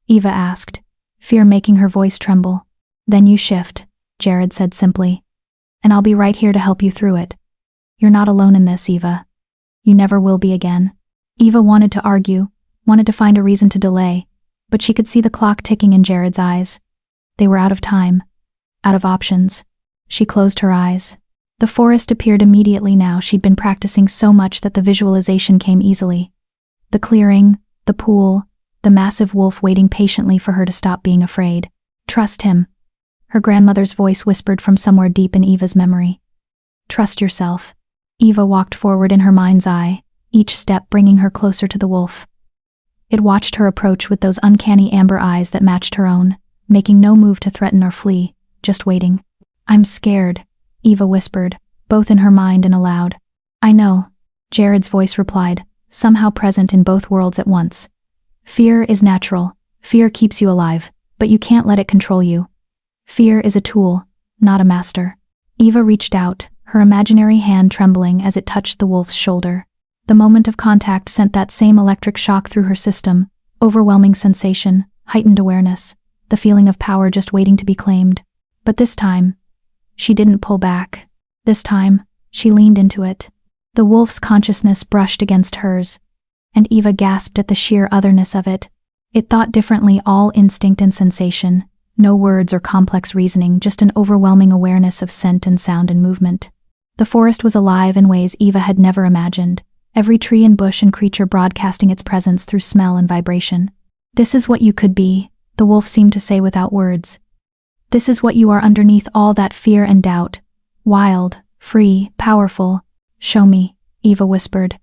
Eva asked, fear making her voice tremble. Then you shift, Jared said simply. And I'll be right here to help you through it. You're not alone in this, Eva. You never will be again. Eva wanted to argue, wanted to find a reason to delay, but she could see the clock ticking in Jared's eyes. They were out of time, out of options. She closed her eyes. The forest appeared immediately now. She'd been practicing so much that the visualization came easily. The clearing, the pool, the massive wolf waiting patiently for her to stop being afraid. Trust him, her grandmother's voice whispered from somewhere deep in Eva's memory. Trust yourself. Eva walked forward in her mind's eye, each step bringing her closer to the wolf. It watched her approach with those uncanny amber eyes that matched her own, making no move to threaten or flee, just waiting. I'm scared, Eva whispered, both in her mind and aloud. I know, Jared's voice replied, somehow present in both worlds at once. Fear is natural. Fear keeps you alive, but you can't let it control you. Fear is a tool, not a master. Eva reached out, her imaginary hand trembling as it touched the wolf's shoulder. The moment of contact sent that same electric shock through her system, overwhelming sensation, heightened awareness, the feeling of power just waiting to be claimed. But this time, she didn't pull back. This time, she leaned into it. The wolf's consciousness brushed against hers, and Eva gasped at the sheer otherness of it. It thought differently, all instinct and sensation, no words or complex reasoning, just an overwhelming awareness of scent and sound and movement. The forest was alive in ways Eva had never imagined, every tree and bush and creature broadcasting its presence through smell and vibration. This is what you could be, the wolf seemed to say without words. This is what you are underneath all that fear and doubt. Wild, free, powerful. Show me, Eva whispered.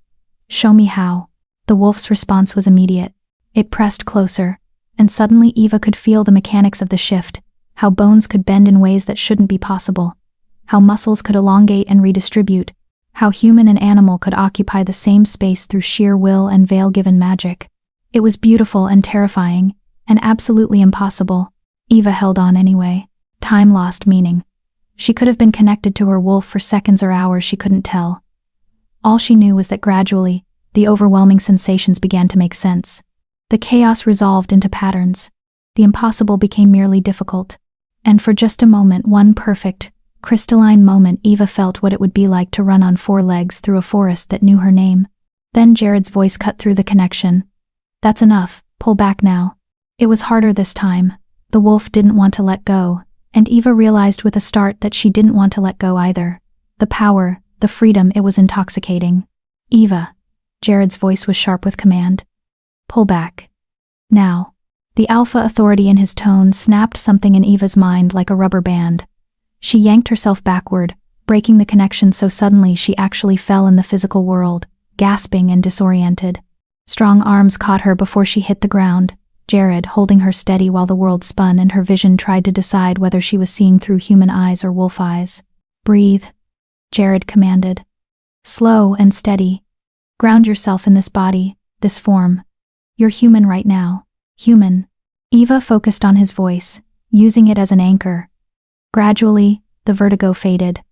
Show me how. The wolf's response was immediate. It pressed closer, and suddenly Eva could feel the mechanics of the shift, how bones could bend in ways that shouldn't be possible, how muscles could elongate and redistribute, how human and animal could occupy the same space through sheer will and veil-given magic. It was beautiful and terrifying, and absolutely impossible. Eva held on anyway. Time lost meaning. She could have been connected to her wolf for seconds or hours, she couldn't tell. All she knew was that gradually, the overwhelming sensations began to make sense. The chaos resolved into patterns. The impossible became merely difficult. And for just a moment, one perfect, crystalline moment, Eva felt what it would be like to run on 4 legs through a forest that knew her name. Then Jared's voice cut through the connection. That's enough, pull back now. It was harder this time. The wolf didn't want to let go, and Eva realized with a start that she didn't want to let go either. The power, the freedom, it was intoxicating. Eva. Jared's voice was sharp with command. Pull back. Now. The alpha authority in his tone snapped something in Eva's mind like a rubber band. She yanked herself backward, breaking the connection so suddenly she actually fell in the physical world, gasping and disoriented. Strong arms caught her before she hit the ground, Jared holding her steady while the world spun and her vision tried to decide whether she was seeing through human eyes or wolf eyes. "Breathe," Jared commanded. "Slow and steady. Ground yourself in this body, this form. You're human right now. Human." Eva focused on his voice, using it as an anchor. Gradually, the vertigo faded.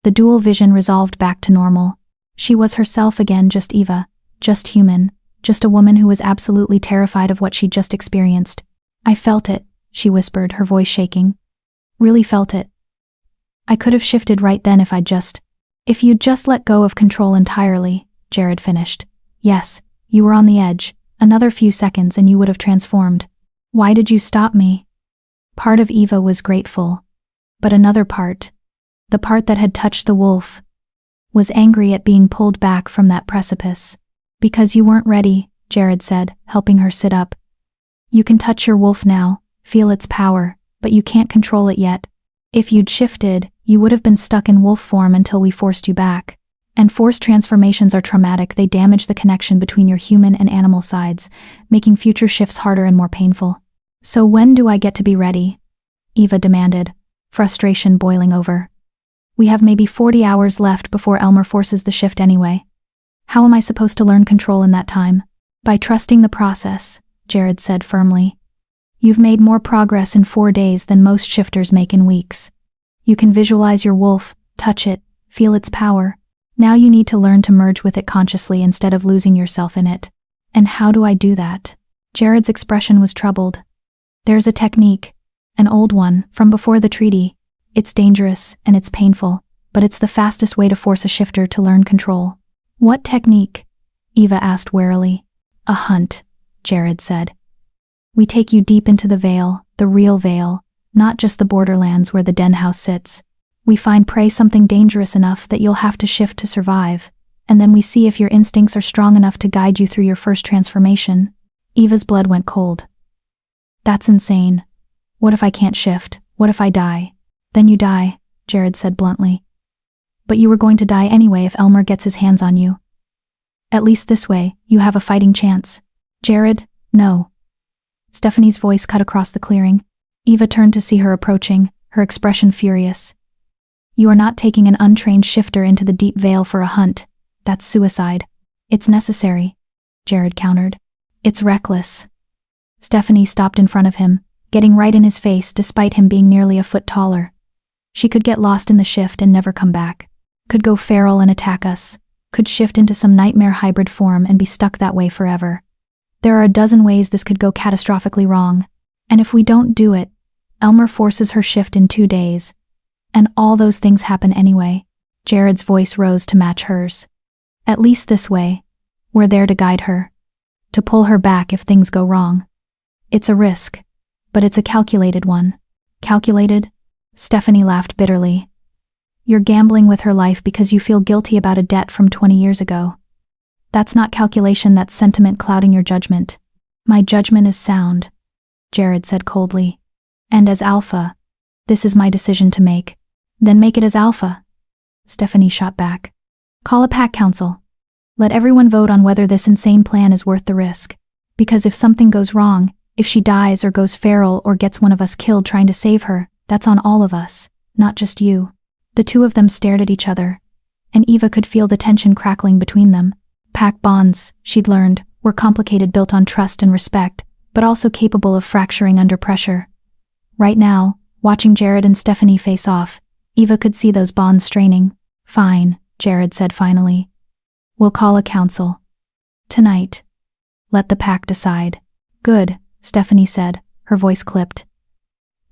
The dual vision resolved back to normal. She was herself again, just Eva, just human, just a woman who was absolutely terrified of what she'd just experienced. "I felt it," she whispered, her voice shaking. "Really felt it. I could have shifted right then if you'd just let go of control entirely," Jared finished. "Yes, you were on the edge. Another few seconds and you would have transformed. Why did you stop me?" Part of Eva was grateful. But another part, the part that had touched the wolf, was angry at being pulled back from that precipice. "Because you weren't ready," Jared said, helping her sit up. "You can touch your wolf now, feel its power, but you can't control it yet. If you'd shifted, you would have been stuck in wolf form until we forced you back. And forced transformations are traumatic. They damage the connection between your human and animal sides, making future shifts harder and more painful." "So when do I get to be ready?" Eva demanded, frustration boiling over. "We have maybe 40 hours left before Elmer forces the shift anyway. How am I supposed to learn control in that time?" "By trusting the process," Jared said firmly. "You've made more progress in 4 days than most shifters make in weeks. You can visualize your wolf, touch it, feel its power. Now you need to learn to merge with it consciously instead of losing yourself in it." "And how do I do that?" Jared's expression was troubled. "There's a technique, an old one, from before the treaty. It's dangerous and it's painful, but it's the fastest way to force a shifter to learn control." "What technique?" Eva asked warily. "A hunt," Jared said. "We take you deep into the Vale, the real Vale, not just the borderlands where the den house sits. We find prey something dangerous enough that you'll have to shift to survive, and then we see if your instincts are strong enough to guide you through your first transformation." Eva's blood went cold. "That's insane. What if I can't shift? What if I die?" "Then you die," Jared said bluntly. "But you were going to die anyway if Elmer gets his hands on you. At least this way, you have a fighting chance." "Jared, no." Stephanie's voice cut across the clearing. Eva turned to see her approaching, her expression furious. "You are not taking an untrained shifter into the deep Vale for a hunt. That's suicide." "It's necessary," Jared countered. "It's reckless." Stephanie stopped in front of him, getting right in his face despite him being nearly a foot taller. "She could get lost in the shift and never come back. Could go feral and attack us. Could shift into some nightmare hybrid form and be stuck that way forever. There are a dozen ways this could go catastrophically wrong. And if we don't do it, Elmer forces her shift in 2 days. And all those things happen anyway." Jared's voice rose to match hers. "At least this way, we're there to guide her, to pull her back if things go wrong. It's a risk, but it's a calculated one." "Calculated?" Stephanie laughed bitterly. "You're gambling with her life because you feel guilty about a debt from 20 years ago. That's not calculation, that's sentiment clouding your judgment." "My judgment is sound," Jared said coldly. "And as Alpha, this is my decision to make." "Then make it as Alpha," Stephanie shot back. "Call a pack council. Let everyone vote on whether this insane plan is worth the risk. Because if something goes wrong, if she dies or goes feral or gets one of us killed trying to save her, that's on all of us, not just you." The two of them stared at each other, and Eva could feel the tension crackling between them. Pack bonds, she'd learned, were complicated, built on trust and respect, but also capable of fracturing under pressure. Right now, watching Jared and Stephanie face off, Eva could see those bonds straining. "Fine," Jared said finally. "We'll call a council. Tonight. Let the pack decide." "Good," Stephanie said, her voice clipped.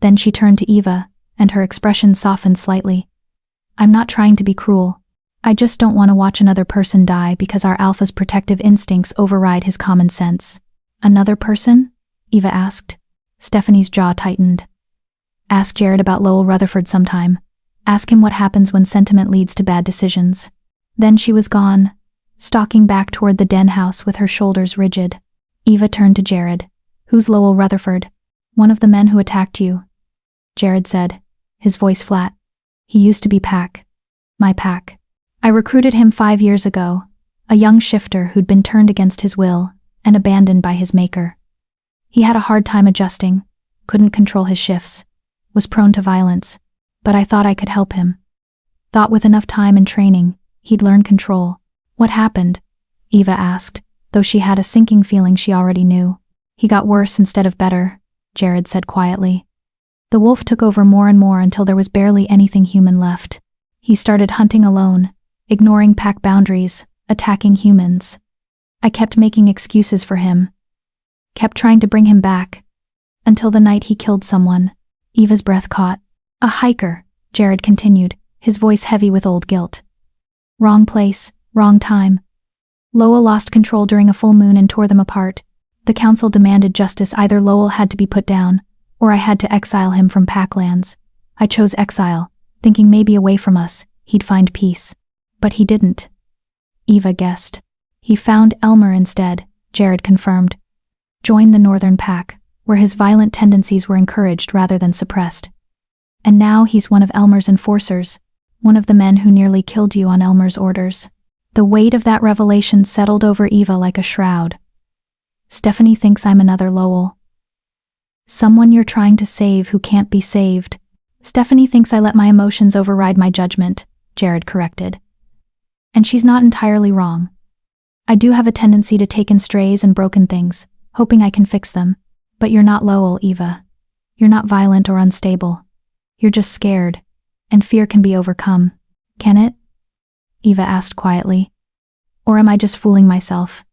Then she turned to Eva, and her expression softened slightly. "I'm not trying to be cruel. I just don't want to watch another person die because our Alpha's protective instincts override his common sense." "Another person?" Eva asked. Stephanie's jaw tightened. "Ask Jared about Lowell Rutherford sometime. Ask him what happens when sentiment leads to bad decisions." Then she was gone, stalking back toward the den house with her shoulders rigid. Eva turned to Jared. "Who's Lowell Rutherford?" "One of the men who attacked you," Jared said, his voice flat. He used to be pack. My pack. I recruited him 5 years ago, a young shifter who'd been turned against his will and abandoned by his maker. He had a hard time adjusting, couldn't control his shifts, was prone to violence, but I thought I could help him. Thought with enough time and training, he'd learn control. What happened? Eva asked, though she had a sinking feeling she already knew. He got worse instead of better, Jared said quietly. The wolf took over more and more until there was barely anything human left. He started hunting alone, ignoring pack boundaries, attacking humans. I kept making excuses for him, kept trying to bring him back, until the night he killed someone. Eva's breath caught. A hiker, Jared continued, his voice heavy with old guilt. Wrong place, wrong time. Lowell lost control during a full moon and tore them apart. The council demanded justice. Either Lowell had to be put down, or I had to exile him from Packlands. I chose exile, thinking maybe away from us, he'd find peace. But he didn't. Eva guessed. He found Elmer instead, Jared confirmed. Joined the Northern Pack, where his violent tendencies were encouraged rather than suppressed. And now he's one of Elmer's enforcers, one of the men who nearly killed you on Elmer's orders. The weight of that revelation settled over Eva like a shroud. Stephanie thinks I'm another Lowell. Someone you're trying to save who can't be saved. Stephanie thinks I let my emotions override my judgment, Jared corrected. And she's not entirely wrong. I do have a tendency to take in strays and broken things, hoping I can fix them. But you're not Lowell, Eva. You're not violent or unstable. You're just scared, and fear can be overcome. Can it? Eva asked quietly. Or am I just fooling myself?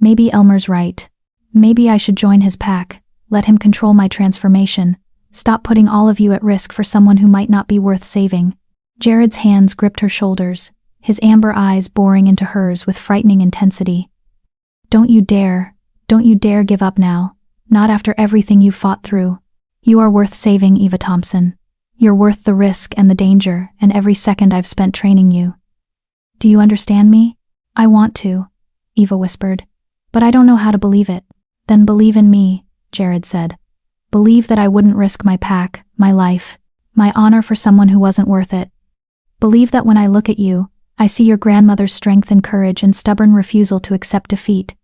Maybe Elmer's right. Maybe I should join his pack, let him control my transformation, stop putting all of you at risk for someone who might not be worth saving. Jared's hands gripped her shoulders, his amber eyes boring into hers with frightening intensity. Don't you dare give up now, not after everything you've fought through. You are worth saving, Eva Thompson. You're worth the risk and the danger and every second I've spent training you. Do you understand me? I want to, Eva whispered. But I don't know how to believe it. Then believe in me, Jared said. Believe that I wouldn't risk my pack, my life, my honor for someone who wasn't worth it. Believe that when I look at you, I see your grandmother's strength and courage and stubborn refusal to accept defeat.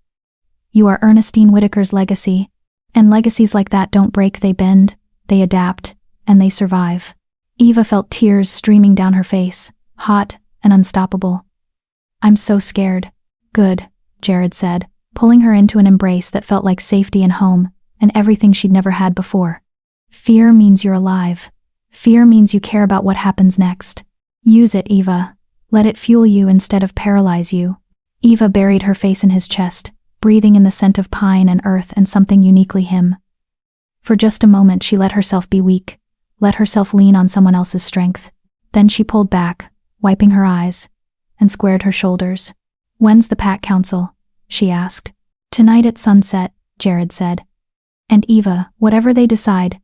You are Ernestine Whitaker's legacy, and legacies like that don't break, they bend, they adapt, and they survive. Eva felt tears streaming down her face, hot and unstoppable. I'm so scared. Good, Jared said, pulling her into an embrace that felt like safety and home, and everything she'd never had before. Fear means you're alive. Fear means you care about what happens next. Use it, Eva. Let it fuel you instead of paralyze you. Eva buried her face in his chest, breathing in the scent of pine and earth and something uniquely him. For just a moment she let herself be weak, let herself lean on someone else's strength. Then she pulled back, wiping her eyes, and squared her shoulders. When's the Pack Council? She asked. Tonight at sunset, Jared said. And Eva, whatever they decide,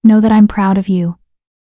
know that I'm proud of you.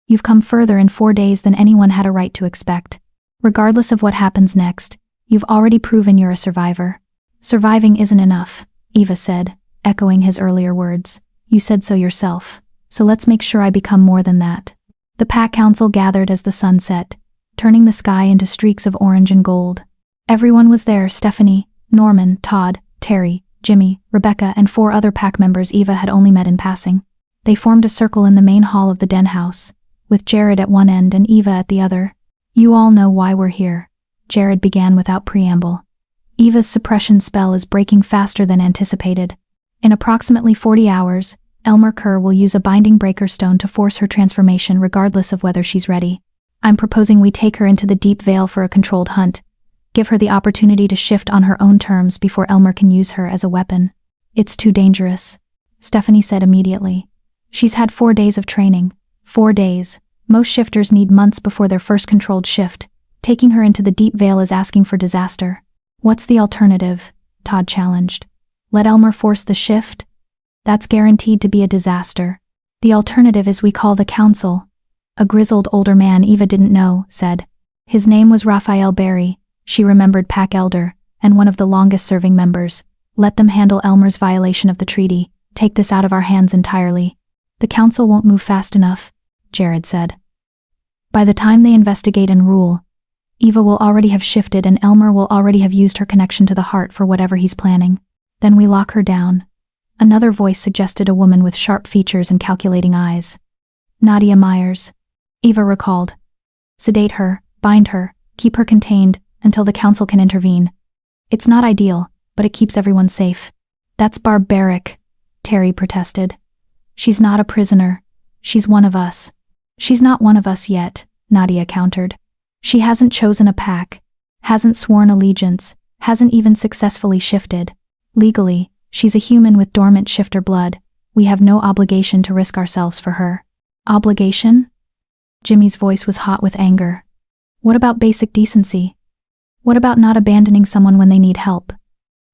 You've come further in 4 days than anyone had a right to expect. Regardless of what happens next, you've already proven you're a survivor. Surviving isn't enough, Eva said, echoing his earlier words. You said so yourself, so let's make sure I become more than that. The Pack Council gathered as the sun set, turning the sky into streaks of orange and gold. Everyone was there: Stephanie, Norman, Todd, Terry, Jimmy, Rebecca, and 4 other pack members Eva had only met in passing. They formed a circle in the main hall of the den house, with Jared at one end and Eva at the other. You all know why we're here, Jared began without preamble. Eva's suppression spell is breaking faster than anticipated. In approximately 40 hours, Elmer Kerr will use a binding breaker stone to force her transformation regardless of whether she's ready. I'm proposing we take her into the Deep Vale for a controlled hunt, give her the opportunity to shift on her own terms before Elmer can use her as a weapon. It's too dangerous, Stephanie said immediately. She's had 4 days of training. 4 days. Most shifters need months before their first controlled shift. Taking her into the Deep Vale is asking for disaster. What's the alternative? Todd challenged. Let Elmer force the shift? That's guaranteed to be a disaster. The alternative is we call the council. A grizzled older man Eva didn't know said. His name was Raphael Barry. She remembered Pack Elder, and one of the longest-serving members. Let them handle Elmer's violation of the treaty. Take this out of our hands entirely. The council won't move fast enough, Jared said. By the time they investigate and rule, Eva will already have shifted and Elmer will already have used her connection to the heart for whatever he's planning. Then we lock her down. Another voice suggested a woman with sharp features and calculating eyes. Nadia Myers. Eva recalled. Sedate her, bind her, keep her contained, until the council can intervene. It's not ideal, but it keeps everyone safe. That's barbaric, Terry protested. She's not a prisoner. She's one of us. She's not one of us yet, Nadia countered. She hasn't chosen a pack, hasn't sworn allegiance, hasn't even successfully shifted. Legally, she's a human with dormant shifter blood. We have no obligation to risk ourselves for her. Obligation? Jimmy's voice was hot with anger. What about basic decency? What about not abandoning someone when they need help?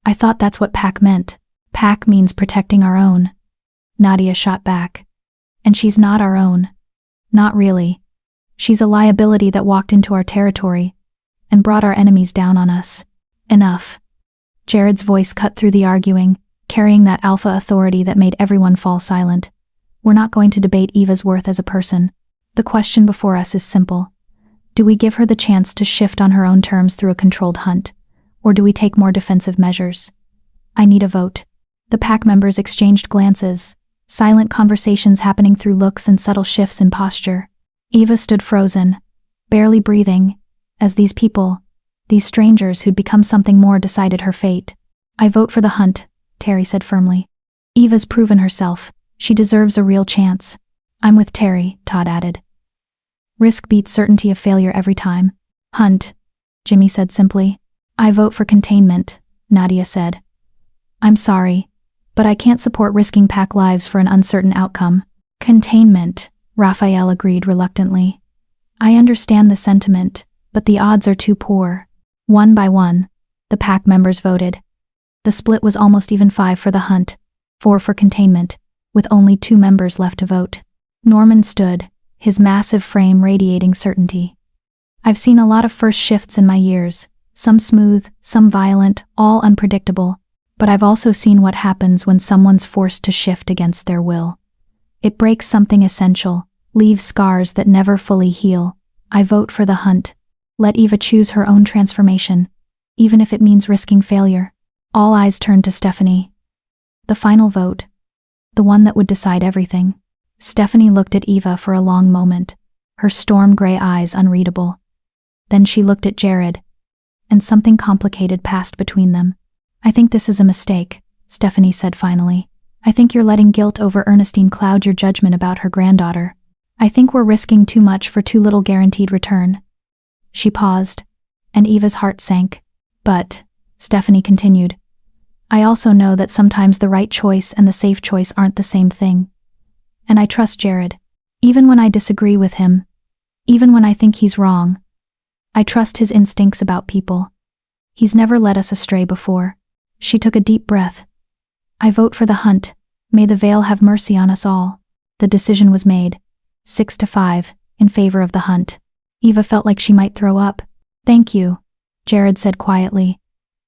I thought that's what pack meant. Pack means protecting our own. Nadia shot back. And she's not our own. Not really. She's a liability that walked into our territory and brought our enemies down on us. Enough. Jared's voice cut through the arguing, carrying that alpha authority that made everyone fall silent. We're not going to debate Eva's worth as a person. The question before us is simple. Do we give her the chance to shift on her own terms through a controlled hunt, or do we take more defensive measures? I need a vote. The pack members exchanged glances, silent conversations happening through looks and subtle shifts in posture. Eva stood frozen, barely breathing, as these people, these strangers who'd become something more, decided her fate. I vote for the hunt, Terry said firmly. Eva's proven herself. She deserves a real chance. I'm with Terry, Todd added. Risk beats certainty of failure every time. Hunt, Jimmy said simply. I vote for containment, Nadia said. I'm sorry, but I can't support risking pack lives for an uncertain outcome. Containment, Raphael agreed reluctantly. I understand the sentiment, but the odds are too poor. 1 by 1, the pack members voted. The split was almost even 5 for the hunt, 4 for containment, with only 2 members left to vote. Norman stood, his massive frame radiating certainty. I've seen a lot of first shifts in my years, some smooth, some violent, all unpredictable, but I've also seen what happens when someone's forced to shift against their will. It breaks something essential, leaves scars that never fully heal. I vote for the hunt. Let Eva choose her own transformation, even if it means risking failure. All eyes turned to Stephanie. The final vote. The one that would decide everything. Stephanie looked at Eva for a long moment, her storm gray eyes unreadable. Then she looked at Jared, and something complicated passed between them. I think this is a mistake, Stephanie said finally. I think you're letting guilt over Ernestine cloud your judgment about her granddaughter. I think we're risking too much for too little guaranteed return. She paused, and Eva's heart sank. But, Stephanie continued, I also know that sometimes the right choice and the safe choice aren't the same thing. And I trust Jared. Even when I disagree with him, even when I think he's wrong, I trust his instincts about people. He's never led us astray before. She took a deep breath. I vote for the hunt. May the veil have mercy on us all. The decision was made. 6-5, in favor of the hunt. Eva felt like she might throw up. Thank you, Jared said quietly,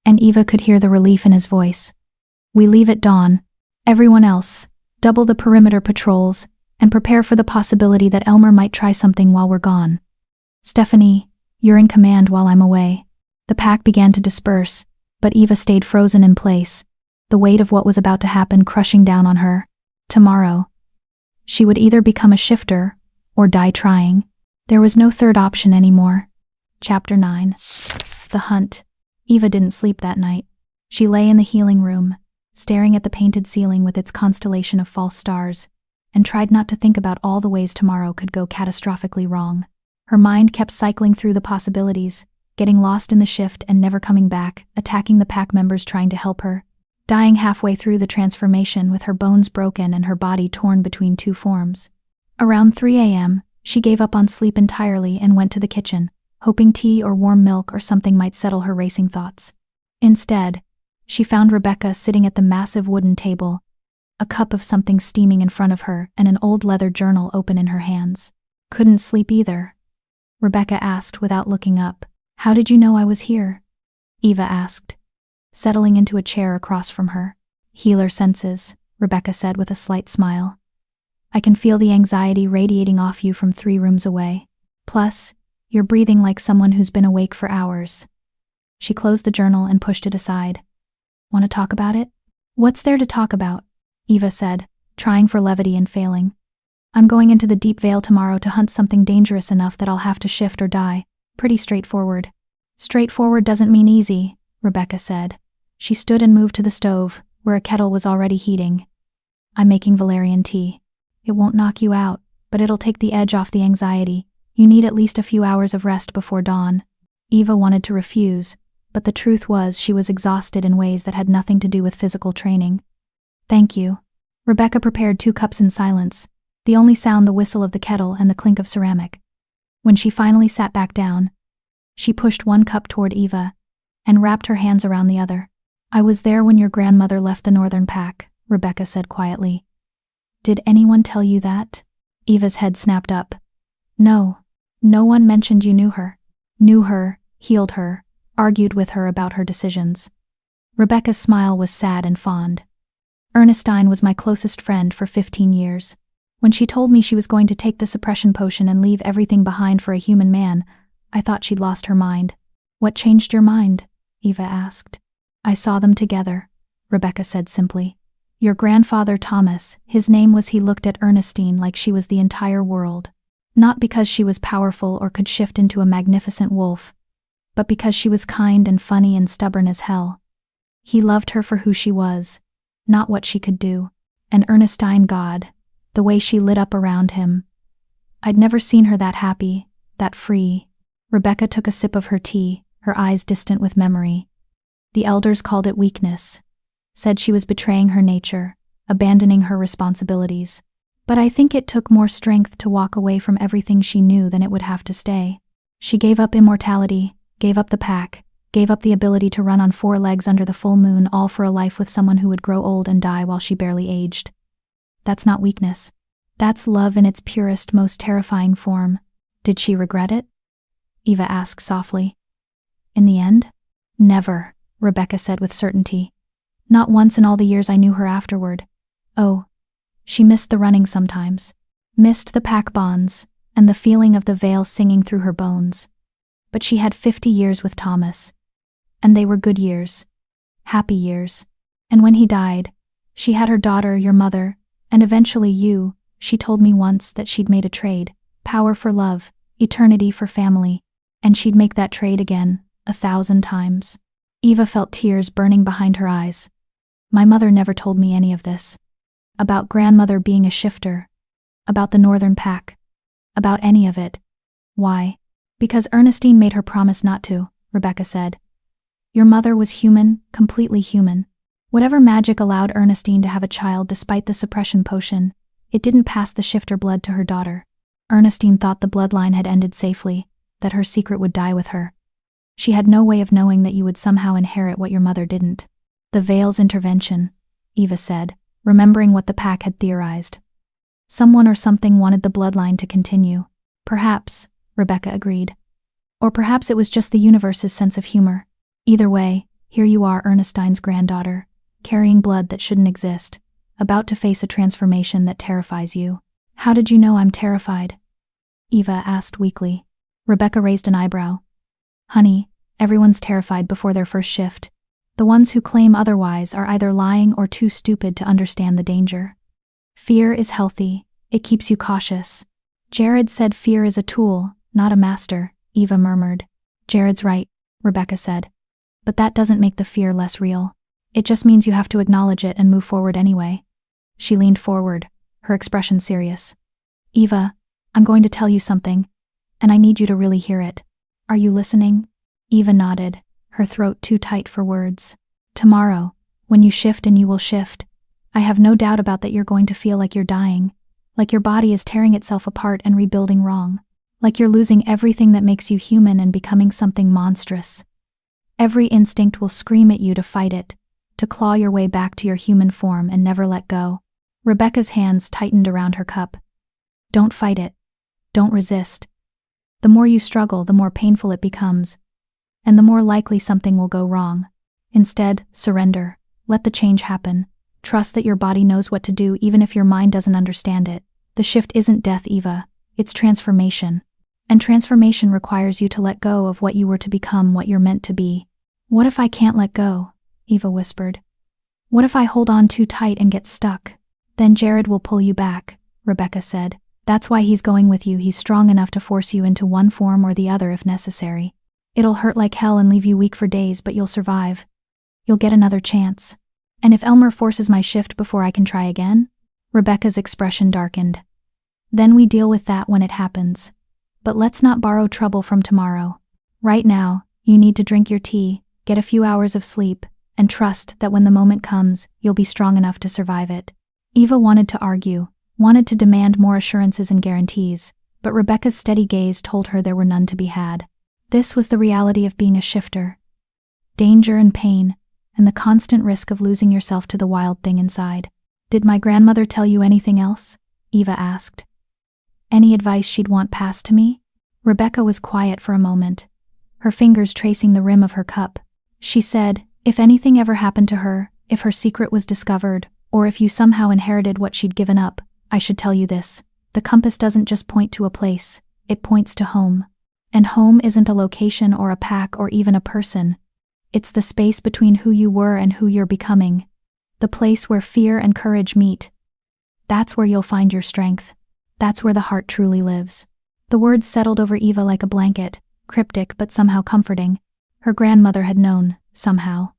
and Eva could hear the relief in his voice. We leave at dawn. Everyone else, double the perimeter patrols, and prepare for the possibility that Elmer might try something while we're gone. Stephanie, you're in command while I'm away. The pack began to disperse, but Eva stayed frozen in place, the weight of what was about to happen crushing down on her. Tomorrow, she would either become a shifter or die trying. There was no third option anymore. Chapter 9. The hunt. Eva didn't sleep that night. She lay in the healing room, staring at the painted ceiling with its constellation of false stars, and tried not to think about all the ways tomorrow could go catastrophically wrong. Her mind kept cycling through the possibilities, getting lost in the shift and never coming back, attacking the pack members trying to help her, dying halfway through the transformation with her bones broken and her body torn between 2 forms. Around 3 a.m., she gave up on sleep entirely and went to the kitchen, hoping tea or warm milk or something might settle her racing thoughts. Instead, she found Rebecca sitting at the massive wooden table, a cup of something steaming in front of her and an old leather journal open in her hands. Couldn't sleep either? Rebecca asked without looking up. How did you know I was here? Eva asked, settling into a chair across from her. Healer senses, Rebecca said with a slight smile. I can feel the anxiety radiating off you from 3 rooms away. Plus, you're breathing like someone who's been awake for hours. She closed the journal and pushed it aside. Want to talk about it? What's there to talk about? Eva said, trying for levity and failing. I'm going into the Deep Vale tomorrow to hunt something dangerous enough that I'll have to shift or die. Pretty straightforward. Straightforward doesn't mean easy, Rebecca said. She stood and moved to the stove, where a kettle was already heating. I'm making valerian tea. It won't knock you out, but it'll take the edge off the anxiety. You need at least a few hours of rest before dawn. Eva wanted to refuse, but the truth was she was exhausted in ways that had nothing to do with physical training. Thank you. Rebecca prepared 2 cups in silence, the only sound the whistle of the kettle and the clink of ceramic. When she finally sat back down, she pushed 1 cup toward Eva and wrapped her hands around the other. I was there when your grandmother left the northern pack, Rebecca said quietly. Did anyone tell you that? Eva's head snapped up. No. No one mentioned you knew her. Knew her, healed her, argued with her about her decisions. Rebecca's smile was sad and fond. Ernestine was my closest friend for 15 years. When she told me she was going to take the suppression potion and leave everything behind for a human man, I thought she'd lost her mind. What changed your mind? Eva asked. I saw them together, Rebecca said simply. Your grandfather Thomas, his name was. He looked at Ernestine like she was the entire world. Not because she was powerful or could shift into a magnificent wolf, but because she was kind and funny and stubborn as hell. He loved her for who she was, not what she could do. And Ernestine, God, the way she lit up around him. I'd never seen her that happy, that free. Rebecca took a sip of her tea, her eyes distant with memory. The elders called it weakness, said she was betraying her nature, abandoning her responsibilities. But I think it took more strength to walk away from everything she knew than it would have to stay. She gave up immortality, gave up the pack, gave up the ability to run on 4 legs under the full moon, all for a life with someone who would grow old and die while she barely aged. That's not weakness. That's love in its purest, most terrifying form. Did she regret it? Eva asked softly. In the end? Never, Rebecca said with certainty. Not once in all the years I knew her afterward. Oh, she missed the running sometimes, missed the pack bonds, and the feeling of the veil singing through her bones. But she had 50 years with Thomas, and they were good years, happy years. And when he died, she had her daughter, your mother, and eventually you. She told me once that she'd made a trade, power for love, eternity for family, and she'd make that trade again, 1,000 times. Eva felt tears burning behind her eyes. My mother never told me any of this. About grandmother being a shifter, about the northern pack, about any of it. Why? Because Ernestine made her promise not to, Rebecca said. Your mother was human, completely human. Whatever magic allowed Ernestine to have a child despite the suppression potion, it didn't pass the shifter blood to her daughter. Ernestine thought the bloodline had ended safely, that her secret would die with her. She had no way of knowing that you would somehow inherit what your mother didn't. The Veil's intervention, Eva said, remembering what the pack had theorized. Someone or something wanted the bloodline to continue. Perhaps, Rebecca agreed. Or perhaps it was just the universe's sense of humor. Either way, here you are, Ernestine's granddaughter, carrying blood that shouldn't exist, about to face a transformation that terrifies you. How did you know I'm terrified? Eva asked weakly. Rebecca raised an eyebrow. Honey, everyone's terrified before their first shift. The ones who claim otherwise are either lying or too stupid to understand the danger. Fear is healthy. It keeps you cautious. Jared said fear is a tool, not a master, Eva murmured. Jared's right, Rebecca said. But that doesn't make the fear less real. It just means you have to acknowledge it and move forward anyway. She leaned forward, her expression serious. Eva, I'm going to tell you something, and I need you to really hear it. Are you listening? Eva nodded, her throat too tight for words. Tomorrow, when you shift, and you will shift, I have no doubt about that you're going to feel like you're dying, like your body is tearing itself apart and rebuilding wrong, like you're losing everything that makes you human and becoming something monstrous. Every instinct will scream at you to fight it, to claw your way back to your human form and never let go. Rebecca's hands tightened around her cup. Don't fight it. Don't resist. The more you struggle, the more painful it becomes, and the more likely something will go wrong. Instead, surrender. Let the change happen. Trust that your body knows what to do even if your mind doesn't understand it. The shift isn't death, Eva. It's transformation. And transformation requires you to let go of what you were to become what you're meant to be. What if I can't let go? Eva whispered. What if I hold on too tight and get stuck? Then Jared will pull you back, Rebecca said. That's why he's going with you. He's strong enough to force you into one form or the other if necessary. It'll hurt like hell and leave you weak for days, but you'll survive. You'll get another chance. And if Elmer forces my shift before I can try again? Rebecca's expression darkened. Then we deal with that when it happens. But let's not borrow trouble from tomorrow. Right now, you need to drink your tea, get a few hours of sleep, and trust that when the moment comes, you'll be strong enough to survive it. Eva wanted to argue, wanted to demand more assurances and guarantees, but Rebecca's steady gaze told her there were none to be had. This was the reality of being a shifter. Danger and pain, and the constant risk of losing yourself to the wild thing inside. Did my grandmother tell you anything else? Eva asked. Any advice she'd want passed to me? Rebecca was quiet for a moment, her fingers tracing the rim of her cup. She said, if anything ever happened to her, if her secret was discovered, or if you somehow inherited what she'd given up, I should tell you this. The compass doesn't just point to a place, it points to home. And home isn't a location or a pack or even a person. It's the space between who you were and who you're becoming. The place where fear and courage meet. That's where you'll find your strength. That's where the heart truly lives. The words settled over Eva like a blanket, cryptic but somehow comforting. Her grandmother had known, somehow.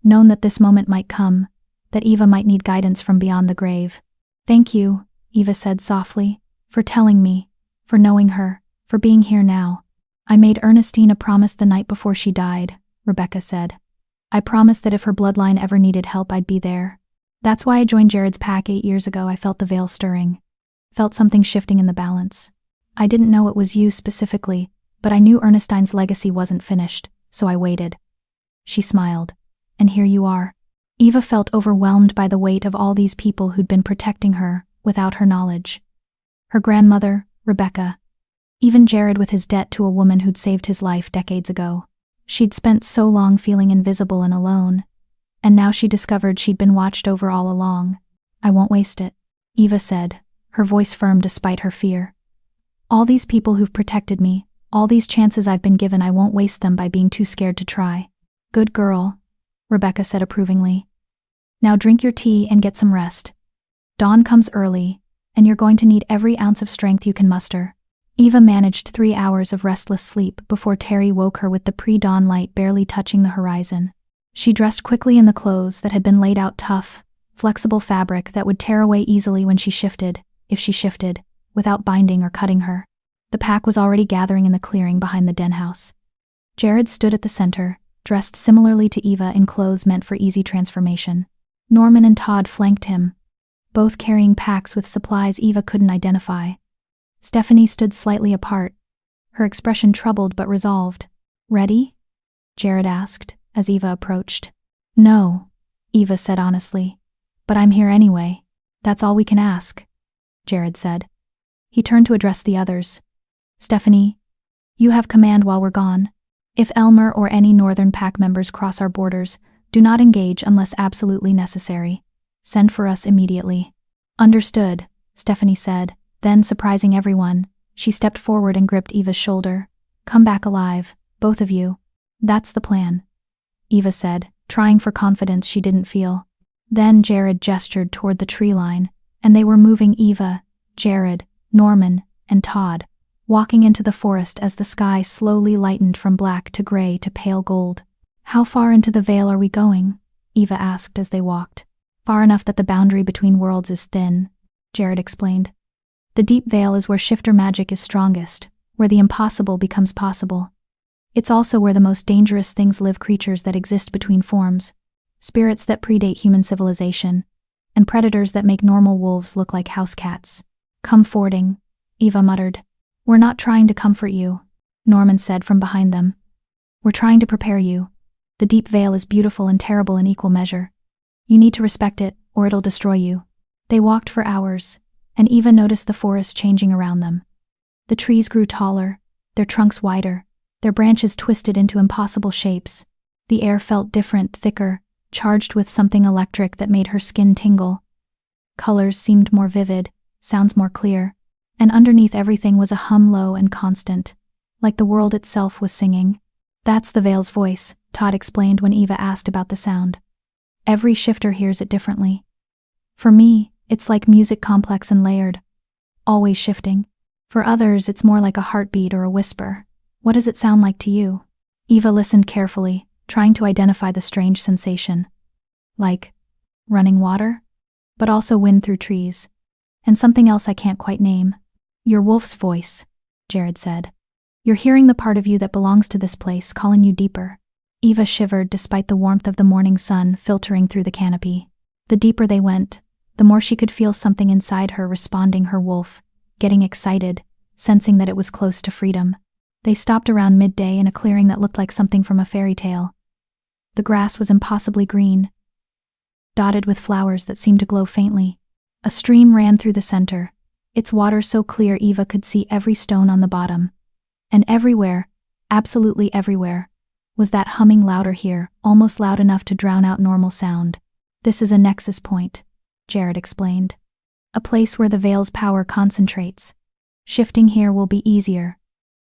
Known that this moment might come, that Eva might need guidance from beyond the grave. Thank you, Eva said softly, for telling me, for knowing her, for being here now. I made Ernestine a promise the night before she died, Rebecca said. I promised that if her bloodline ever needed help, I'd be there. That's why I joined Jared's pack 8 years ago. I felt the veil stirring. Felt something shifting in the balance. I didn't know it was you specifically, but I knew Ernestine's legacy wasn't finished, so I waited. She smiled. And here you are. Eva felt overwhelmed by the weight of all these people who'd been protecting her, without her knowledge. Her grandmother, Rebecca. Even Jared with his debt to a woman who'd saved his life decades ago. She'd spent so long feeling invisible and alone. And now she discovered she'd been watched over all along. I won't waste it, Eva said, her voice firm despite her fear. All these people who've protected me, all these chances I've been given, I won't waste them by being too scared to try. Good girl, Rebecca said approvingly. Now drink your tea and get some rest. Dawn comes early, and you're going to need every ounce of strength you can muster. Eva managed 3 hours of restless sleep before Terry woke her with the pre-dawn light barely touching the horizon. She dressed quickly in the clothes that had been laid out, tough, flexible fabric that would tear away easily when she shifted, if she shifted, without binding or cutting her. The pack was already gathering in the clearing behind the den house. Jared stood at the center, dressed similarly to Eva in clothes meant for easy transformation. Norman and Todd flanked him, both carrying packs with supplies Eva couldn't identify. Stephanie stood slightly apart, her expression troubled but resolved. Ready? Jared asked, as Eva approached. No, Eva said honestly. But I'm here anyway. That's all we can ask, Jared said. He turned to address the others. Stephanie, you have command while we're gone. If Elmer or any Northern Pack members cross our borders, do not engage unless absolutely necessary. Send for us immediately. Understood, Stephanie said. Then, surprising everyone, she stepped forward and gripped Eva's shoulder. Come back alive, both of you. That's the plan, Eva said, trying for confidence she didn't feel. Then Jared gestured toward the tree line, and they were moving Eva, Jared, Norman, and Todd, walking into the forest as the sky slowly lightened from black to gray to pale gold. How far into the veil are we going? Eva asked as they walked. Far enough that the boundary between worlds is thin, Jared explained. The deep veil is where shifter magic is strongest, where the impossible becomes possible. It's also where the most dangerous things live, creatures that exist between forms, spirits that predate human civilization, and predators that make normal wolves look like house cats. Comforting, Eva muttered. We're not trying to comfort you, Norman said from behind them. We're trying to prepare you. The deep veil is beautiful and terrible in equal measure. You need to respect it, or it'll destroy you. They walked for hours, and Eva noticed the forest changing around them. The trees grew taller, their trunks wider, their branches twisted into impossible shapes. The air felt different, thicker, charged with something electric that made her skin tingle. Colors seemed more vivid, sounds more clear. and underneath everything was a hum low and constant, like the world itself was singing. That's the Veil's voice, Todd explained when Eva asked about the sound. Every shifter hears it differently. For me, it's like music, complex and layered, always shifting. For others, it's more like a heartbeat or a whisper. What does it sound like to you? Eva listened carefully, trying to identify the strange sensation. Like running water? But also wind through trees. And something else I can't quite name. Your wolf's voice, Jared said. You're hearing the part of you that belongs to this place calling you deeper. Eva shivered despite the warmth of the morning sun filtering through the canopy. The deeper they went, the more she could feel something inside her responding, her wolf, getting excited, sensing that it was close to freedom. They stopped around midday in a clearing that looked like something from a fairy tale. The grass was impossibly green, dotted with flowers that seemed to glow faintly. A stream ran through the center, its water so clear Eva could see every stone on the bottom. And everywhere, absolutely everywhere, was that humming louder here, almost loud enough to drown out normal sound. This is a nexus point, Jared explained. A place where the Veil's power concentrates. Shifting here will be easier,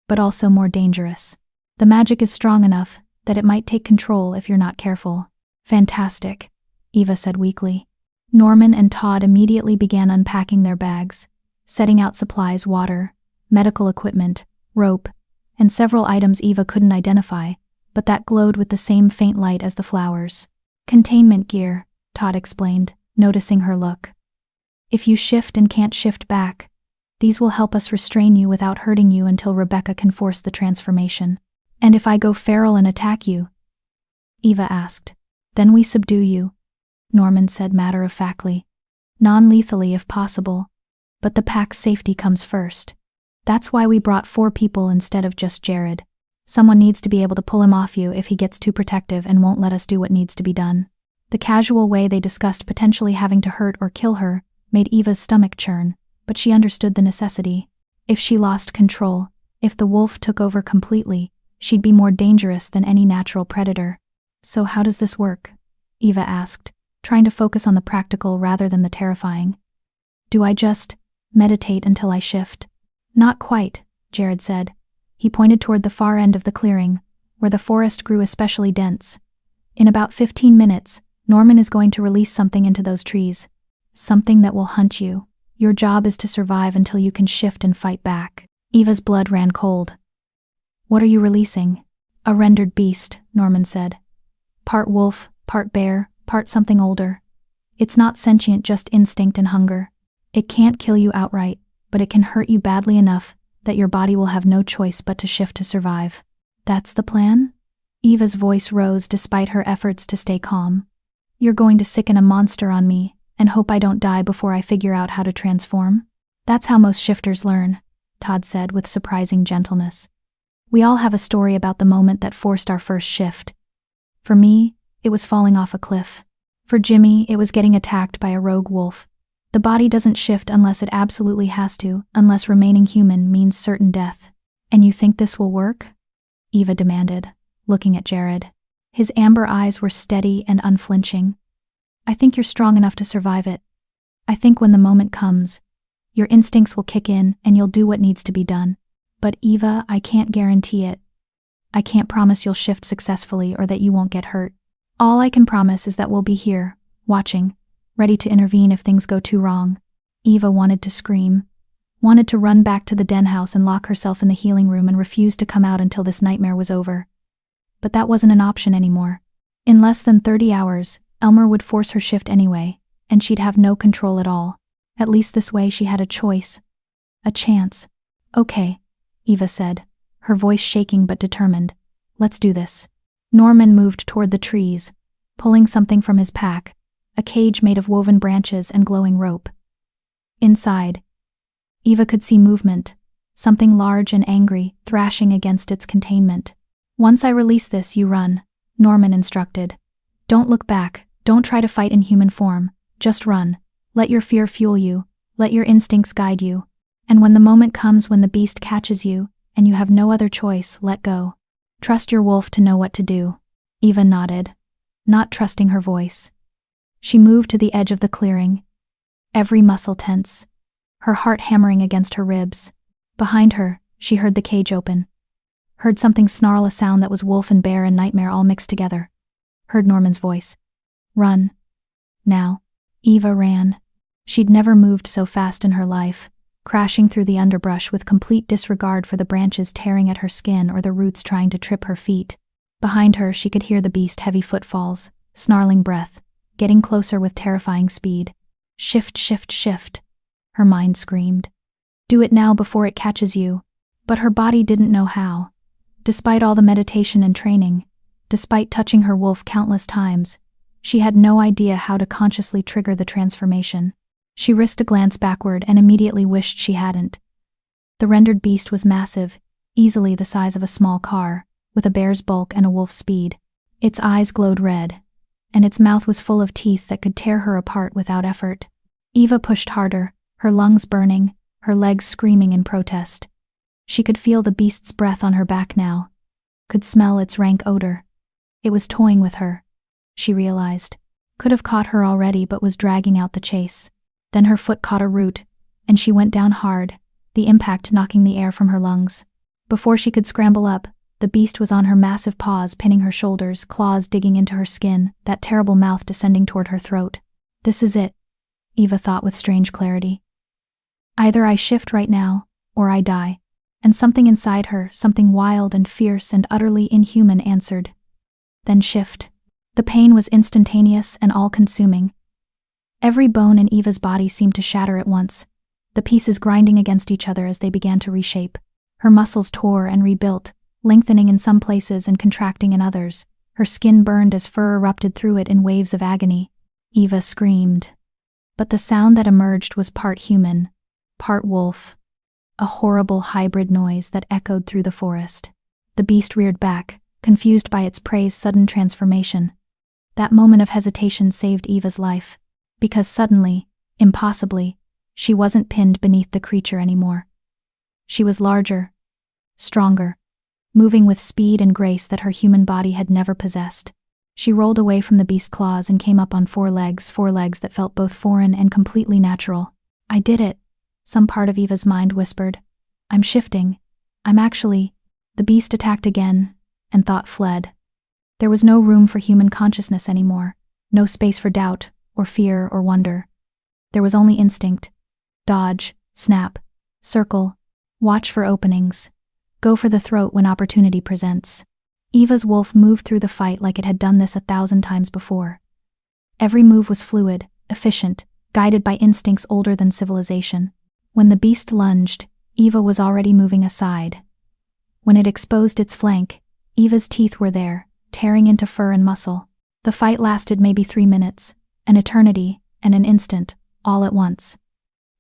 but also more dangerous. The magic is strong enough that it might take control if you're not careful. Fantastic, Eva said weakly. Norman and Todd immediately began unpacking their bags, setting out supplies, water, medical equipment, rope, and several items Eva couldn't identify, but that glowed with the same faint light as the flowers. Containment gear, Todd explained, noticing her look. If you shift and can't shift back, these will help us restrain you without hurting you until Rebecca can force the transformation. And if I go feral and attack you? Eva asked. Then we subdue you, Norman said matter-of-factly. Non-lethally if possible, but the pack's safety comes first. That's why we brought 4 people instead of just Jared. Someone needs to be able to pull him off you if he gets too protective and won't let us do what needs to be done. The casual way they discussed potentially having to hurt or kill her made Eva's stomach churn, but she understood the necessity. If she lost control, if the wolf took over completely, she'd be more dangerous than any natural predator. So how does this work? Eva asked, trying to focus on the practical rather than the terrifying. Do I just meditate until I shift? Not quite, Jared said. He pointed toward the far end of the clearing, where the forest grew especially dense. In about 15 minutes, Norman is going to release something into those trees. Something that will hunt you. Your job is to survive until you can shift and fight back. Eva's blood ran cold. What are you releasing? A rendered beast, Norman said. Part wolf, part bear, part something older. It's not sentient, just instinct and hunger. It can't kill you outright, but it can hurt you badly enough that your body will have no choice but to shift to survive. That's the plan? Eva's voice rose despite her efforts to stay calm. You're going to sicken a monster on me and hope I don't die before I figure out how to transform? That's how most shifters learn, Todd said with surprising gentleness. We all have a story about the moment that forced our first shift. For me, it was falling off a cliff. For Jimmy, it was getting attacked by a rogue wolf. The body doesn't shift unless it absolutely has to, unless remaining human means certain death. And you think this will work? Eva demanded, looking at Jared. His amber eyes were steady and unflinching. I think you're strong enough to survive it. I think when the moment comes, your instincts will kick in and you'll do what needs to be done. But Eva, I can't guarantee it. I can't promise you'll shift successfully or that you won't get hurt. All I can promise is that we'll be here, watching, ready to intervene if things go too wrong. Eva wanted to scream, wanted to run back to the den house and lock herself in the healing room and refuse to come out until this nightmare was over. But that wasn't an option anymore. In less than 30 hours, Elmer would force her shift anyway, and she'd have no control at all. At least this way she had a choice. A chance. Okay, Eva said, her voice shaking but determined. Let's do this. Norman moved toward the trees, pulling something from his pack, a cage made of woven branches and glowing rope. Inside, Eva could see movement, something large and angry, thrashing against its containment. Once I release this, you run, Norman instructed. Don't look back, don't try to fight in human form, just run. Let your fear fuel you, let your instincts guide you. And when the moment comes when the beast catches you, and you have no other choice, let go. Trust your wolf to know what to do. Eva nodded, not trusting her voice. She moved to the edge of the clearing, every muscle tense. her heart hammering against her ribs. Behind her, she heard the cage open. Heard something snarl, a sound that was wolf and bear and nightmare all mixed together. Heard Norman's voice. Run. Now. Eva ran. She'd never moved so fast in her life, crashing through the underbrush with complete disregard for the branches tearing at her skin or the roots trying to trip her feet. Behind her, she could hear the beast's heavy footfalls, snarling breath, getting closer with terrifying speed. Shift, shift, shift. Her mind screamed. Do it now before it catches you. But her body didn't know how. Despite all the meditation and training, despite touching her wolf countless times, she had no idea how to consciously trigger the transformation. She risked a glance backward and immediately wished she hadn't. The rendered beast was massive, easily the size of a small car, with a bear's bulk and a wolf's speed. Its eyes glowed red, and its mouth was full of teeth that could tear her apart without effort. Eva pushed harder, her lungs burning, her legs screaming in protest. She could feel the beast's breath on her back now, could smell its rank odor. It was toying with her, she realized. Could have caught her already but was dragging out the chase. Then her foot caught a root, and she went down hard, the impact knocking the air from her lungs. Before she could scramble up, the beast was on her massive paws, pinning her shoulders, claws digging into her skin, that terrible mouth descending toward her throat. This is it, Eva thought with strange clarity. Either I shift right now, or I die. And something inside her, something wild and fierce and utterly inhuman, answered. Then shift. The pain was instantaneous and all-consuming. Every bone in Eva's body seemed to shatter at once, the pieces grinding against each other as they began to reshape. Her muscles tore and rebuilt, lengthening in some places and contracting in others. Her skin burned as fur erupted through it in waves of agony. Eva screamed. But the sound that emerged was part human, part wolf. A horrible hybrid noise that echoed through the forest. The beast reared back, confused by its prey's sudden transformation. That moment of hesitation saved Eva's life, because suddenly, impossibly, she wasn't pinned beneath the creature anymore. She was larger, stronger, moving with speed and grace that her human body had never possessed. She rolled away from the beast's claws and came up on four legs that felt both foreign and completely natural. I did it. Some part of Eva's mind whispered. I'm shifting. I'm actually. The beast attacked again, and thought fled. There was no room for human consciousness anymore, no space for doubt, or fear, or wonder. There was only instinct. Dodge, snap, circle, watch for openings. Go for the throat when opportunity presents. Eva's wolf moved through the fight like it had done this 1,000 times before. Every move was fluid, efficient, guided by instincts older than civilization. When the beast lunged, Eva was already moving aside. When it exposed its flank, Eva's teeth were there, tearing into fur and muscle. The fight lasted maybe 3 minutes, an eternity, and an instant, all at once.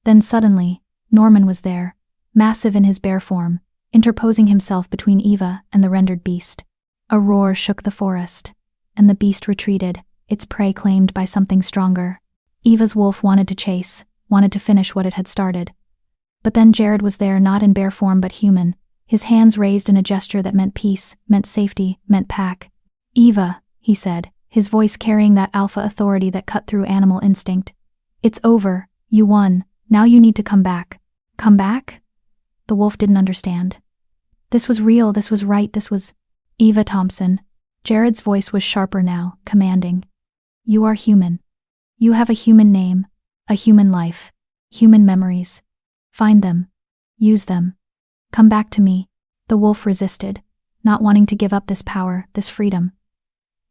Then suddenly, Norman was there, massive in his bear form, interposing himself between Eva and the rendered beast. A roar shook the forest, and the beast retreated, its prey claimed by something stronger. Eva's wolf wanted to chase, wanted to finish what it had started. But then Jared was there, not in bear form but human, his hands raised in a gesture that meant peace, meant safety, meant pack. Eva, he said, his voice carrying that alpha authority that cut through animal instinct. It's over, you won, now you need to come back. Come back? The wolf didn't understand. This was real, this was right, this was Eva Thompson. Jared's voice was sharper now, commanding. You are human. You have a human name, a human life, human memories. Find them. Use them. Come back to me. The wolf resisted, not wanting to give up this power, this freedom.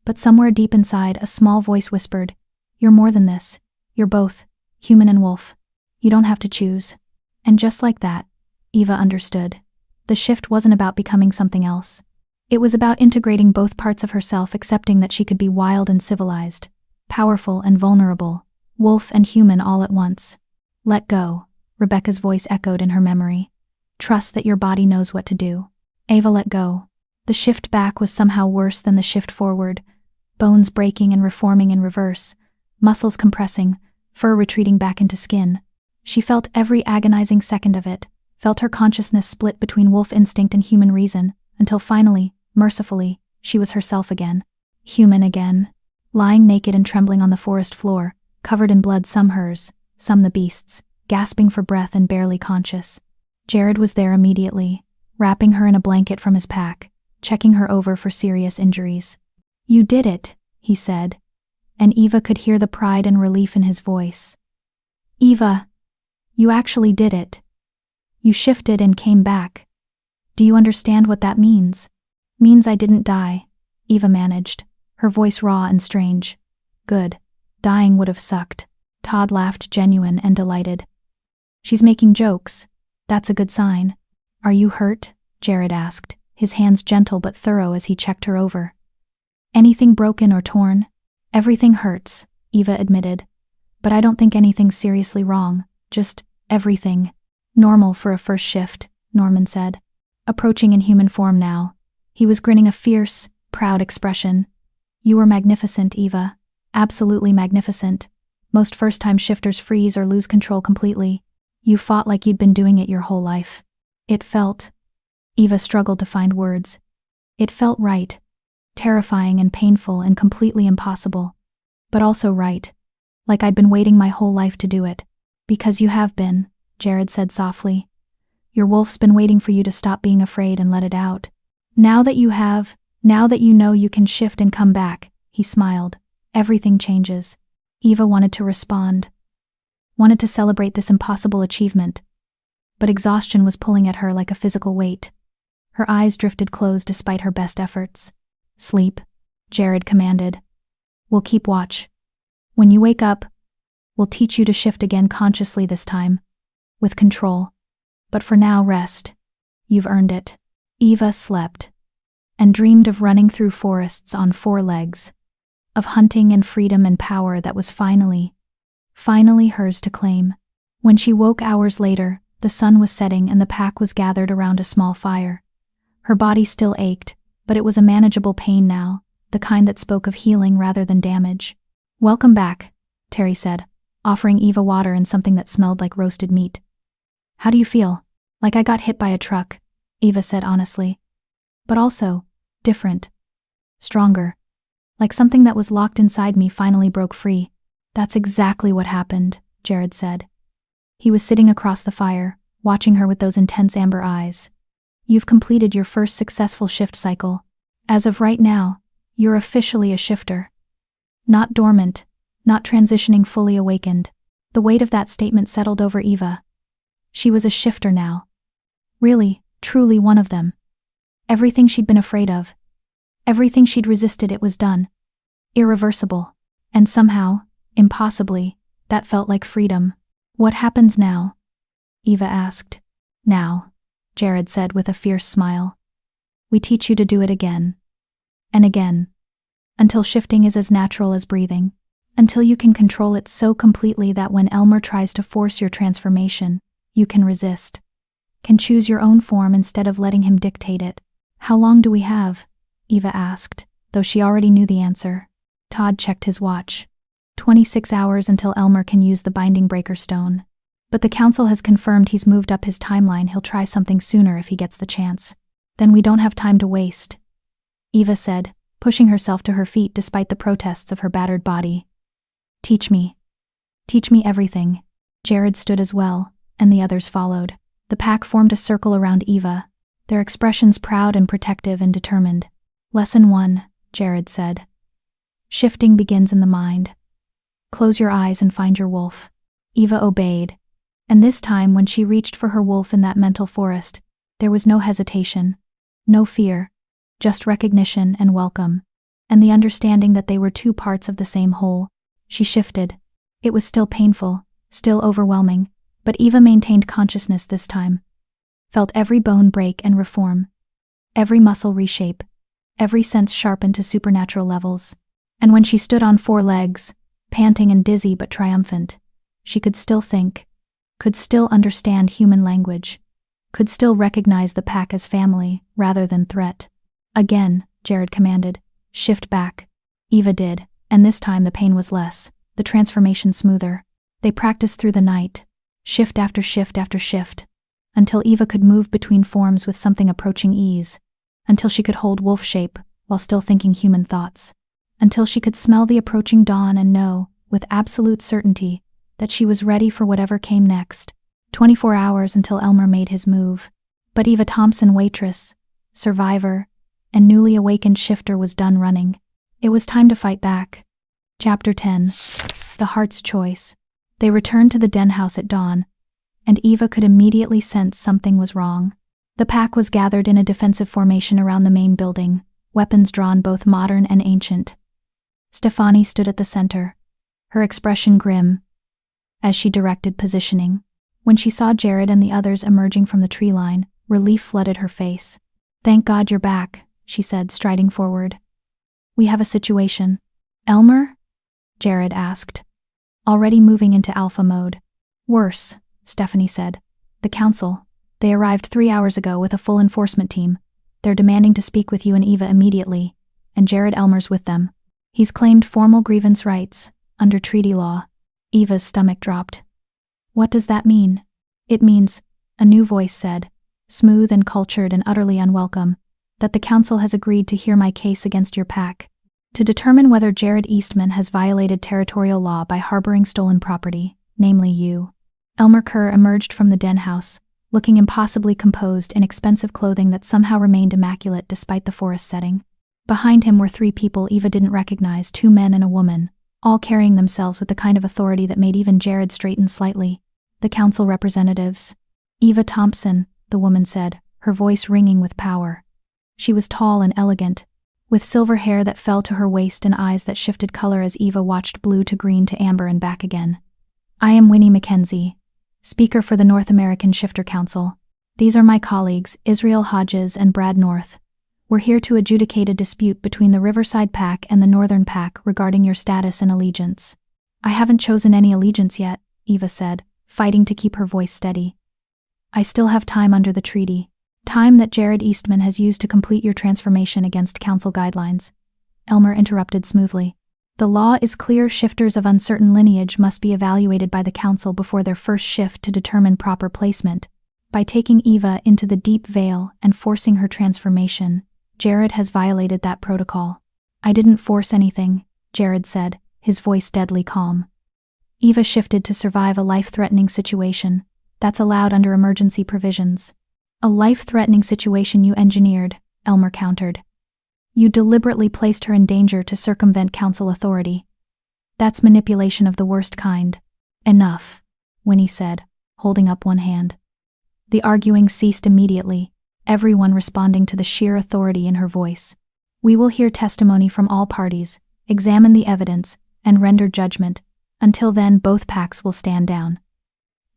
But somewhere deep inside, a small voice whispered, You're more than this. You're both, human and wolf. You don't have to choose. And just like that, Eva understood. The shift wasn't about becoming something else. It was about integrating both parts of herself, accepting that she could be wild and civilized, powerful and vulnerable, wolf and human all at once. Let go. Rebecca's voice echoed in her memory. Trust that your body knows what to do. Eva let go. The shift back was somehow worse than the shift forward, bones breaking and reforming in reverse, muscles compressing, fur retreating back into skin. She felt every agonizing second of it, felt her consciousness split between wolf instinct and human reason, until finally, mercifully, she was herself again. Human again. Lying naked and trembling on the forest floor, covered in blood, some hers, some the beast's. gasping for breath and barely conscious. Jared was there immediately, wrapping her in a blanket from his pack, checking her over for serious injuries. "You did it," he said, and Eva could hear the pride and relief in his voice. "Eva, you actually did it. You shifted and came back. Do you understand what that means?" "Means I didn't die," Eva managed, her voice raw and strange. "Good. Dying would have sucked." Todd laughed, genuine and delighted. "She's making jokes. That's a good sign." "Are you hurt?" Jared asked, his hands gentle but thorough as he checked her over. "Anything broken or torn?" "Everything hurts," Eva admitted. "But I don't think anything's seriously wrong, just everything." "Normal for a first shift," Norman said. Approaching in human form now, he was grinning a fierce, proud expression. "You were magnificent, Eva. Absolutely magnificent. Most first-time shifters freeze or lose control completely. You fought like you'd been doing it your whole life. It felt..." Eva struggled to find words. "It felt right. Terrifying and painful and completely impossible. But also right. Like I'd been waiting my whole life to do it." "Because you have been," Jared said softly. "Your wolf's been waiting for you to stop being afraid and let it out. Now that you have, now that you know you can shift and come back," he smiled, "everything changes." Eva wanted to respond, wanted to celebrate this impossible achievement, but exhaustion was pulling at her like a physical weight. Her eyes drifted closed despite her best efforts. "Sleep," Jared commanded. "We'll keep watch. When you wake up, we'll teach you to shift again consciously this time, with control. But for now, rest. You've earned it." Eva slept, and dreamed of running through forests on 4 legs, of hunting and freedom and power that was finally hers to claim. When she woke hours later, the sun was setting and the pack was gathered around a small fire. Her body still ached, but it was a manageable pain now, the kind that spoke of healing rather than damage. "Welcome back," Terry said, offering Eva water and something that smelled like roasted meat. "How do you feel?" "Like I got hit by a truck," Eva said honestly. "But also, different. Stronger. Like something that was locked inside me finally broke free." "That's exactly what happened," Jared said. He was sitting across the fire, watching her with those intense amber eyes. "You've completed your first successful shift cycle. As of right now, you're officially a shifter. Not dormant, not transitioning, fully awakened." The weight of that statement settled over Eva. She was a shifter now. Really, truly one of them. Everything she'd been afraid of, everything she'd resisted, it was done. Irreversible. And somehow, impossibly, that felt like freedom. "What happens now?" Eva asked. "Now," Jared said with a fierce smile. "We teach you to do it again. And again. Until shifting is as natural as breathing. Until you can control it so completely that when Elmer tries to force your transformation, you can resist. Can choose your own form instead of letting him dictate it." "How long do we have?" Eva asked, though she already knew the answer. Todd checked his watch. 26 hours until Elmer can use the binding breaker stone. But the council has confirmed he's moved up his timeline. He'll try something sooner if he gets the chance. "Then we don't have time to waste," Eva said, pushing herself to her feet despite the protests of her battered body. Teach me everything." Jared stood as well, and the others followed. The pack formed a circle around Eva, their expressions proud and protective and determined. "Lesson 1, Jared said. Shifting begins in the mind. Close your eyes and find your wolf." Eva obeyed, and this time when she reached for her wolf in that mental forest, there was no hesitation, no fear, just recognition and welcome, and the understanding that they were 2 parts of the same whole. She shifted. It was still painful, still overwhelming, but Eva maintained consciousness this time. Felt every bone break and reform, every muscle reshape, every sense sharpen to supernatural levels. And when she stood on 4 legs, panting and dizzy but triumphant, she could still think, could still understand human language, could still recognize the pack as family rather than threat. "Again," Jared commanded. "Shift back." Eva did, and this time the pain was less, the transformation smoother. They practiced through the night, shift after shift after shift, until Eva could move between forms with something approaching ease, until she could hold wolf shape while still thinking human thoughts, until she could smell the approaching dawn and know, with absolute certainty, that she was ready for whatever came next. 24 hours until Elmer made his move. But Eva Thompson, waitress, survivor, and newly awakened shifter was done running. It was time to fight back. Chapter 10. The Heart's Choice. They returned to the den house at dawn, and Eva could immediately sense something was wrong. The pack was gathered in a defensive formation around the main building, weapons drawn both modern and ancient. Stefani stood at the center, her expression grim, as she directed positioning. When she saw Jared and the others emerging from the tree line, relief flooded her face. "Thank God you're back," she said, striding forward. "We have a situation." "Elmer?" Jared asked, already moving into alpha mode. "Worse," Stephanie said. "The council. They arrived 3 hours ago with a full enforcement team. They're demanding to speak with you and Eva immediately, and Jared Elmer's with them. He's claimed formal grievance rights, under treaty law." Eva's stomach dropped. "What does that mean?" "It means," a new voice said, smooth and cultured and utterly unwelcome, "that the council has agreed to hear my case against your pack, to determine whether Jared Eastman has violated territorial law by harboring stolen property, namely you." Elmer Kerr emerged from the den house, looking impossibly composed in expensive clothing that somehow remained immaculate despite the forest setting. Behind him were 3 people Eva didn't recognize, 2 men and a woman, all carrying themselves with the kind of authority that made even Jared straighten slightly. "The council representatives." "Eva Thompson," the woman said, her voice ringing with power. She was tall and elegant, with silver hair that fell to her waist and eyes that shifted color as Eva watched blue to green to amber and back again. "I am Winnie Mackenzie, speaker for the North American Shifter Council. These are my colleagues, Israel Hodges and Brad North. We're here to adjudicate a dispute between the Riverside Pack and the Northern Pack regarding your status and allegiance." "I haven't chosen any allegiance yet," Eva said, fighting to keep her voice steady. "I still have time under the treaty. Time that Jared Eastman has used to complete your transformation against council guidelines." Elmer interrupted smoothly. "The law is clear. Shifters of uncertain lineage must be evaluated by the council before their first shift to determine proper placement. By taking Eva into the deep veil and forcing her transformation, Jared has violated that protocol." "I didn't force anything," Jared said, his voice deadly calm. "Eva shifted to survive a life-threatening situation. That's allowed under emergency provisions." "A life-threatening situation you engineered," Elmer countered. "You deliberately placed her in danger to circumvent council authority. That's manipulation of the worst kind." "Enough," Winnie said, holding up one hand. The arguing ceased immediately, everyone responding to the sheer authority in her voice. "We will hear testimony from all parties, examine the evidence, and render judgment. Until then, both packs will stand down.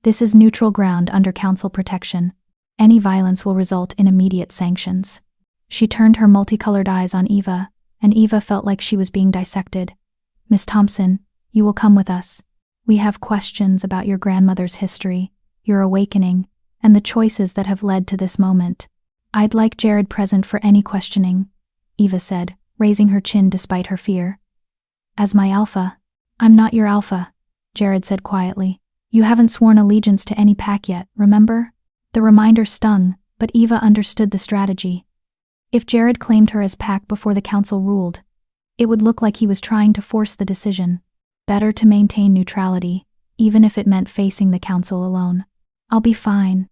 This is neutral ground under council protection. Any violence will result in immediate sanctions." She turned her multicolored eyes on Eva, and Eva felt like she was being dissected. "Miss Thompson, you will come with us. We have questions about your grandmother's history, your awakening, and the choices that have led to this moment." "I'd like Jared present for any questioning," Eva said, raising her chin despite her fear. "As my alpha." "I'm not your alpha," Jared said quietly. "You haven't sworn allegiance to any pack yet, remember?" The reminder stung, but Eva understood the strategy. If Jared claimed her as pack before the council ruled, it would look like he was trying to force the decision. Better to maintain neutrality, even if it meant facing the council alone. "I'll be fine,"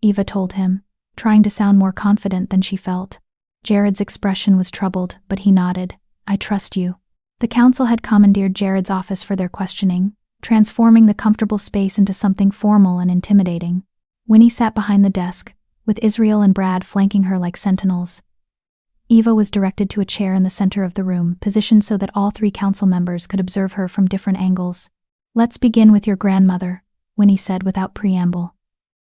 Eva told him, trying to sound more confident than she felt. Jared's expression was troubled, but he nodded. "I trust you." The council had commandeered Jared's office for their questioning, transforming the comfortable space into something formal and intimidating. Winnie sat behind the desk, with Israel and Brad flanking her like sentinels. Eva was directed to a chair in the center of the room, positioned so that all 3 council members could observe her from different angles. "Let's begin with your grandmother," Winnie said without preamble.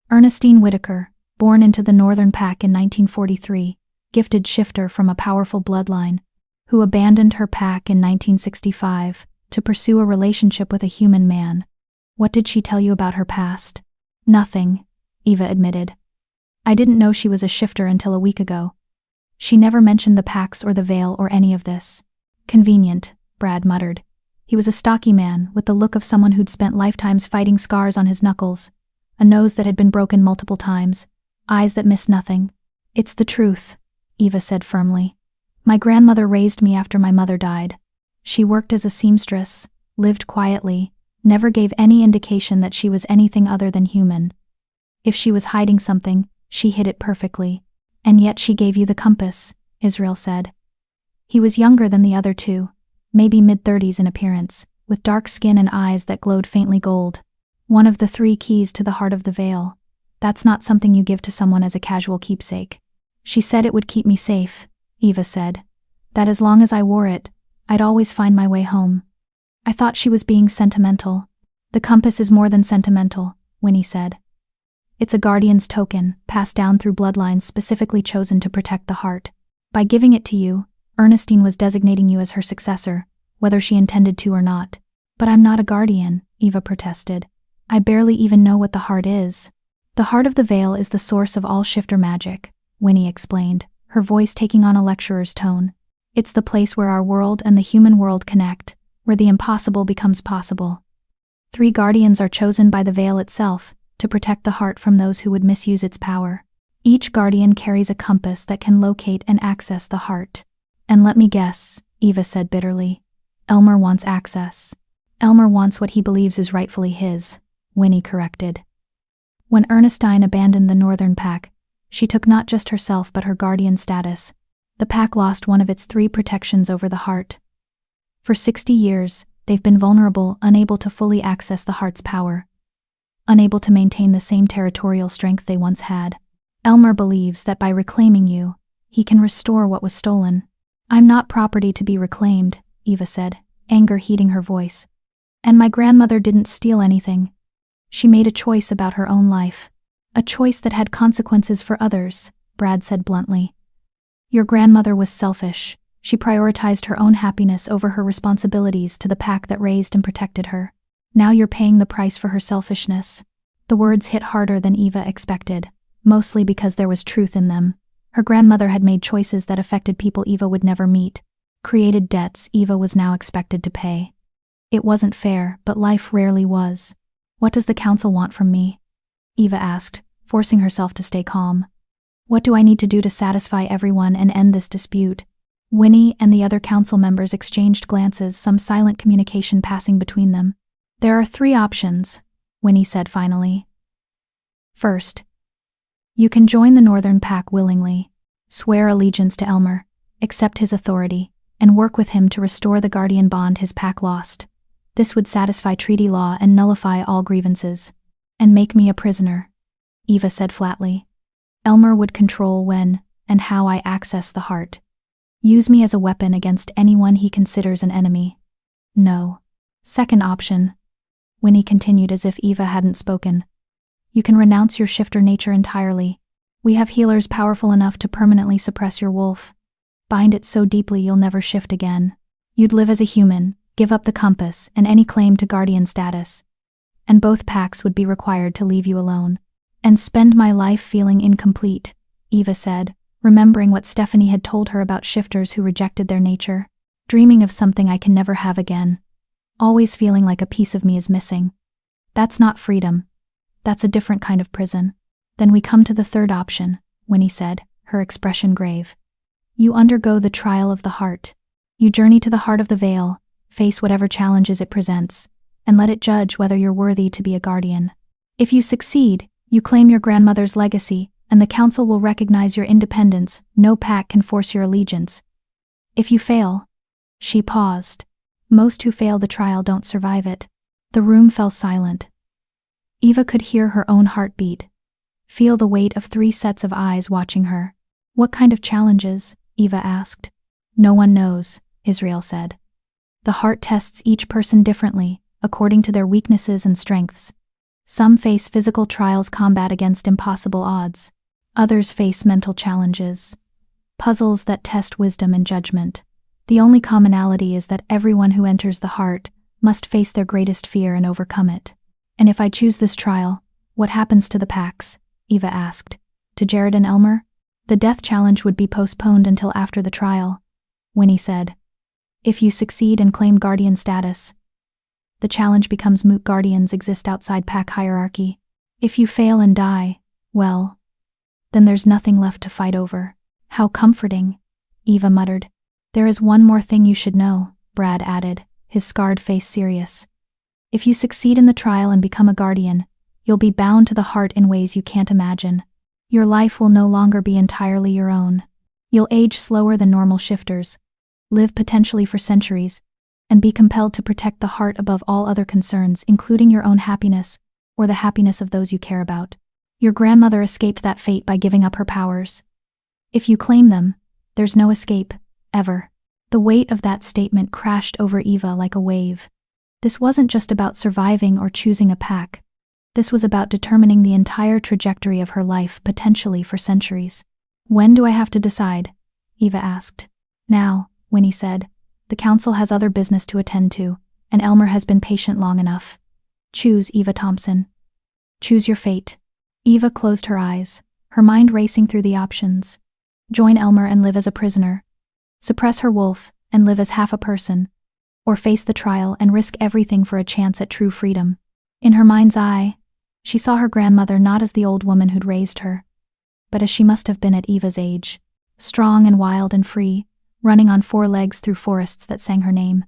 "Ernestine Whitaker, born into the Northern Pack in 1943, gifted shifter from a powerful bloodline, who abandoned her pack in 1965 to pursue a relationship with a human man. What did she tell you about her past?" "Nothing," Eva admitted. "I didn't know she was a shifter until a week ago. She never mentioned the packs or the veil or any of this." "Convenient," Brad muttered. He was a stocky man, with the look of someone who'd spent lifetimes fighting scars on his knuckles, a nose that had been broken multiple times, eyes that missed nothing. "It's the truth," Eva said firmly. "My grandmother raised me after my mother died. She worked as a seamstress, lived quietly, never gave any indication that she was anything other than human. If she was hiding something, she hid it perfectly. And yet she gave you the compass, Israel said. He was younger than the other two, maybe mid-30s in appearance, with dark skin and eyes that glowed faintly gold. One of the 3 keys to the heart of the veil. That's not something you give to someone as a casual keepsake. She said it would keep me safe, Eva said. That as long as I wore it, I'd always find my way home. I thought she was being sentimental. The compass is more than sentimental, Winnie said. It's a guardian's token, passed down through bloodlines specifically chosen to protect the heart. By giving it to you, Ernestine was designating you as her successor, whether she intended to or not. But I'm not a guardian, Eva protested. I barely even know what the heart is. The heart of the veil is the source of all shifter magic, Winnie explained, her voice taking on a lecturer's tone. It's the place where our world and the human world connect, where the impossible becomes possible. 3 guardians are chosen by the veil itself, to protect the heart from those who would misuse its power. Each guardian carries a compass that can locate and access the heart. And let me guess, Eva said bitterly. Elmer wants access. Elmer wants what he believes is rightfully his, Winnie corrected. When Ernestine abandoned the Northern Pack, she took not just herself but her guardian status. The pack lost one of its 3 protections over the heart. For 60 years, they've been vulnerable, unable to fully access the heart's power, unable to maintain the same territorial strength they once had. Elmer believes that by reclaiming you, he can restore what was stolen. I'm not property to be reclaimed, Eva said, anger heating her voice. And my grandmother didn't steal anything. She made a choice about her own life. A choice that had consequences for others, Brad said bluntly. Your grandmother was selfish. She prioritized her own happiness over her responsibilities to the pack that raised and protected her. Now you're paying the price for her selfishness. The words hit harder than Eva expected, mostly because there was truth in them. Her grandmother had made choices that affected people Eva would never meet, created debts Eva was now expected to pay. It wasn't fair, but life rarely was. What does the council want from me? Eva asked, forcing herself to stay calm. What do I need to do to satisfy everyone and end this dispute? Winnie and the other council members exchanged glances, some silent communication passing between them. There are 3 options, Winnie said finally. First, you can join the Northern Pack willingly, swear allegiance to Elmer, accept his authority, and work with him to restore the guardian bond his pack lost. This would satisfy treaty law and nullify all grievances. And make me a prisoner, Eva said flatly. Elmer would control when and how I access the heart. Use me as a weapon against anyone he considers an enemy. No. Second option, Winnie continued as if Eva hadn't spoken. You can renounce your shifter nature entirely. We have healers powerful enough to permanently suppress your wolf. Bind it so deeply you'll never shift again. You'd live as a human, give up the compass and any claim to guardian status. And both packs would be required to leave you alone. And spend my life feeling incomplete, Eva said, remembering what Stephanie had told her about shifters who rejected their nature, dreaming of something I can never have again. Always feeling like a piece of me is missing. That's not freedom. That's a different kind of prison. Then we come to the third option, Winnie said, her expression grave. You undergo the trial of the heart. You journey to the heart of the veil, face whatever challenges it presents, and let it judge whether you're worthy to be a guardian. If you succeed, you claim your grandmother's legacy, and the council will recognize your independence. No pack can force your allegiance. If you fail, she paused. Most who fail the trial don't survive it. The room fell silent. Eva could hear her own heartbeat, feel the weight of 3 sets of eyes watching her. What kind of challenges? Eva asked. No one knows, Israel said. The heart tests each person differently, according to their weaknesses and strengths. Some face physical trials, combat against impossible odds. Others face mental challenges, puzzles that test wisdom and judgment. The only commonality is that everyone who enters the heart must face their greatest fear and overcome it. And if I choose this trial, what happens to the packs? Eva asked. To Jared and Elmer? The death challenge would be postponed until after the trial, Winnie said. If you succeed and claim guardian status, the challenge becomes moot. Guardians exist outside pack hierarchy. If you fail and die, well, then there's nothing left to fight over. How comforting, Eva muttered. There is one more thing you should know, Brad added, his scarred face serious. If you succeed in the trial and become a guardian, you'll be bound to the heart in ways you can't imagine. Your life will no longer be entirely your own. You'll age slower than normal shifters, live potentially for centuries, and be compelled to protect the heart above all other concerns, including your own happiness or the happiness of those you care about. Your grandmother escaped that fate by giving up her powers. If you claim them, there's no escape, ever. The weight of that statement crashed over Eva like a wave. This wasn't just about surviving or choosing a pack. This was about determining the entire trajectory of her life, potentially for centuries. When do I have to decide? Eva asked. Now, Winnie said. The council has other business to attend to, and Elmer has been patient long enough. Choose, Eva Thompson. Choose your fate. Eva closed her eyes, her mind racing through the options. Join Elmer and live as a prisoner. Suppress her wolf and live as half a person. Or face the trial and risk everything for a chance at true freedom. In her mind's eye, she saw her grandmother not as the old woman who'd raised her, but as she must have been at Eva's age, strong and wild and free, running on 4 legs through forests that sang her name.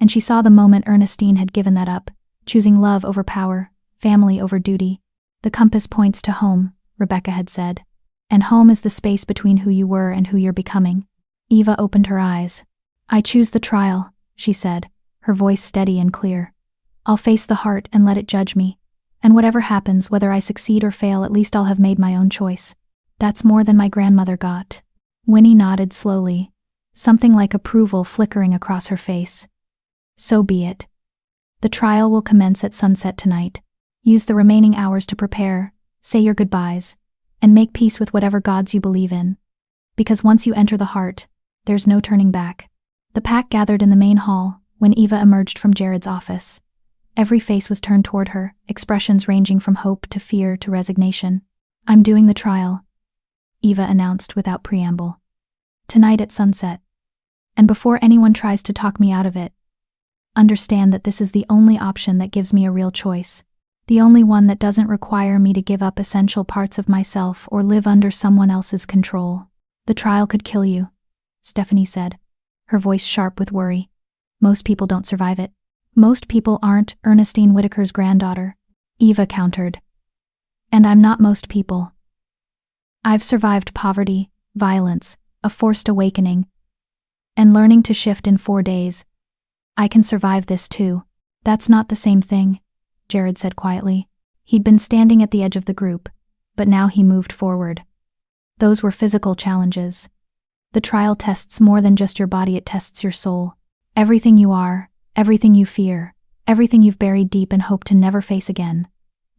And she saw the moment Ernestine had given that up, choosing love over power, family over duty. The compass points to home, Rebecca had said. And home is the space between who you were and who you're becoming. Eva opened her eyes. I choose the trial, she said, her voice steady and clear. I'll face the heart and let it judge me. And whatever happens, whether I succeed or fail, at least I'll have made my own choice. That's more than my grandmother got. Winnie nodded slowly, something like approval flickering across her face. So be it. The trial will commence at sunset tonight. Use the remaining hours to prepare, say your goodbyes, and make peace with whatever gods you believe in. Because once you enter the heart, there's no turning back. The pack gathered in the main hall when Eva emerged from Jared's office. Every face was turned toward her, expressions ranging from hope to fear to resignation. I'm doing the trial, Eva announced without preamble. Tonight at sunset. And before anyone tries to talk me out of it, understand that this is the only option that gives me a real choice. The only one that doesn't require me to give up essential parts of myself or live under someone else's control. The trial could kill you, Stephanie said, her voice sharp with worry. Most people don't survive it. Most people aren't Ernestine Whitaker's granddaughter, Eva countered. And I'm not most people. I've survived poverty, violence, a forced awakening, and learning to shift in 4 days. I can survive this too. That's not the same thing, Jared said quietly. He'd been standing at the edge of the group, but now he moved forward. Those were physical challenges. The trial tests more than just your body, it tests your soul. Everything you are, everything you fear, everything you've buried deep and hope to never face again.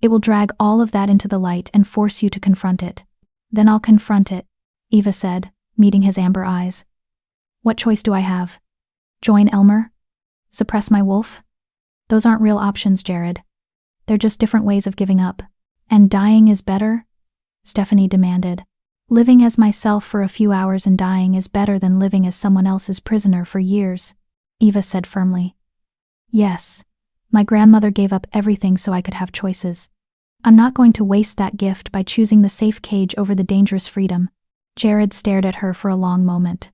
It will drag all of that into the light and force you to confront it. Then I'll confront it, Eva said, meeting his amber eyes. What choice do I have? Join Elmer? Suppress my wolf? Those aren't real options, Jared. They're just different ways of giving up. And dying is better? Stephanie demanded. Living as myself for a few hours and dying is better than living as someone else's prisoner for years, Eva said firmly. Yes, my grandmother gave up everything so I could have choices. I'm not going to waste that gift by choosing the safe cage over the dangerous freedom. Jared stared at her for a long moment.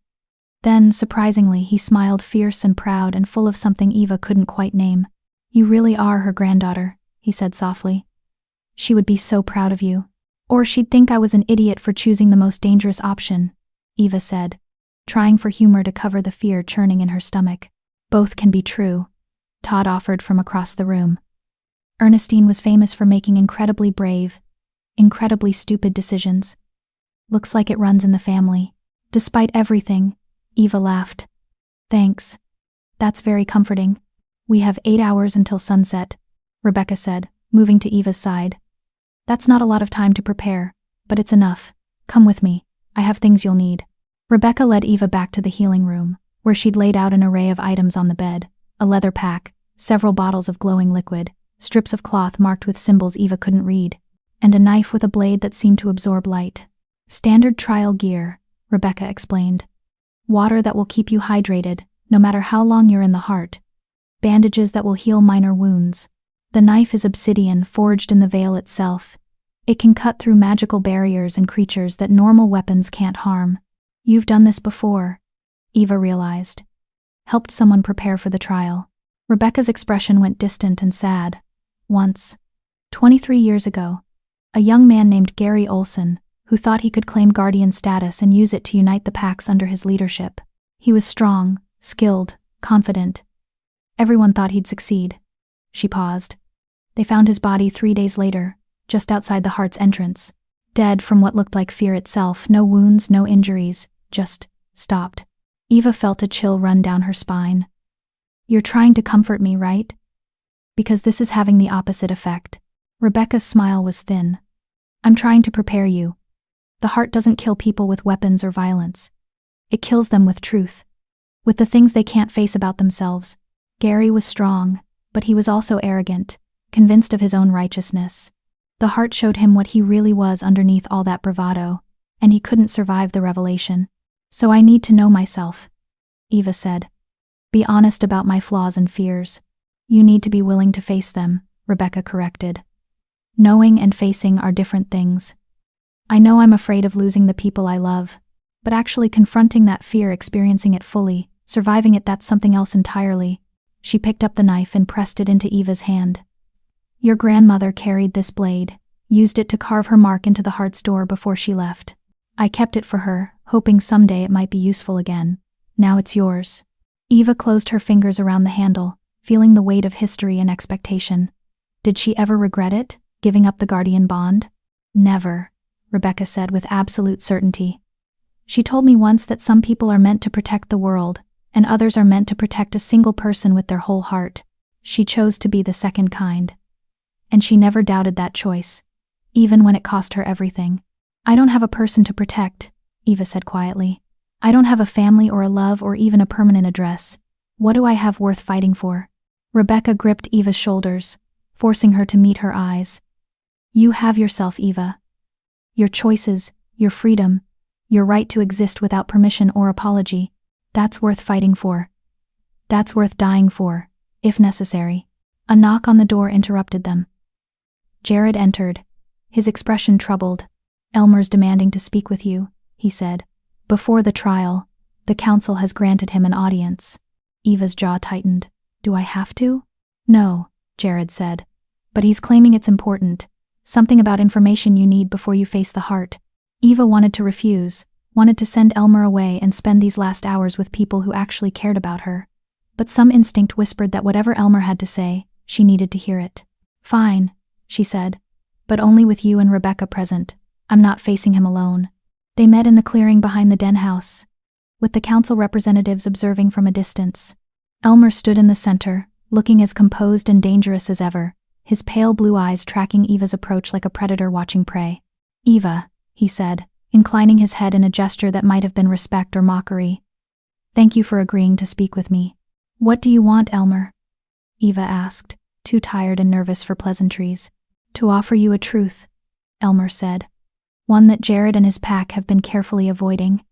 Then, surprisingly, he smiled, fierce and proud and full of something Eva couldn't quite name. You really are her granddaughter, he said softly. She would be so proud of you. Or she'd think I was an idiot for choosing the most dangerous option, Eva said, trying for humor to cover the fear churning in her stomach. Both can be true, Todd offered from across the room. Ernestine was famous for making incredibly brave, incredibly stupid decisions. Looks like it runs in the family. Despite everything, Eva laughed. Thanks. That's very comforting. We have 8 hours until sunset, Rebecca said, moving to Eva's side. That's not a lot of time to prepare, but it's enough. Come with me. I have things you'll need. Rebecca led Eva back to the healing room, where she'd laid out an array of items on the bed, a leather pack, several bottles of glowing liquid, strips of cloth marked with symbols Eva couldn't read, and a knife with a blade that seemed to absorb light. Standard trial gear, Rebecca explained. Water that will keep you hydrated, no matter how long you're in the heart. Bandages that will heal minor wounds. The knife is obsidian, forged in the veil itself. It can cut through magical barriers and creatures that normal weapons can't harm. You've done this before, Eva realized. Helped someone prepare for the trial. Rebecca's expression went distant and sad. Once, 23 years ago, a young man named Gary Olson, who thought he could claim guardian status and use it to unite the packs under his leadership. He was strong, skilled, confident. Everyone thought he'd succeed. She paused. They found his body 3 days later, just outside the Heart's entrance. Dead from what looked like fear itself, no wounds, no injuries, just stopped. Eva felt a chill run down her spine. You're trying to comfort me, right? Because this is having the opposite effect. Rebecca's smile was thin. I'm trying to prepare you. The Heart doesn't kill people with weapons or violence. It kills them with truth. With the things they can't face about themselves. Gary was strong, but he was also arrogant, convinced of his own righteousness. The Heart showed him what he really was underneath all that bravado, and he couldn't survive the revelation. So I need to know myself, Eva said. Be honest about my flaws and fears. You need to be willing to face them, Rebecca corrected. Knowing and facing are different things. I know I'm afraid of losing the people I love, but actually confronting that fear, experiencing it fully, surviving it, that's something else entirely. She picked up the knife and pressed it into Eva's hand. Your grandmother carried this blade, used it to carve her mark into the Heart's door before she left. I kept it for her, hoping someday it might be useful again. Now it's yours. Eva closed her fingers around the handle, feeling the weight of history and expectation. Did she ever regret it, giving up the guardian bond? Never, Rebecca said with absolute certainty. She told me once that some people are meant to protect the world, and others are meant to protect a single person with their whole heart. She chose to be the second kind. And she never doubted that choice, even when it cost her everything. I don't have a person to protect, Eva said quietly. I don't have a family or a love or even a permanent address. What do I have worth fighting for? Rebecca gripped Eva's shoulders, forcing her to meet her eyes. You have yourself, Eva. Your choices, your freedom, your right to exist without permission or apology. That's worth fighting for. That's worth dying for, if necessary. A knock on the door interrupted them. Jared entered, his expression troubled. Elmer's demanding to speak with you, he said. Before the trial, the council has granted him an audience. Eva's jaw tightened. Do I have to? No, Jared said. But he's claiming it's important. Something about information you need before you face the Heart. Eva wanted to refuse, wanted to send Elmer away and spend these last hours with people who actually cared about her. But some instinct whispered that whatever Elmer had to say, she needed to hear it. Fine, she said. But only with you and Rebecca present. I'm not facing him alone. They met in the clearing behind the den house, with the council representatives observing from a distance. Elmer stood in the center, looking as composed and dangerous as ever, his pale blue eyes tracking Eva's approach like a predator watching prey. Eva, he said, inclining his head in a gesture that might have been respect or mockery. Thank you for agreeing to speak with me. What do you want, Elmer? Eva asked, too tired and nervous for pleasantries. To offer you a truth, Elmer said. One that Jared and his pack have been carefully avoiding.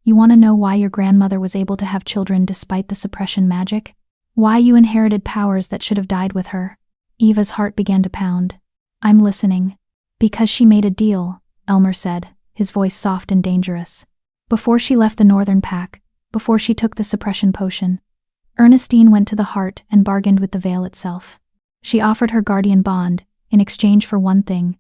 You want to know why your grandmother was able to have children despite the suppression magic? Why you inherited powers that should have died with her? Eva's heart began to pound. I'm listening. Because she made a deal, Elmer said, his voice soft and dangerous. Before she left the Northern Pack, before she took the suppression potion, Ernestine went to the Heart and bargained with the Veil itself. She offered her guardian bond, in exchange for one thing.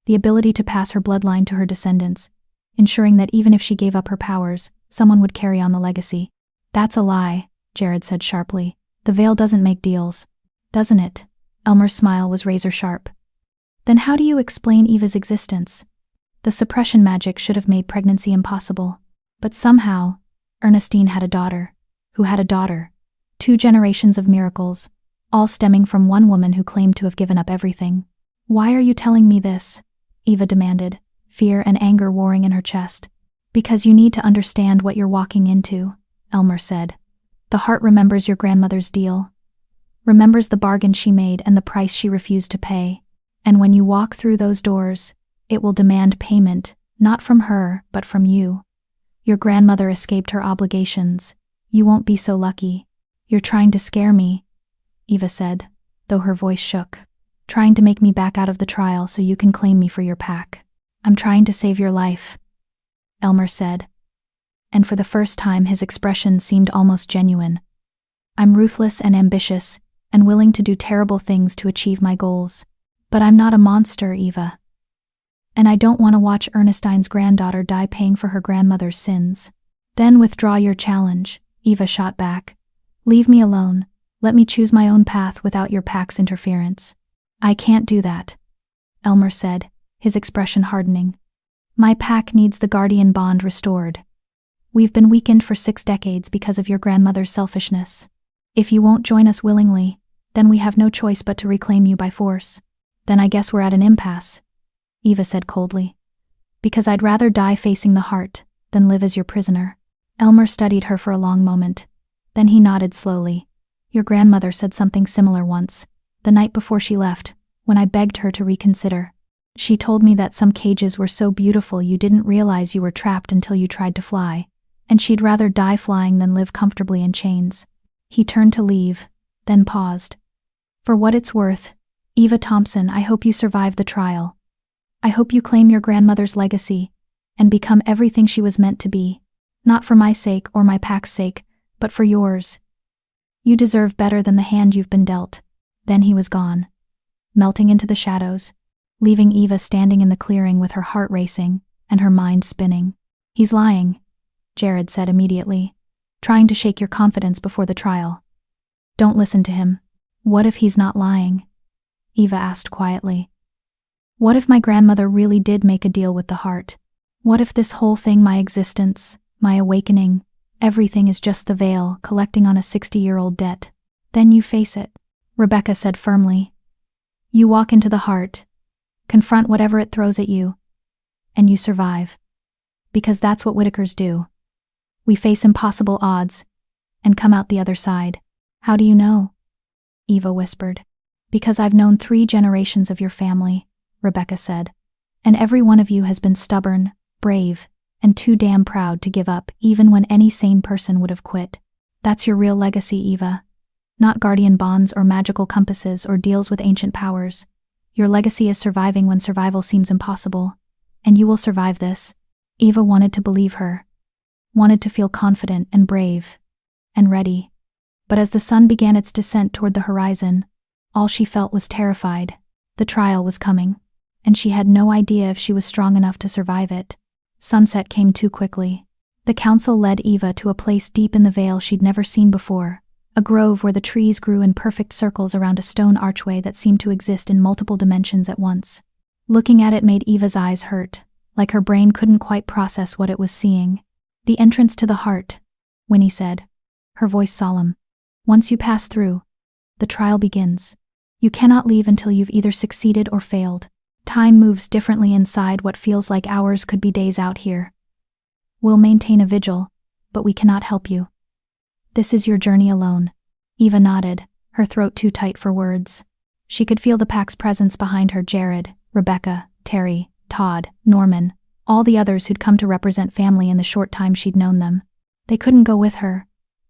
The ability to pass her bloodline to her descendants, ensuring that even if she gave up her powers, someone would carry on the legacy. That's a lie, Jared said sharply. The Veil doesn't make deals. Doesn't it? Elmer's smile was razor sharp. Then how do you explain Eva's existence? The suppression magic should have made pregnancy impossible. But somehow, Ernestine had a daughter, who had a daughter. 2 generations of miracles, all stemming from one woman who claimed to have given up everything. Why are you telling me this? Eva demanded, fear and anger warring in her chest. Because you need to understand what you're walking into, Elmer said. The Heart remembers your grandmother's deal. Remembers the bargain she made and the price she refused to pay. And when you walk through those doors, it will demand payment, not from her, but from you. Your grandmother escaped her obligations. You won't be so lucky. You're trying to scare me, Eva said, though her voice shook. Trying to make me back out of the trial so you can claim me for your pack. I'm trying to save your life, Elmer said. And for the first time his expression seemed almost genuine. I'm ruthless and ambitious, and willing to do terrible things to achieve my goals. But I'm not a monster, Eva. And I don't want to watch Ernestine's granddaughter die paying for her grandmother's sins. Then withdraw your challenge, Eva shot back. Leave me alone. Let me choose my own path without your pack's interference. I can't do that, Elmer said, his expression hardening. My pack needs the guardian bond restored. We've been weakened for 6 decades because of your grandmother's selfishness. If you won't join us willingly, then we have no choice but to reclaim you by force. Then I guess we're at an impasse, Eva said coldly. Because I'd rather die facing the heart than live as your prisoner. Elmer studied her for a long moment. Then he nodded slowly. Your grandmother said something similar once, the night before she left, when I begged her to reconsider. She told me that some cages were so beautiful you didn't realize you were trapped until you tried to fly, and she'd rather die flying than live comfortably in chains. He turned to leave, then paused. For what it's worth, Eva Thompson, I hope you survive the trial. I hope you claim your grandmother's legacy and become everything she was meant to be, not for my sake or my pack's sake, but for yours. You deserve better than the hand you've been dealt. Then he was gone, melting into the shadows, leaving Eva standing in the clearing with her heart racing and her mind spinning. He's lying, Jared said immediately, trying to shake your confidence before the trial. Don't listen to him. What if he's not lying? Eva asked quietly. What if my grandmother really did make a deal with the heart? What if this whole thing, my existence, my awakening, everything is just the veil collecting on a 60-year-old debt? Then you face it, Rebecca said firmly. You walk into the heart, confront whatever it throws at you, and you survive. Because that's what Whitakers do. We face impossible odds and come out the other side. How do you know? Eva whispered. Because I've known 3 generations of your family, Rebecca said. And every one of you has been stubborn, brave, and too damn proud to give up even when any sane person would have quit. That's your real legacy, Eva. Not guardian bonds or magical compasses or deals with ancient powers. Your legacy is surviving when survival seems impossible. And you will survive this. Eva wanted to believe her. Wanted to feel confident and brave. And ready. But as the sun began its descent toward the horizon, all she felt was terrified. The trial was coming, and she had no idea if she was strong enough to survive it. Sunset came too quickly. The council led Eva to a place deep in the vale she'd never seen before, a grove where the trees grew in perfect circles around a stone archway that seemed to exist in multiple dimensions at once. Looking at it made Eva's eyes hurt, like her brain couldn't quite process what it was seeing. The entrance to the heart, Winnie said, her voice solemn. Once you pass through, the trial begins. You cannot leave until you've either succeeded or failed. Time moves differently inside what feels like hours could be days out here. We'll maintain a vigil, but we cannot help you. This is your journey alone. Eva nodded, her throat too tight for words. She could feel the pack's presence behind her. Jared, Rebecca, Terry, Todd, Norman, all the others who'd come to represent family in the short time she'd known them. They couldn't go with her,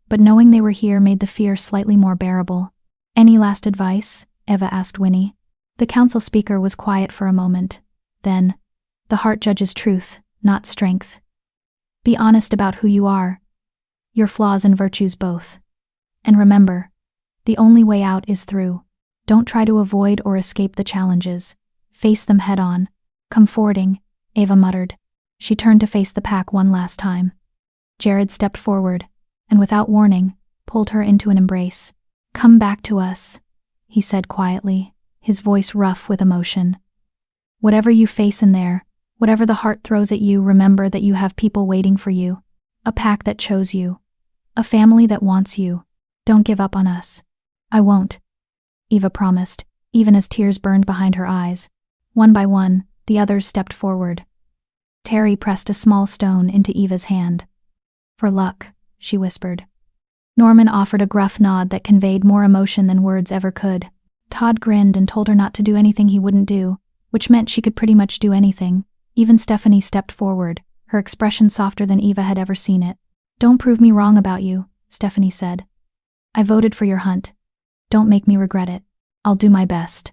but knowing they were here made the fear slightly more bearable. Any last advice? Eva asked Winnie. The council speaker was quiet for a moment. Then, the heart judges truth, not strength. Be honest about who you are, your flaws and virtues both. And remember, the only way out is through. Don't try to avoid or escape the challenges. Face them head on. Comforting, Eva muttered. She turned to face the pack one last time. Jared stepped forward, and without warning, pulled her into an embrace. Come back to us, he said quietly, his voice rough with emotion. Whatever you face in there, whatever the heart throws at you, remember that you have people waiting for you. A pack that chose you. A family that wants you. Don't give up on us. I won't, Eva promised, even as tears burned behind her eyes. One by one, the others stepped forward. Terry pressed a small stone into Eva's hand. For luck, she whispered. Norman offered a gruff nod that conveyed more emotion than words ever could. Todd grinned and told her not to do anything he wouldn't do, which meant she could pretty much do anything. Even Stephanie stepped forward, her expression softer than Eva had ever seen it. Don't prove me wrong about you, Stephanie said. I voted for your hunt. Don't make me regret it. I'll do my best,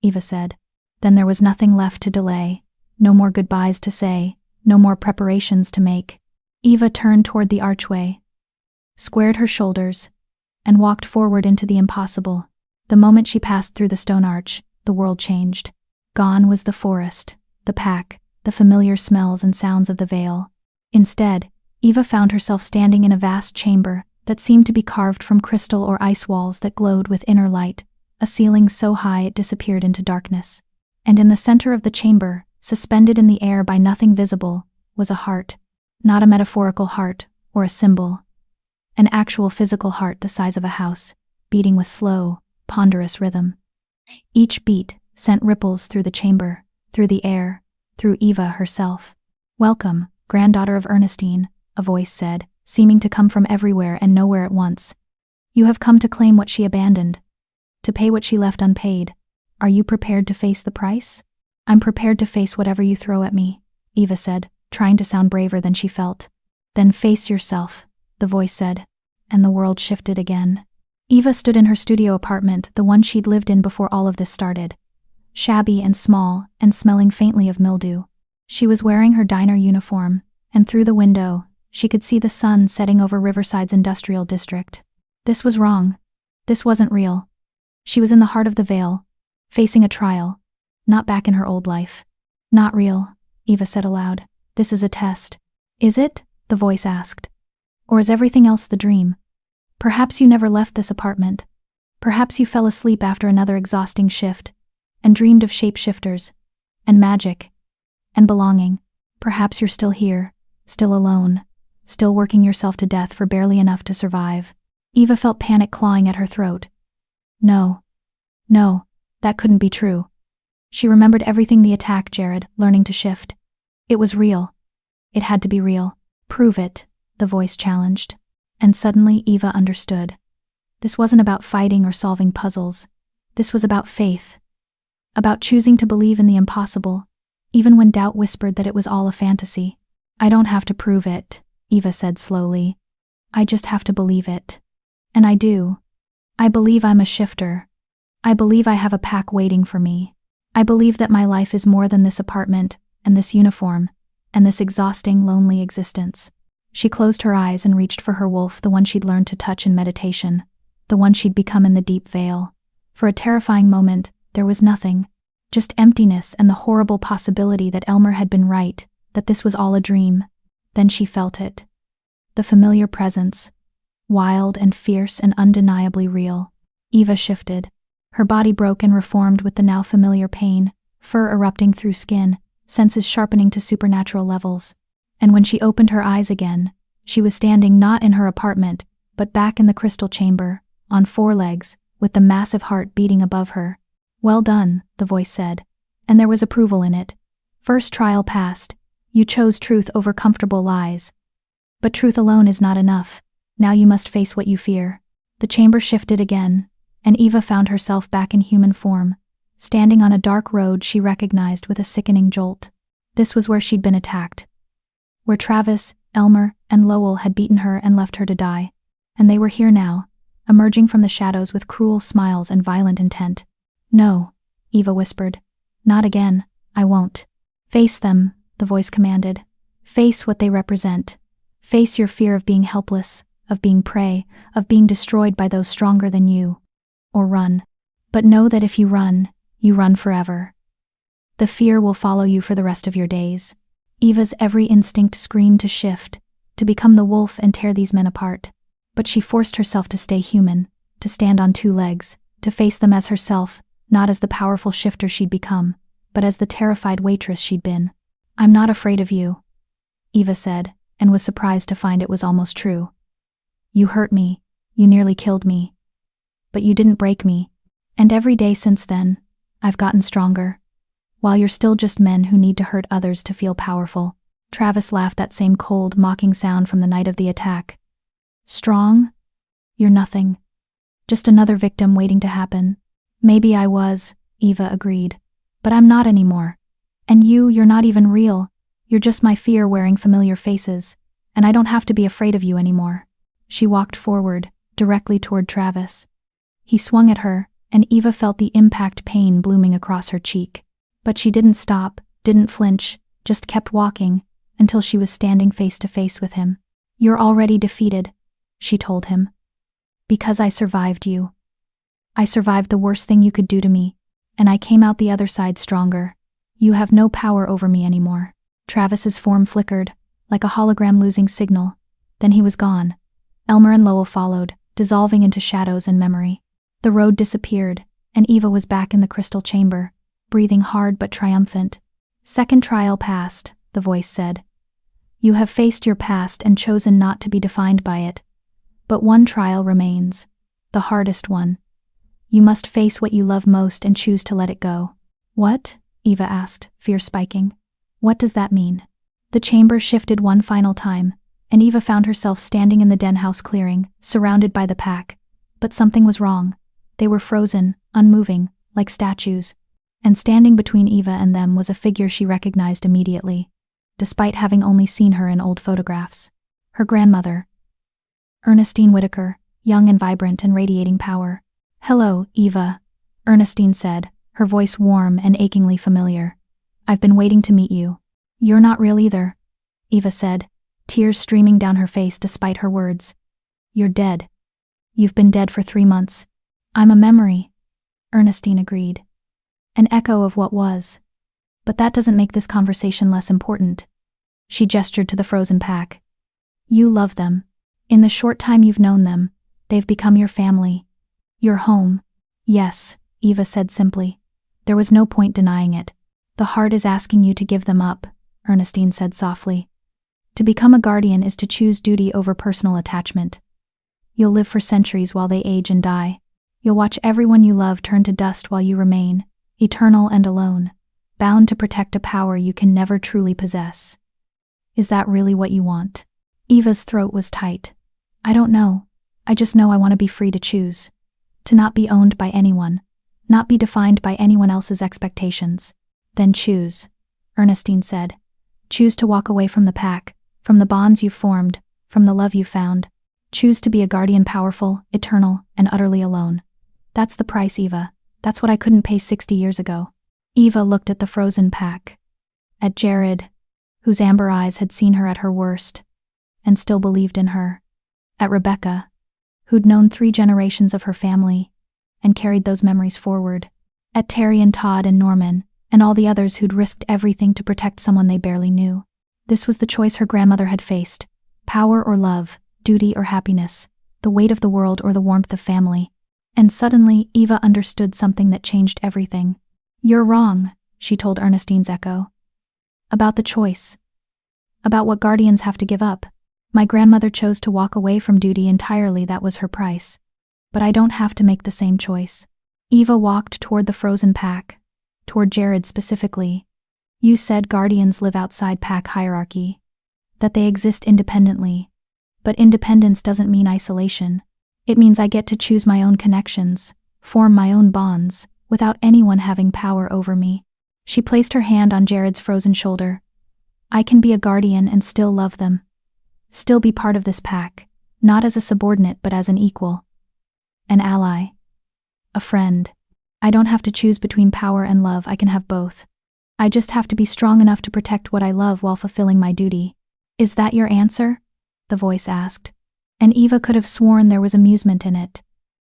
Eva said. Then there was nothing left to delay, no more goodbyes to say, no more preparations to make. Eva turned toward the archway, squared her shoulders, and walked forward into the impossible. The moment she passed through the stone arch, the world changed. Gone was the forest, the pack, the familiar smells and sounds of the vale. Instead, Eva found herself standing in a vast chamber that seemed to be carved from crystal or ice walls that glowed with inner light, a ceiling so high it disappeared into darkness. And in the center of the chamber, suspended in the air by nothing visible, was a heart. Not a metaphorical heart or a symbol. An actual physical heart the size of a house, beating with slow, ponderous rhythm. Each beat sent ripples through the chamber, through the air, through Eva herself. "Welcome, granddaughter of Ernestine," a voice said, seeming to come from everywhere and nowhere at once. "You have come to claim what she abandoned, to pay what she left unpaid. Are you prepared to face the price?" "I'm prepared to face whatever you throw at me," Eva said, trying to sound braver than she felt. "Then face yourself," the voice said, and the world shifted again. Eva stood in her studio apartment, the one she'd lived in before all of this started. Shabby and small, and smelling faintly of mildew. She was wearing her diner uniform, and through the window, she could see the sun setting over Riverside's industrial district. This was wrong. This wasn't real. She was in the heart of the Vale, facing a trial, not back in her old life. "Not real," Eva said aloud. "This is a test." "Is it?" the voice asked. "Or is everything else the dream? Perhaps you never left this apartment. Perhaps you fell asleep after another exhausting shift, and dreamed of shapeshifters, and magic, and belonging. Perhaps you're still here, still alone, still working yourself to death for barely enough to survive." Eva felt panic clawing at her throat. No, that couldn't be true. She remembered everything the attack, Jared, learning to shift. It was real. It had to be real. "Prove it," the voice challenged. And suddenly Eva understood. This wasn't about fighting or solving puzzles. This was about faith. About choosing to believe in the impossible, even when doubt whispered that it was all a fantasy. "I don't have to prove it," Eva said slowly. "I just have to believe it. And I do. I believe I'm a shifter. I believe I have a pack waiting for me. I believe that my life is more than this apartment, and this uniform, and this exhausting, lonely existence." She closed her eyes and reached for her wolf, the one she'd learned to touch in meditation, the one she'd become in the deep vale. For a terrifying moment, there was nothing, just emptiness and the horrible possibility that Elmer had been right, that this was all a dream. Then she felt it. The familiar presence, wild and fierce and undeniably real. Eva shifted. Her body broke and reformed with the now familiar pain, fur erupting through skin, senses sharpening to supernatural levels. And when she opened her eyes again, she was standing not in her apartment, but back in the crystal chamber, on 4 legs, with the massive heart beating above her. "Well done," the voice said, and there was approval in it. "First trial passed. You chose truth over comfortable lies. But truth alone is not enough. Now you must face what you fear." The chamber shifted again, and Eva found herself back in human form, standing on a dark road she recognized with a sickening jolt. This was where she'd been attacked. Where Travis, Elmer, and Lowell had beaten her and left her to die. And they were here now, emerging from the shadows with cruel smiles and violent intent. "No," Eva whispered. "Not again, I won't." "Face them," the voice commanded. "Face what they represent. Face your fear of being helpless, of being prey, of being destroyed by those stronger than you. Or run. But know that if you run forever. The fear will follow you for the rest of your days." Eva's every instinct screamed to shift, to become the wolf and tear these men apart. But she forced herself to stay human, to stand on 2 legs, to face them as herself, not as the powerful shifter she'd become, but as the terrified waitress she'd been. "I'm not afraid of you," Eva said, and was surprised to find it was almost true. "You hurt me, you nearly killed me. But you didn't break me. And every day since then, I've gotten stronger. While you're still just men who need to hurt others to feel powerful." Travis laughed, that same cold, mocking sound from the night of the attack. "Strong? You're nothing. Just another victim waiting to happen." "Maybe I was," Eva agreed. "But I'm not anymore. And you're not even real. You're just my fear wearing familiar faces. And I don't have to be afraid of you anymore." She walked forward, directly toward Travis. He swung at her, and Eva felt the impact pain blooming across her cheek. But she didn't stop, didn't flinch, just kept walking, until she was standing face to face with him. "You're already defeated," she told him. Because I survived you. I survived the worst thing you could do to me, and I came out the other side stronger. You have no power over me anymore. Travis's form flickered, like a hologram losing signal. Then he was gone. Elmer and Lowell followed, dissolving into shadows and memory. The road disappeared, and Eva was back in the crystal chamber, breathing hard but triumphant. Second trial passed, the voice said. You have faced your past and chosen not to be defined by it. But one trial remains, the hardest one. You must face what you love most and choose to let it go. What? Eva asked, fear spiking. What does that mean? The chamber shifted one final time, and Eva found herself standing in the den house clearing, surrounded by the pack. But something was wrong. They were frozen, unmoving, like statues. And standing between Eva and them was a figure she recognized immediately, despite having only seen her in old photographs. Her grandmother, Ernestine Whitaker, young and vibrant and radiating power. Hello, Eva, Ernestine said, her voice warm and achingly familiar. I've been waiting to meet you. You're not real either, Eva said, tears streaming down her face despite her words. You're dead. You've been dead for 3 months. I'm a memory, Ernestine agreed. An echo of what was. But that doesn't make this conversation less important. She gestured to the frozen pack. You love them. In the short time you've known them, they've become your family. Your home. Yes, Eva said simply. There was no point denying it. The heart is asking you to give them up, Ernestine said softly. To become a guardian is to choose duty over personal attachment. You'll live for centuries while they age and die. You'll watch everyone you love turn to dust while you remain, eternal and alone, bound to protect a power you can never truly possess. Is that really what you want? Eva's throat was tight. I don't know. I just know I want to be free to choose. To not be owned by anyone. Not be defined by anyone else's expectations. Then choose, Ernestine said. Choose to walk away from the pack, from the bonds you've formed, from the love you've found. Choose to be a guardian powerful, eternal, and utterly alone. That's the price, Eva. That's what I couldn't pay 60 years ago. Eva looked at the frozen pack. At Jared, whose amber eyes had seen her at her worst, and still believed in her. At Rebecca, who'd known 3 generations of her family, and carried those memories forward. At Terry and Todd and Norman, and all the others who'd risked everything to protect someone they barely knew. This was the choice her grandmother had faced. Power or love, duty or happiness, the weight of the world or the warmth of family. And suddenly, Eva understood something that changed everything. You're wrong, she told Ernestine's echo. About the choice. About what guardians have to give up. My grandmother chose to walk away from duty entirely, that was her price. But I don't have to make the same choice. Eva walked toward the frozen pack. Toward Jared specifically. You said guardians live outside pack hierarchy. That they exist independently. But independence doesn't mean isolation. It means I get to choose my own connections, form my own bonds, without anyone having power over me. She placed her hand on Jared's frozen shoulder. I can be a guardian and still love them. Still be part of this pack, not as a subordinate but as an equal. An ally. A friend. I don't have to choose between power and love, I can have both. I just have to be strong enough to protect what I love while fulfilling my duty. Is that your answer? The voice asked. And Eva could have sworn there was amusement in it.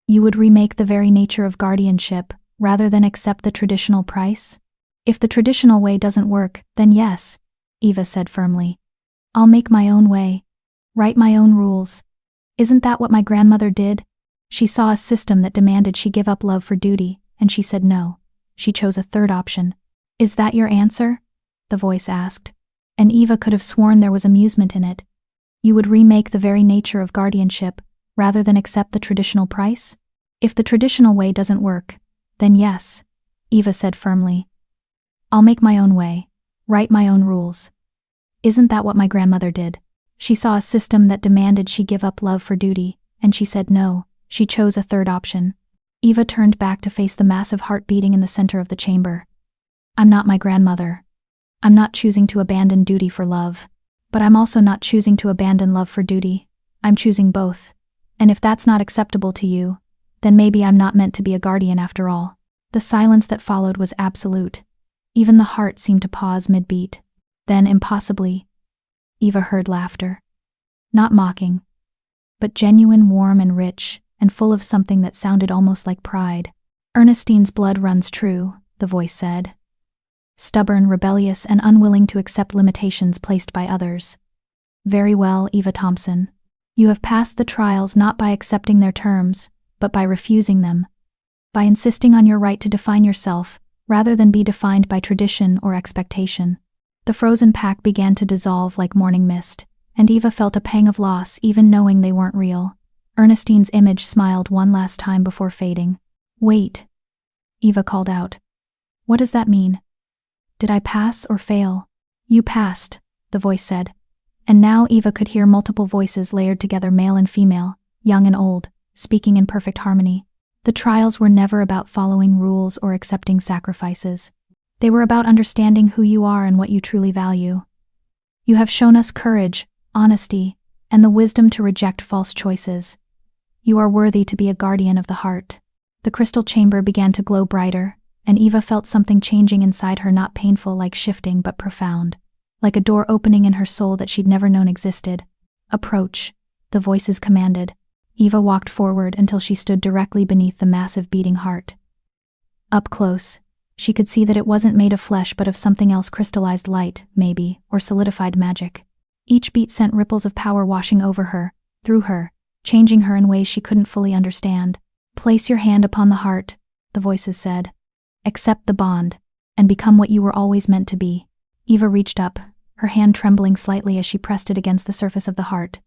You would remake the very nature of guardianship, rather than accept the traditional price? If the traditional way doesn't work, then yes, Eva said firmly. I'll make my own way. Write my own rules. Isn't that what my grandmother did? She saw a system that demanded she give up love for duty, and she said no. She chose a third option. Is that your answer? The voice asked. And Eva could have sworn there was amusement in it. You would remake the very nature of guardianship, rather than accept the traditional price? If the traditional way doesn't work, then yes, Eva said firmly. I'll make my own way, write my own rules. Isn't that what my grandmother did? She saw a system that demanded she give up love for duty, and she said no. She chose a third option. Eva turned back to face the massive heart beating in the center of the chamber. I'm not my grandmother. I'm not choosing to abandon duty for love. But I'm also not choosing to abandon love for duty. I'm choosing both. And if that's not acceptable to you, then maybe I'm not meant to be a guardian after all. The silence that followed was absolute. Even the heart seemed to pause mid-beat. Then, impossibly, Eva heard laughter. Not mocking, but genuine, warm and rich, and full of something that sounded almost like pride. Ernestine's blood runs true, the voice said. Stubborn, rebellious, and unwilling to accept limitations placed by others. Very well, Eva Thompson. You have passed the trials not by accepting their terms, but by refusing them. By insisting on your right to define yourself, rather than be defined by tradition or expectation. The frozen pack began to dissolve like morning mist, and Eva felt a pang of loss even knowing they weren't real. Ernestine's image smiled one last time before fading. Wait, Eva called out. What does that mean? Did I pass or fail? You passed, the voice said. And now Eva could hear multiple voices layered together, male and female, young and old, speaking in perfect harmony. The trials were never about following rules or accepting sacrifices. They were about understanding who you are and what you truly value. You have shown us courage, honesty, and the wisdom to reject false choices. You are worthy to be a guardian of the heart. The crystal chamber began to glow brighter, and Eva felt something changing inside her, not painful like shifting but profound. Like a door opening in her soul that she'd never known existed. Approach, the voices commanded. Eva walked forward until she stood directly beneath the massive beating heart. Up close, she could see that it wasn't made of flesh but of something else, crystallized light, maybe, or solidified magic. Each beat sent ripples of power washing over her, through her, changing her in ways she couldn't fully understand. Place your hand upon the heart, the voices said. Accept the bond, and become what you were always meant to be. Eva reached up, her hand trembling slightly as she pressed it against the surface of the heart.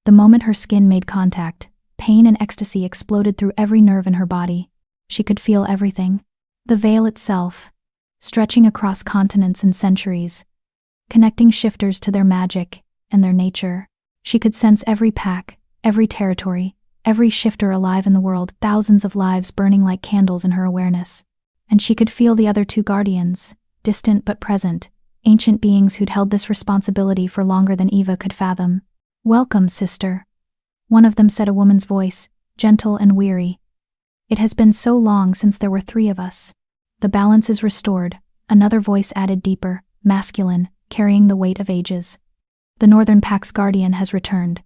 The moment her skin made contact, pain and ecstasy exploded through every nerve in her body. She could feel everything. The veil itself, stretching across continents and centuries, connecting shifters to their magic and their nature. She could sense every pack, every territory, every shifter alive in the world, thousands of lives burning like candles in her awareness. And she could feel the other two guardians, distant but present, ancient beings who'd held this responsibility for longer than Eva could fathom. Welcome, sister. One of them said, a woman's voice, gentle and weary. It has been so long since there were three of us. The balance is restored, another voice added, deeper, masculine, carrying the weight of ages. The Northern Pack's guardian has returned.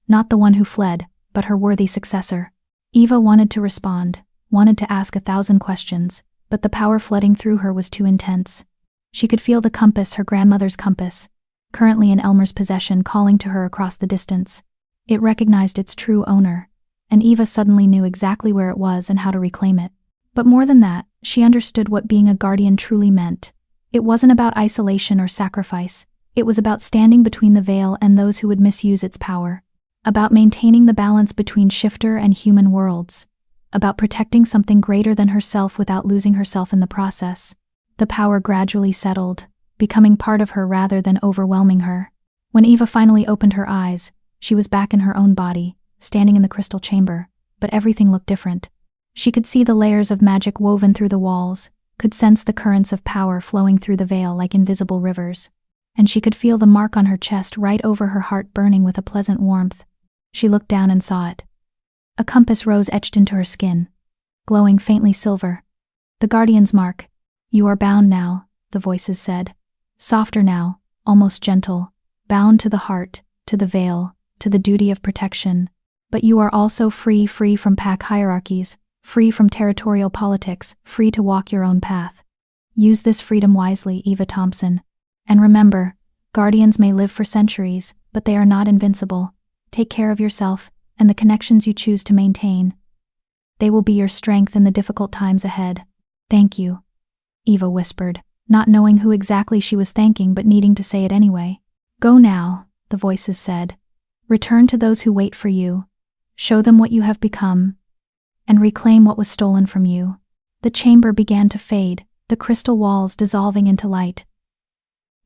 Not the one who fled, but her worthy successor. Eva wanted to respond, wanted to ask 1,000 questions, but the power flooding through her was too intense. She could feel the compass, her grandmother's compass, currently in Elmer's possession, calling to her across the distance. It recognized its true owner, and Eva suddenly knew exactly where it was and how to reclaim it. But more than that, she understood what being a guardian truly meant. It wasn't about isolation or sacrifice. It was about standing between the veil and those who would misuse its power. About maintaining the balance between shifter and human worlds. About protecting something greater than herself without losing herself in the process. The power gradually settled, becoming part of her rather than overwhelming her. When Eva finally opened her eyes, she was back in her own body, standing in the crystal chamber, but everything looked different. She could see the layers of magic woven through the walls, could sense the currents of power flowing through the veil like invisible rivers. And she could feel the mark on her chest right over her heart burning with a pleasant warmth. She looked down and saw it. A compass rose etched into her skin, glowing faintly silver. The guardian's mark. You are bound now, the voices said. Softer now, almost gentle, bound to the heart, to the veil, to the duty of protection. But you are also free from pack hierarchies, free from territorial politics, free to walk your own path. Use this freedom wisely, Eva Thompson. And remember, guardians may live for centuries, but they are not invincible. Take care of yourself, and the connections you choose to maintain. They will be your strength in the difficult times ahead. Thank you, Eva whispered, not knowing who exactly she was thanking but needing to say it anyway. Go now, the voices said. Return to those who wait for you. Show them what you have become, and reclaim what was stolen from you. The chamber began to fade, the crystal walls dissolving into light.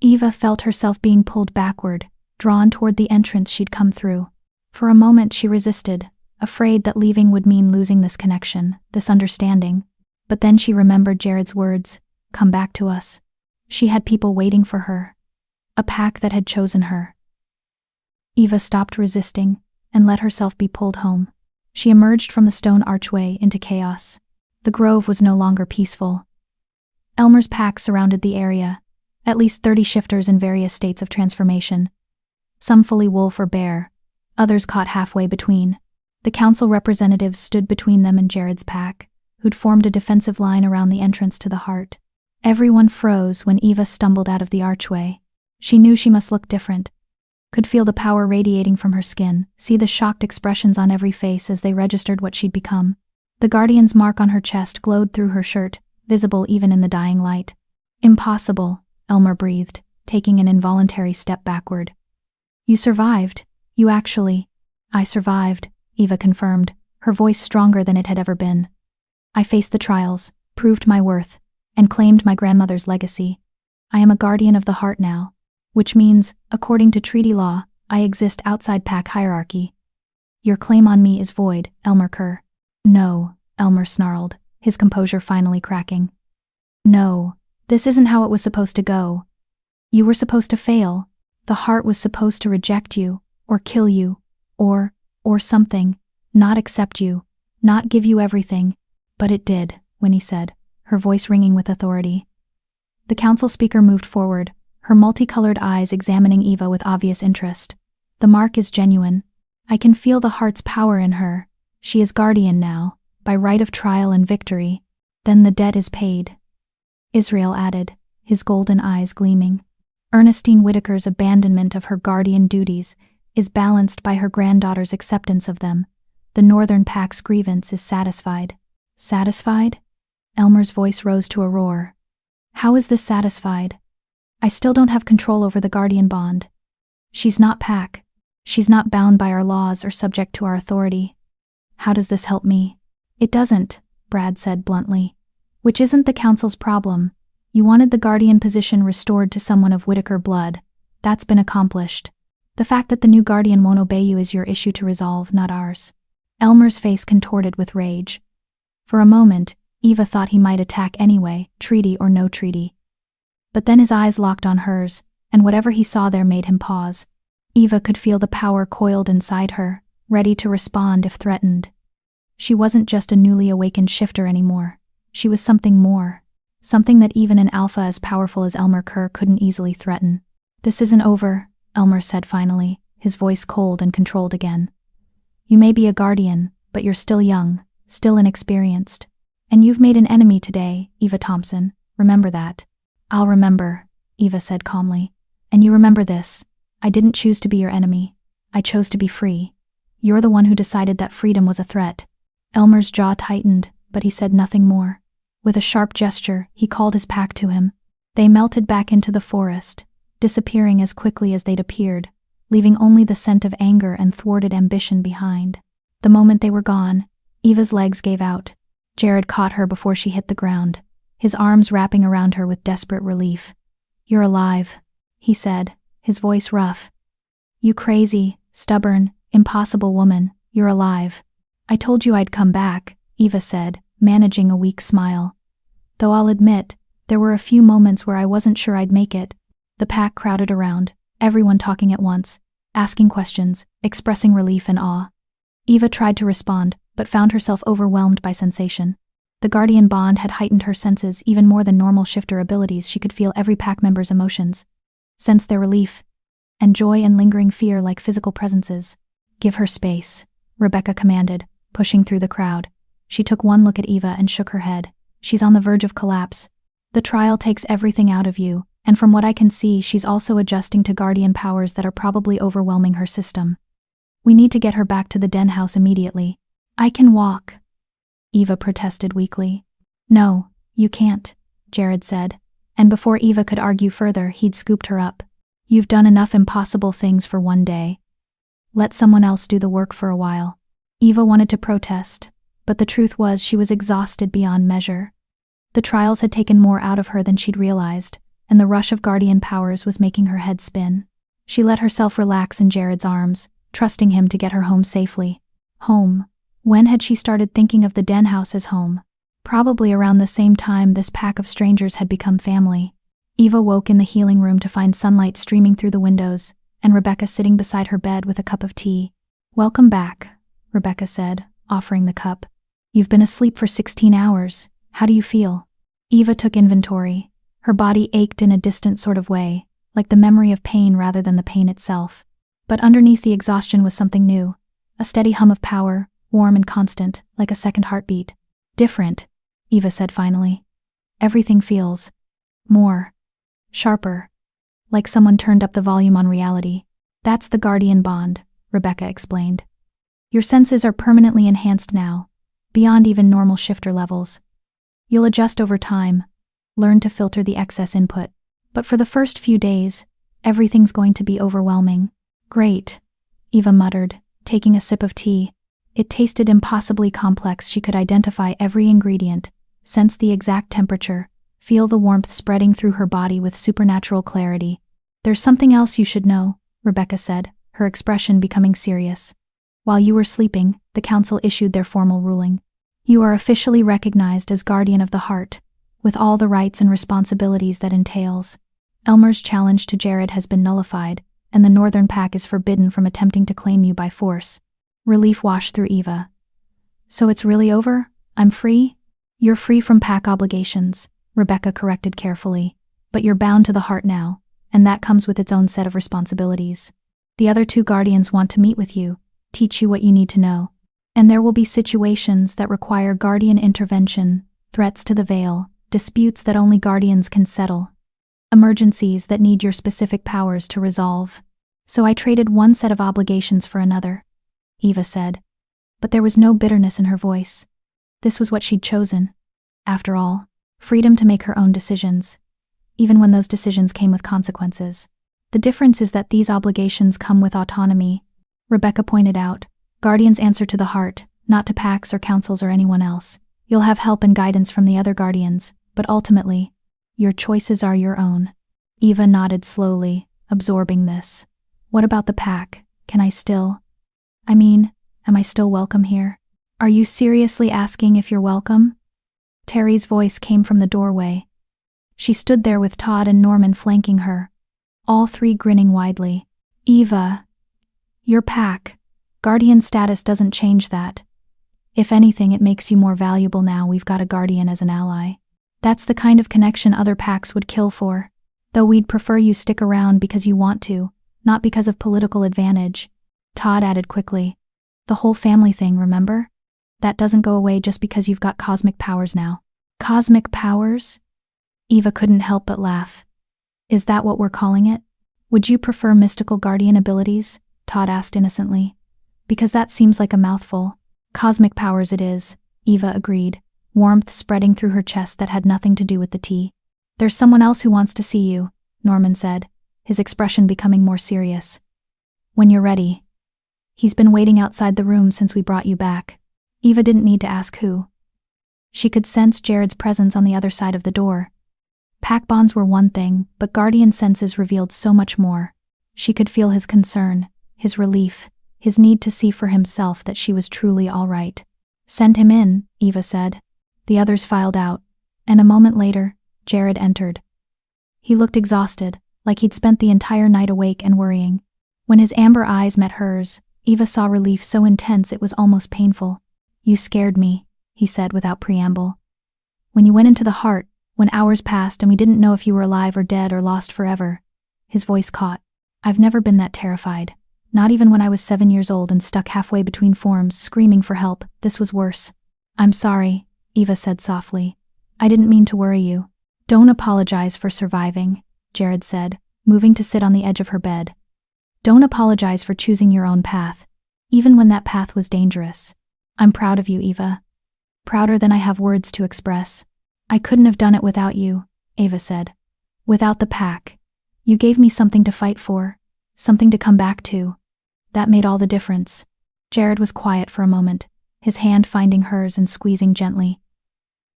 Eva felt herself being pulled backward, drawn toward the entrance she'd come through. For a moment she resisted, afraid that leaving would mean losing this connection, this understanding. But then she remembered Jared's words, come back to us. She had people waiting for her. A pack that had chosen her. Eva stopped resisting, and let herself be pulled home. She emerged from the stone archway into chaos. The grove was no longer peaceful. Elmer's pack surrounded the area, at least 30 shifters in various states of transformation. Some fully wolf or bear, others caught halfway between. The council representatives stood between them and Jared's pack, who'd formed a defensive line around the entrance to the heart. Everyone froze when Eva stumbled out of the archway. She knew she must look different. Could feel the power radiating from her skin, see the shocked expressions on every face as they registered what she'd become. The Guardian's mark on her chest glowed through her shirt, visible even in the dying light. Impossible, Elmer breathed, taking an involuntary step backward. You survived. You actually. I survived, Eva confirmed, her voice stronger than it had ever been. I faced the trials, proved my worth, and claimed my grandmother's legacy. I am a guardian of the heart now, which means, according to treaty law, I exist outside pack hierarchy. Your claim on me is void, Elmer Kerr. No, Elmer snarled, his composure finally cracking. No, this isn't how it was supposed to go. You were supposed to fail. The heart was supposed to reject you, or kill you, or something, not accept you, not give you everything. But it did, Winnie said, her voice ringing with authority. The council speaker moved forward, her multicolored eyes examining Eva with obvious interest. The mark is genuine. I can feel the heart's power in her. She is guardian now, by right of trial and victory. Then the debt is paid. Israel added, his golden eyes gleaming. Ernestine Whitaker's abandonment of her guardian duties is balanced by her granddaughter's acceptance of them. The Northern Pack's grievance is satisfied. Satisfied? Elmer's voice rose to a roar. How is this satisfied? I still don't have control over the guardian bond. She's not Pack. She's not bound by our laws or subject to our authority. How does this help me? It doesn't, Brad said bluntly. Which isn't the council's problem. You wanted the guardian position restored to someone of Whitaker blood. That's been accomplished. The fact that the new guardian won't obey you is your issue to resolve, not ours. Elmer's face contorted with rage. For a moment, Eva thought he might attack anyway, treaty or no treaty. But then his eyes locked on hers, and whatever he saw there made him pause. Eva could feel the power coiled inside her, ready to respond if threatened. She wasn't just a newly awakened shifter anymore. She was something more. Something that even an alpha as powerful as Elmer Kerr couldn't easily threaten. This isn't over, Elmer said finally, his voice cold and controlled again. You may be a guardian, but you're still young, still inexperienced. And you've made an enemy today, Eva Thompson. Remember that. I'll remember, Eva said calmly. And you remember this. I didn't choose to be your enemy. I chose to be free. You're the one who decided that freedom was a threat. Elmer's jaw tightened, but he said nothing more. With a sharp gesture, he called his pack to him. They melted back into the forest, disappearing as quickly as they'd appeared, leaving only the scent of anger and thwarted ambition behind. The moment they were gone, Eva's legs gave out. Jared caught her before she hit the ground, his arms wrapping around her with desperate relief. You're alive, he said, his voice rough. You crazy, stubborn, impossible woman, you're alive. I told you I'd come back, Eva said, managing a weak smile. Though I'll admit, there were a few moments where I wasn't sure I'd make it. The pack crowded around, everyone talking at once, asking questions, expressing relief and awe. Eva tried to respond, but found herself overwhelmed by sensation. The guardian bond had heightened her senses even more than normal shifter abilities. She could feel every pack member's emotions, sense their relief, and joy and lingering fear like physical presences. Give her space, Rebecca commanded, pushing through the crowd. She took one look at Eva and shook her head. She's on the verge of collapse. The trial takes everything out of you, and from what I can see, she's also adjusting to guardian powers that are probably overwhelming her system. We need to get her back to the den house immediately. I can walk, Eva protested weakly. No, you can't, Jared said, and before Eva could argue further, he'd scooped her up. You've done enough impossible things for one day. Let someone else do the work for a while. Eva wanted to protest, but the truth was she was exhausted beyond measure. The trials had taken more out of her than she'd realized, and the rush of guardian powers was making her head spin. She let herself relax in Jared's arms, trusting him to get her home safely. Home. When had she started thinking of the den house as home? Probably around the same time this pack of strangers had become family. Eva woke in the healing room to find sunlight streaming through the windows, and Rebecca sitting beside her bed with a cup of tea. Welcome back, Rebecca said, offering the cup. You've been asleep for 16 hours. How do you feel? Eva took inventory. Her body ached in a distant sort of way, like the memory of pain rather than the pain itself. But underneath the exhaustion was something new, a steady hum of power, warm and constant, like a second heartbeat. Different, Eva said finally. Everything feels more sharper, like someone turned up the volume on reality. That's the guardian bond, Rebecca explained. Your senses are permanently enhanced now, beyond even normal shifter levels. You'll adjust over time, learn to filter the excess input. But for the first few days, everything's going to be overwhelming. Great, Eva muttered, taking a sip of tea. It tasted impossibly complex. She could identify every ingredient, sense the exact temperature, feel the warmth spreading through her body with supernatural clarity. There's something else you should know, Rebecca said, her expression becoming serious. While you were sleeping, the council issued their formal ruling. You are officially recognized as guardian of the heart, with all the rights and responsibilities that entails. Elmer's challenge to Jared has been nullified, and the Northern Pack is forbidden from attempting to claim you by force. Relief washed through Eva. So it's really over? I'm free? You're free from pack obligations, Rebecca corrected carefully. But you're bound to the heart now, and that comes with its own set of responsibilities. The other two guardians want to meet with you, teach you what you need to know. And there will be situations that require guardian intervention, threats to the veil, disputes that only guardians can settle. Emergencies that need your specific powers to resolve. So I traded one set of obligations for another, Eva said. But there was no bitterness in her voice. This was what she'd chosen. After all, freedom to make her own decisions, even when those decisions came with consequences. The difference is that these obligations come with autonomy, Rebecca pointed out. Guardians answer to the heart, not to packs or councils or anyone else. You'll have help and guidance from the other guardians, but ultimately, your choices are your own. Eva nodded slowly, absorbing this. What about the pack? Am I still welcome here? Are you seriously asking if you're welcome? Terry's voice came from the doorway. She stood there with Todd and Norman flanking her, all three grinning widely. Eva, your pack. Guardian status doesn't change that. If anything, it makes you more valuable now we've got a guardian as an ally. That's the kind of connection other packs would kill for. Though we'd prefer you stick around because you want to, not because of political advantage. Todd added quickly. The whole family thing, remember? That doesn't go away just because you've got cosmic powers now. Cosmic powers? Eva couldn't help but laugh. Is that what we're calling it? Would you prefer mystical guardian abilities? Todd asked innocently. Because that seems like a mouthful. Cosmic powers it is, Eva agreed, warmth spreading through her chest that had nothing to do with the tea. There's someone else who wants to see you, Norman said, his expression becoming more serious. When you're ready. He's been waiting outside the room since we brought you back. Eva didn't need to ask who. She could sense Jared's presence on the other side of the door. Pack bonds were one thing, but guardian senses revealed so much more. She could feel his concern, his relief, his need to see for himself that she was truly all right. Send him in, Eva said. The others filed out, and a moment later, Jared entered. He looked exhausted, like he'd spent the entire night awake and worrying. When his amber eyes met hers, Eva saw relief so intense it was almost painful. You scared me, he said without preamble. When you went into the heart, when hours passed and we didn't know if you were alive or dead or lost forever. His voice caught. I've never been that terrified. Not even when I was 7 years old and stuck halfway between forms, screaming for help. This was worse. I'm sorry, Eva said softly. I didn't mean to worry you. Don't apologize for surviving, Jared said, moving to sit on the edge of her bed. Don't apologize for choosing your own path, even when that path was dangerous. I'm proud of you, Eva. Prouder than I have words to express. I couldn't have done it without you, Eva said. Without the pack. You gave me something to fight for, something to come back to. That made all the difference. Jared was quiet for a moment, his hand finding hers and squeezing gently.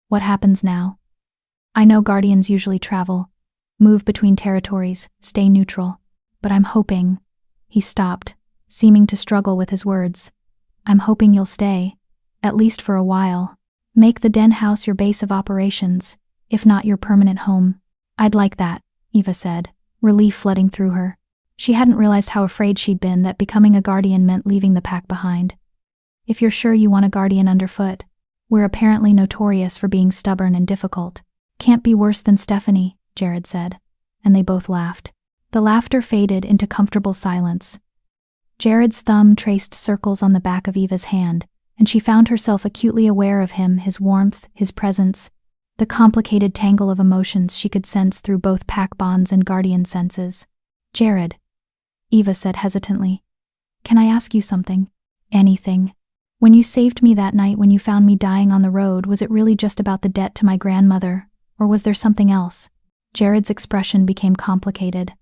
What happens now? I know guardians usually travel, move between territories, stay neutral, but I'm hoping. He stopped, seeming to struggle with his words. I'm hoping you'll stay, at least for a while. Make the den house your base of operations, if not your permanent home. I'd like that, Eva said, relief flooding through her. She hadn't realized how afraid she'd been that becoming a guardian meant leaving the pack behind. If you're sure you want a guardian underfoot, we're apparently notorious for being stubborn and difficult. Can't be worse than Stephanie, Jared said, and they both laughed. The laughter faded into comfortable silence. Jared's thumb traced circles on the back of Eva's hand, and she found herself acutely aware of him, his warmth, his presence, the complicated tangle of emotions she could sense through both pack bonds and guardian senses. "Jared," Eva said hesitantly, "can I ask you something?" "Anything." "When you saved me that night when you found me dying on the road, was it really just about the debt to my grandmother, or was there something else?" Jared's expression became complicated.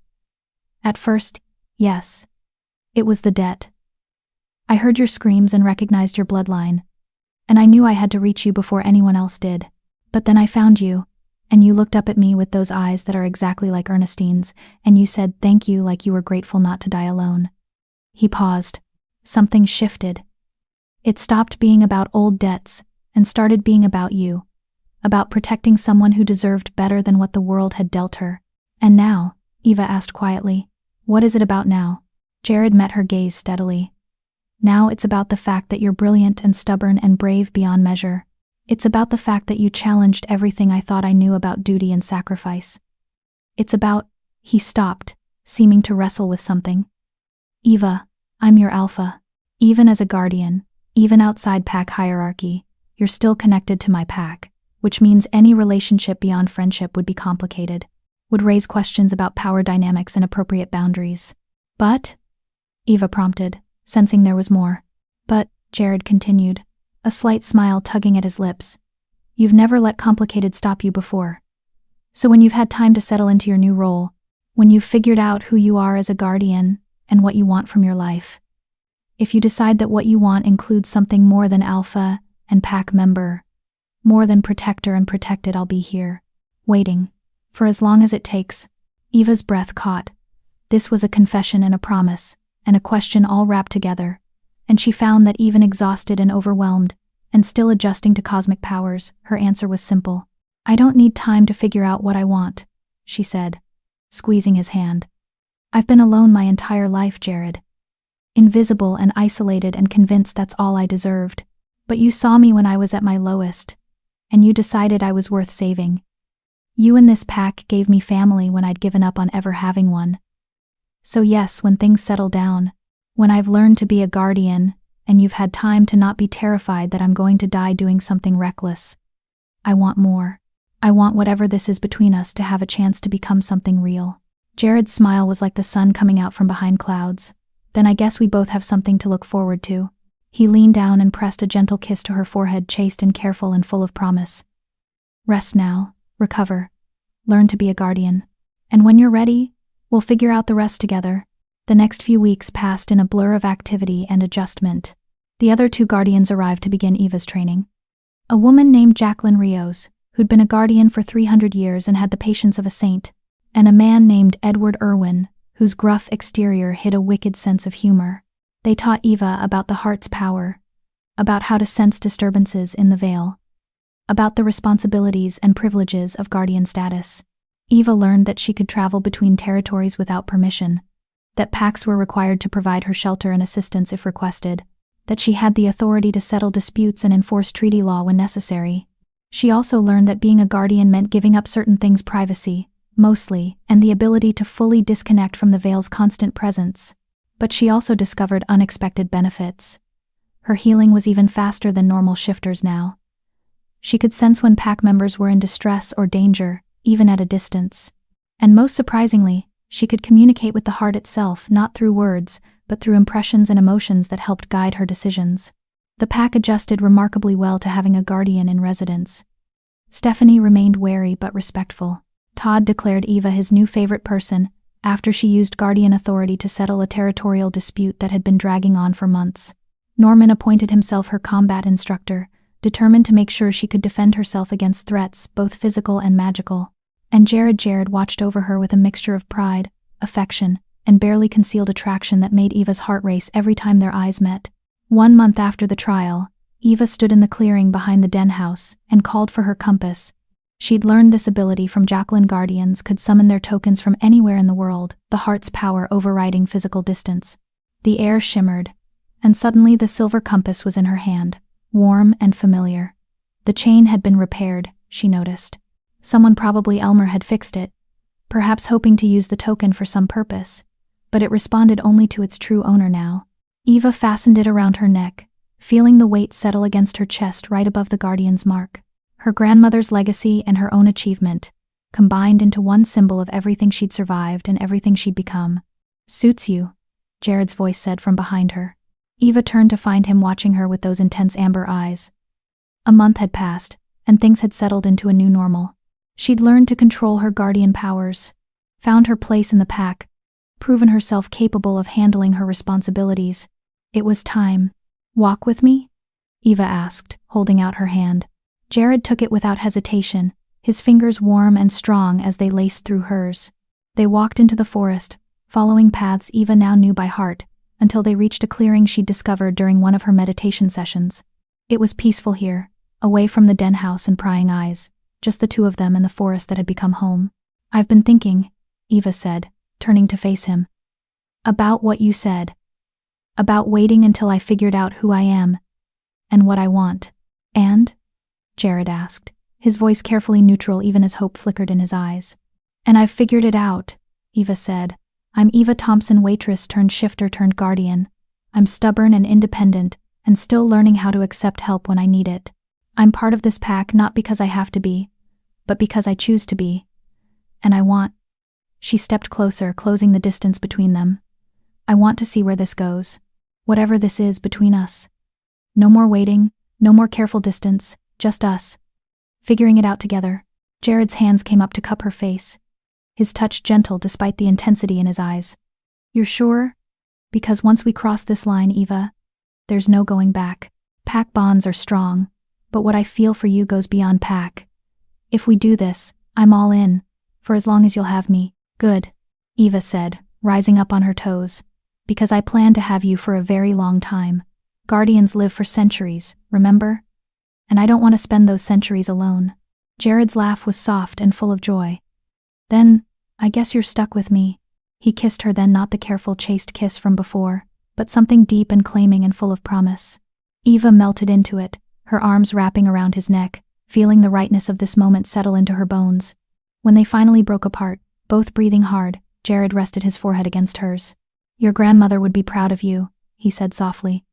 "At first, yes. It was the debt. I heard your screams and recognized your bloodline, and I knew I had to reach you before anyone else did. But then I found you, and you looked up at me with those eyes that are exactly like Ernestine's, and you said thank you like you were grateful not to die alone." He paused. Something shifted. It stopped being about old debts and started being about you, about protecting someone who deserved better than what the world had dealt her. "And now," Eva asked quietly, "what is it about now?" Jared met her gaze steadily. "Now it's about the fact that you're brilliant and stubborn and brave beyond measure. It's about the fact that you challenged everything I thought I knew about duty and sacrifice. It's about—" He stopped, seeming to wrestle with something. "Eva, I'm your alpha. Even as a guardian, even outside pack hierarchy, you're still connected to my pack, which means any relationship beyond friendship would be complicated, would raise questions about power dynamics and appropriate boundaries." "But?" Eva prompted, sensing there was more. "But," Jared continued, a slight smile tugging at his lips, "you've never let complicated stop you before. So when you've had time to settle into your new role, when you've figured out who you are as a guardian and what you want from your life, if you decide that what you want includes something more than alpha and pack member, more than protector and protected, I'll be here, waiting, for as long as it takes." Eva's breath caught. This was a confession and a promise, and a question all wrapped together, and she found that even exhausted and overwhelmed, and still adjusting to cosmic powers, her answer was simple. "I don't need time to figure out what I want," she said, squeezing his hand. "I've been alone my entire life, Jared. Invisible and isolated and convinced that's all I deserved. But you saw me when I was at my lowest, and you decided I was worth saving. You and this pack gave me family when I'd given up on ever having one. So yes, when things settle down, when I've learned to be a guardian, and you've had time to not be terrified that I'm going to die doing something reckless, I want more. I want whatever this is between us to have a chance to become something real." Jared's smile was like the sun coming out from behind clouds. "Then I guess we both have something to look forward to." He leaned down and pressed a gentle kiss to her forehead, chaste and careful and full of promise. "Rest now, recover, learn to be a guardian. And when you're ready, we'll figure out the rest together." The next few weeks passed in a blur of activity and adjustment. The other two guardians arrived to begin Eva's training. A woman named Jacqueline Rios, who'd been a guardian for 300 years and had the patience of a saint, and a man named Edward Irwin, whose gruff exterior hid a wicked sense of humor. They taught Eva about the heart's power, about how to sense disturbances in the veil, about the responsibilities and privileges of guardian status. Eva learned that she could travel between territories without permission, that packs were required to provide her shelter and assistance if requested, that she had the authority to settle disputes and enforce treaty law when necessary. She also learned that being a guardian meant giving up certain things, privacy, mostly, and the ability to fully disconnect from the veil's constant presence. But she also discovered unexpected benefits. Her healing was even faster than normal shifters now. She could sense when pack members were in distress or danger, even at a distance. And most surprisingly, she could communicate with the heart itself, not through words, but through impressions and emotions that helped guide her decisions. The pack adjusted remarkably well to having a guardian in residence. Stephanie remained wary but respectful. Todd declared Eva his new favorite person, after she used guardian authority to settle a territorial dispute that had been dragging on for months. Norman appointed himself her combat instructor, determined to make sure she could defend herself against threats, both physical and magical. And Jared watched over her with a mixture of pride, affection, and barely concealed attraction that made Eva's heart race every time their eyes met. 1 month after the trial, Eva stood in the clearing behind the den house and called for her compass. She'd learned this ability from Jacqueline guardians could summon their tokens from anywhere in the world, the heart's power overriding physical distance. The air shimmered, and suddenly the silver compass was in her hand, warm and familiar. The chain had been repaired, she noticed. Someone, probably Elmer, had fixed it, perhaps hoping to use the token for some purpose, but it responded only to its true owner now. Eva fastened it around her neck, feeling the weight settle against her chest right above the guardian's mark. Her grandmother's legacy and her own achievement, combined into one symbol of everything she'd survived and everything she'd become. "Suits you," Jared's voice said from behind her. Eva turned to find him watching her with those intense amber eyes. A month had passed, and things had settled into a new normal. She'd learned to control her guardian powers, found her place in the pack, proven herself capable of handling her responsibilities. It was time. "Walk with me?" Eva asked, holding out her hand. Jared took it without hesitation, his fingers warm and strong as they laced through hers. They walked into the forest, following paths Eva now knew by heart, until they reached a clearing she'd discovered during one of her meditation sessions. It was peaceful here, away from the den house and prying eyes, just the two of them and the forest that had become home. "I've been thinking," Eva said, turning to face him. "About what you said. About waiting until I figured out who I am and what I want." "And?" Jared asked, his voice carefully neutral even as hope flickered in his eyes. "And I've figured it out," Eva said. "I'm Eva Thompson, waitress turned shifter turned guardian. I'm stubborn and independent, and still learning how to accept help when I need it. I'm part of this pack not because I have to be, but because I choose to be. And I want—" She stepped closer, closing the distance between them. "I want to see where this goes. Whatever this is between us. No more waiting, no more careful distance, just us. Figuring it out together." Jared's hands came up to cup her face, his touch gentle despite the intensity in his eyes. "You're sure? Because once we cross this line, Eva, there's no going back. Pack bonds are strong, but what I feel for you goes beyond pack. If we do this, I'm all in, for as long as you'll have me." "Good," Eva said, rising up on her toes. "Because I plan to have you for a very long time. Guardians live for centuries, remember? And I don't want to spend those centuries alone." Jared's laugh was soft and full of joy. "Then, I guess you're stuck with me." He kissed her then, not the careful, chaste kiss from before, but something deep and claiming and full of promise. Eva melted into it, her arms wrapping around his neck, feeling the rightness of this moment settle into her bones. When they finally broke apart, both breathing hard, Jared rested his forehead against hers. "Your grandmother would be proud of you," he said softly.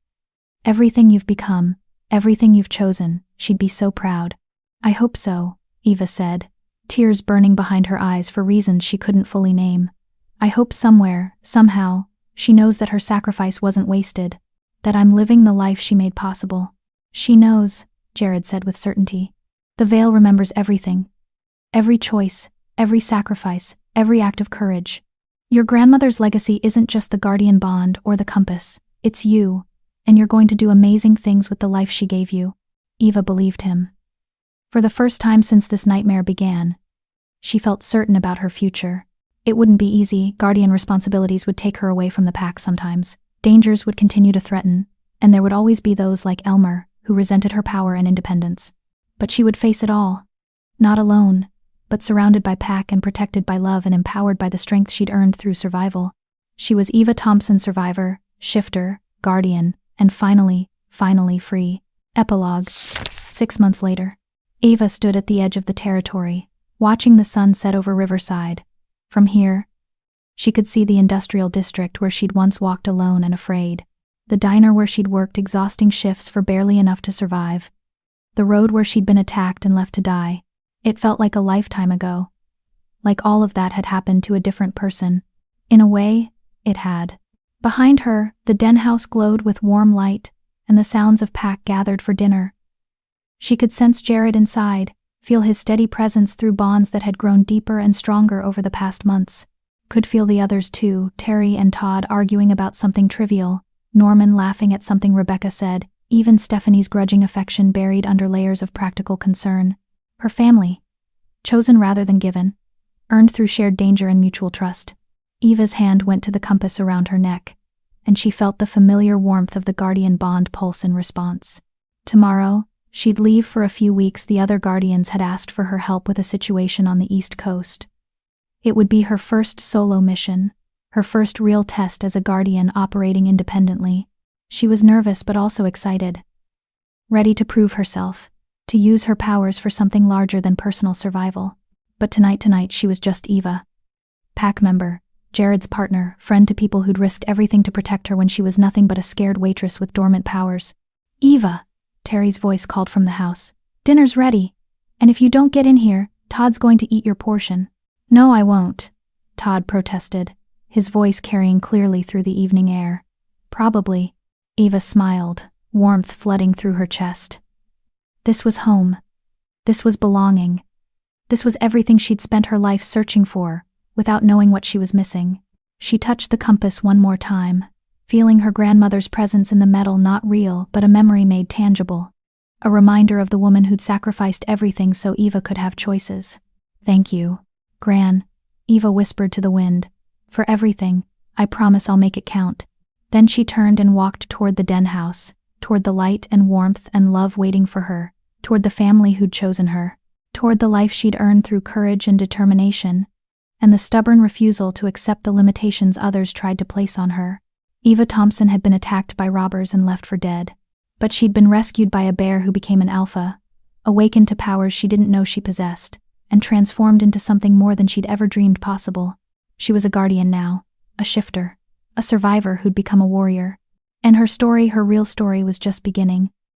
"Everything you've become, everything you've chosen, she'd be so proud." "I hope so," Eva said, tears burning behind her eyes for reasons she couldn't fully name. "I hope somewhere, somehow, she knows that her sacrifice wasn't wasted, that I'm living the life she made possible." "She knows," Jared said with certainty. "The veil remembers everything. Every choice, every sacrifice, every act of courage. Your grandmother's legacy isn't just the guardian bond or the compass, it's you, and you're going to do amazing things with the life she gave you." Eva believed him. For the first time since this nightmare began, she felt certain about her future. It wouldn't be easy, guardian responsibilities would take her away from the pack sometimes, dangers would continue to threaten, and there would always be those like Elmer, who resented her power and independence. But she would face it all. Not alone, but surrounded by pack and protected by love and empowered by the strength she'd earned through survival. She was Eva Thompson, survivor, shifter, guardian, and finally free. Epilogue. 6 months later. Eva stood at the edge of the territory, watching the sun set over Riverside. From here, she could see the industrial district where she'd once walked alone and afraid, the diner where she'd worked exhausting shifts for barely enough to survive, the road where she'd been attacked and left to die. It felt like a lifetime ago. Like all of that had happened to a different person. In a way, it had. Behind her, the den house glowed with warm light, and the sounds of pack gathered for dinner. She could sense Jared inside, feel his steady presence through bonds that had grown deeper and stronger over the past months. Could feel the others too, Terry and Todd arguing about something trivial, Norman laughing at something Rebecca said, even Stephanie's grudging affection buried under layers of practical concern. Her family, chosen rather than given, earned through shared danger and mutual trust. Eva's hand went to the compass around her neck, and she felt the familiar warmth of the guardian bond pulse in response. Tomorrow, she'd leave for a few weeks. The other guardians had asked for her help with a situation on the East Coast. It would be her first solo mission, her first real test as a guardian operating independently. She was nervous but also excited, ready to prove herself, to use her powers for something larger than personal survival. But tonight she was just Eva. Pack member, Jared's partner, friend to people who'd risked everything to protect her when she was nothing but a scared waitress with dormant powers. Eva, Terry's voice called from the house. Dinner's ready. And if you don't get in here, Todd's going to eat your portion. No, I won't, Todd protested, his voice carrying clearly through the evening air. Probably. Eva smiled, warmth flooding through her chest. This was home. This was belonging. This was everything she'd spent her life searching for, without knowing what she was missing. She touched the compass one more time, feeling her grandmother's presence in the metal not real but a memory made tangible. A reminder of the woman who'd sacrificed everything so Eva could have choices. Thank you, Gran, Eva whispered to the wind. For everything, I promise I'll make it count. Then she turned and walked toward the den house, toward the light and warmth and love waiting for her, toward the family who'd chosen her, toward the life she'd earned through courage and determination, and the stubborn refusal to accept the limitations others tried to place on her. Eva Thompson had been attacked by robbers and left for dead, but she'd been rescued by a bear who became an alpha, awakened to powers she didn't know she possessed, and transformed into something more than she'd ever dreamed possible. She was a guardian now, a shifter, a survivor who'd become a warrior. And her story, her real story, was just beginning.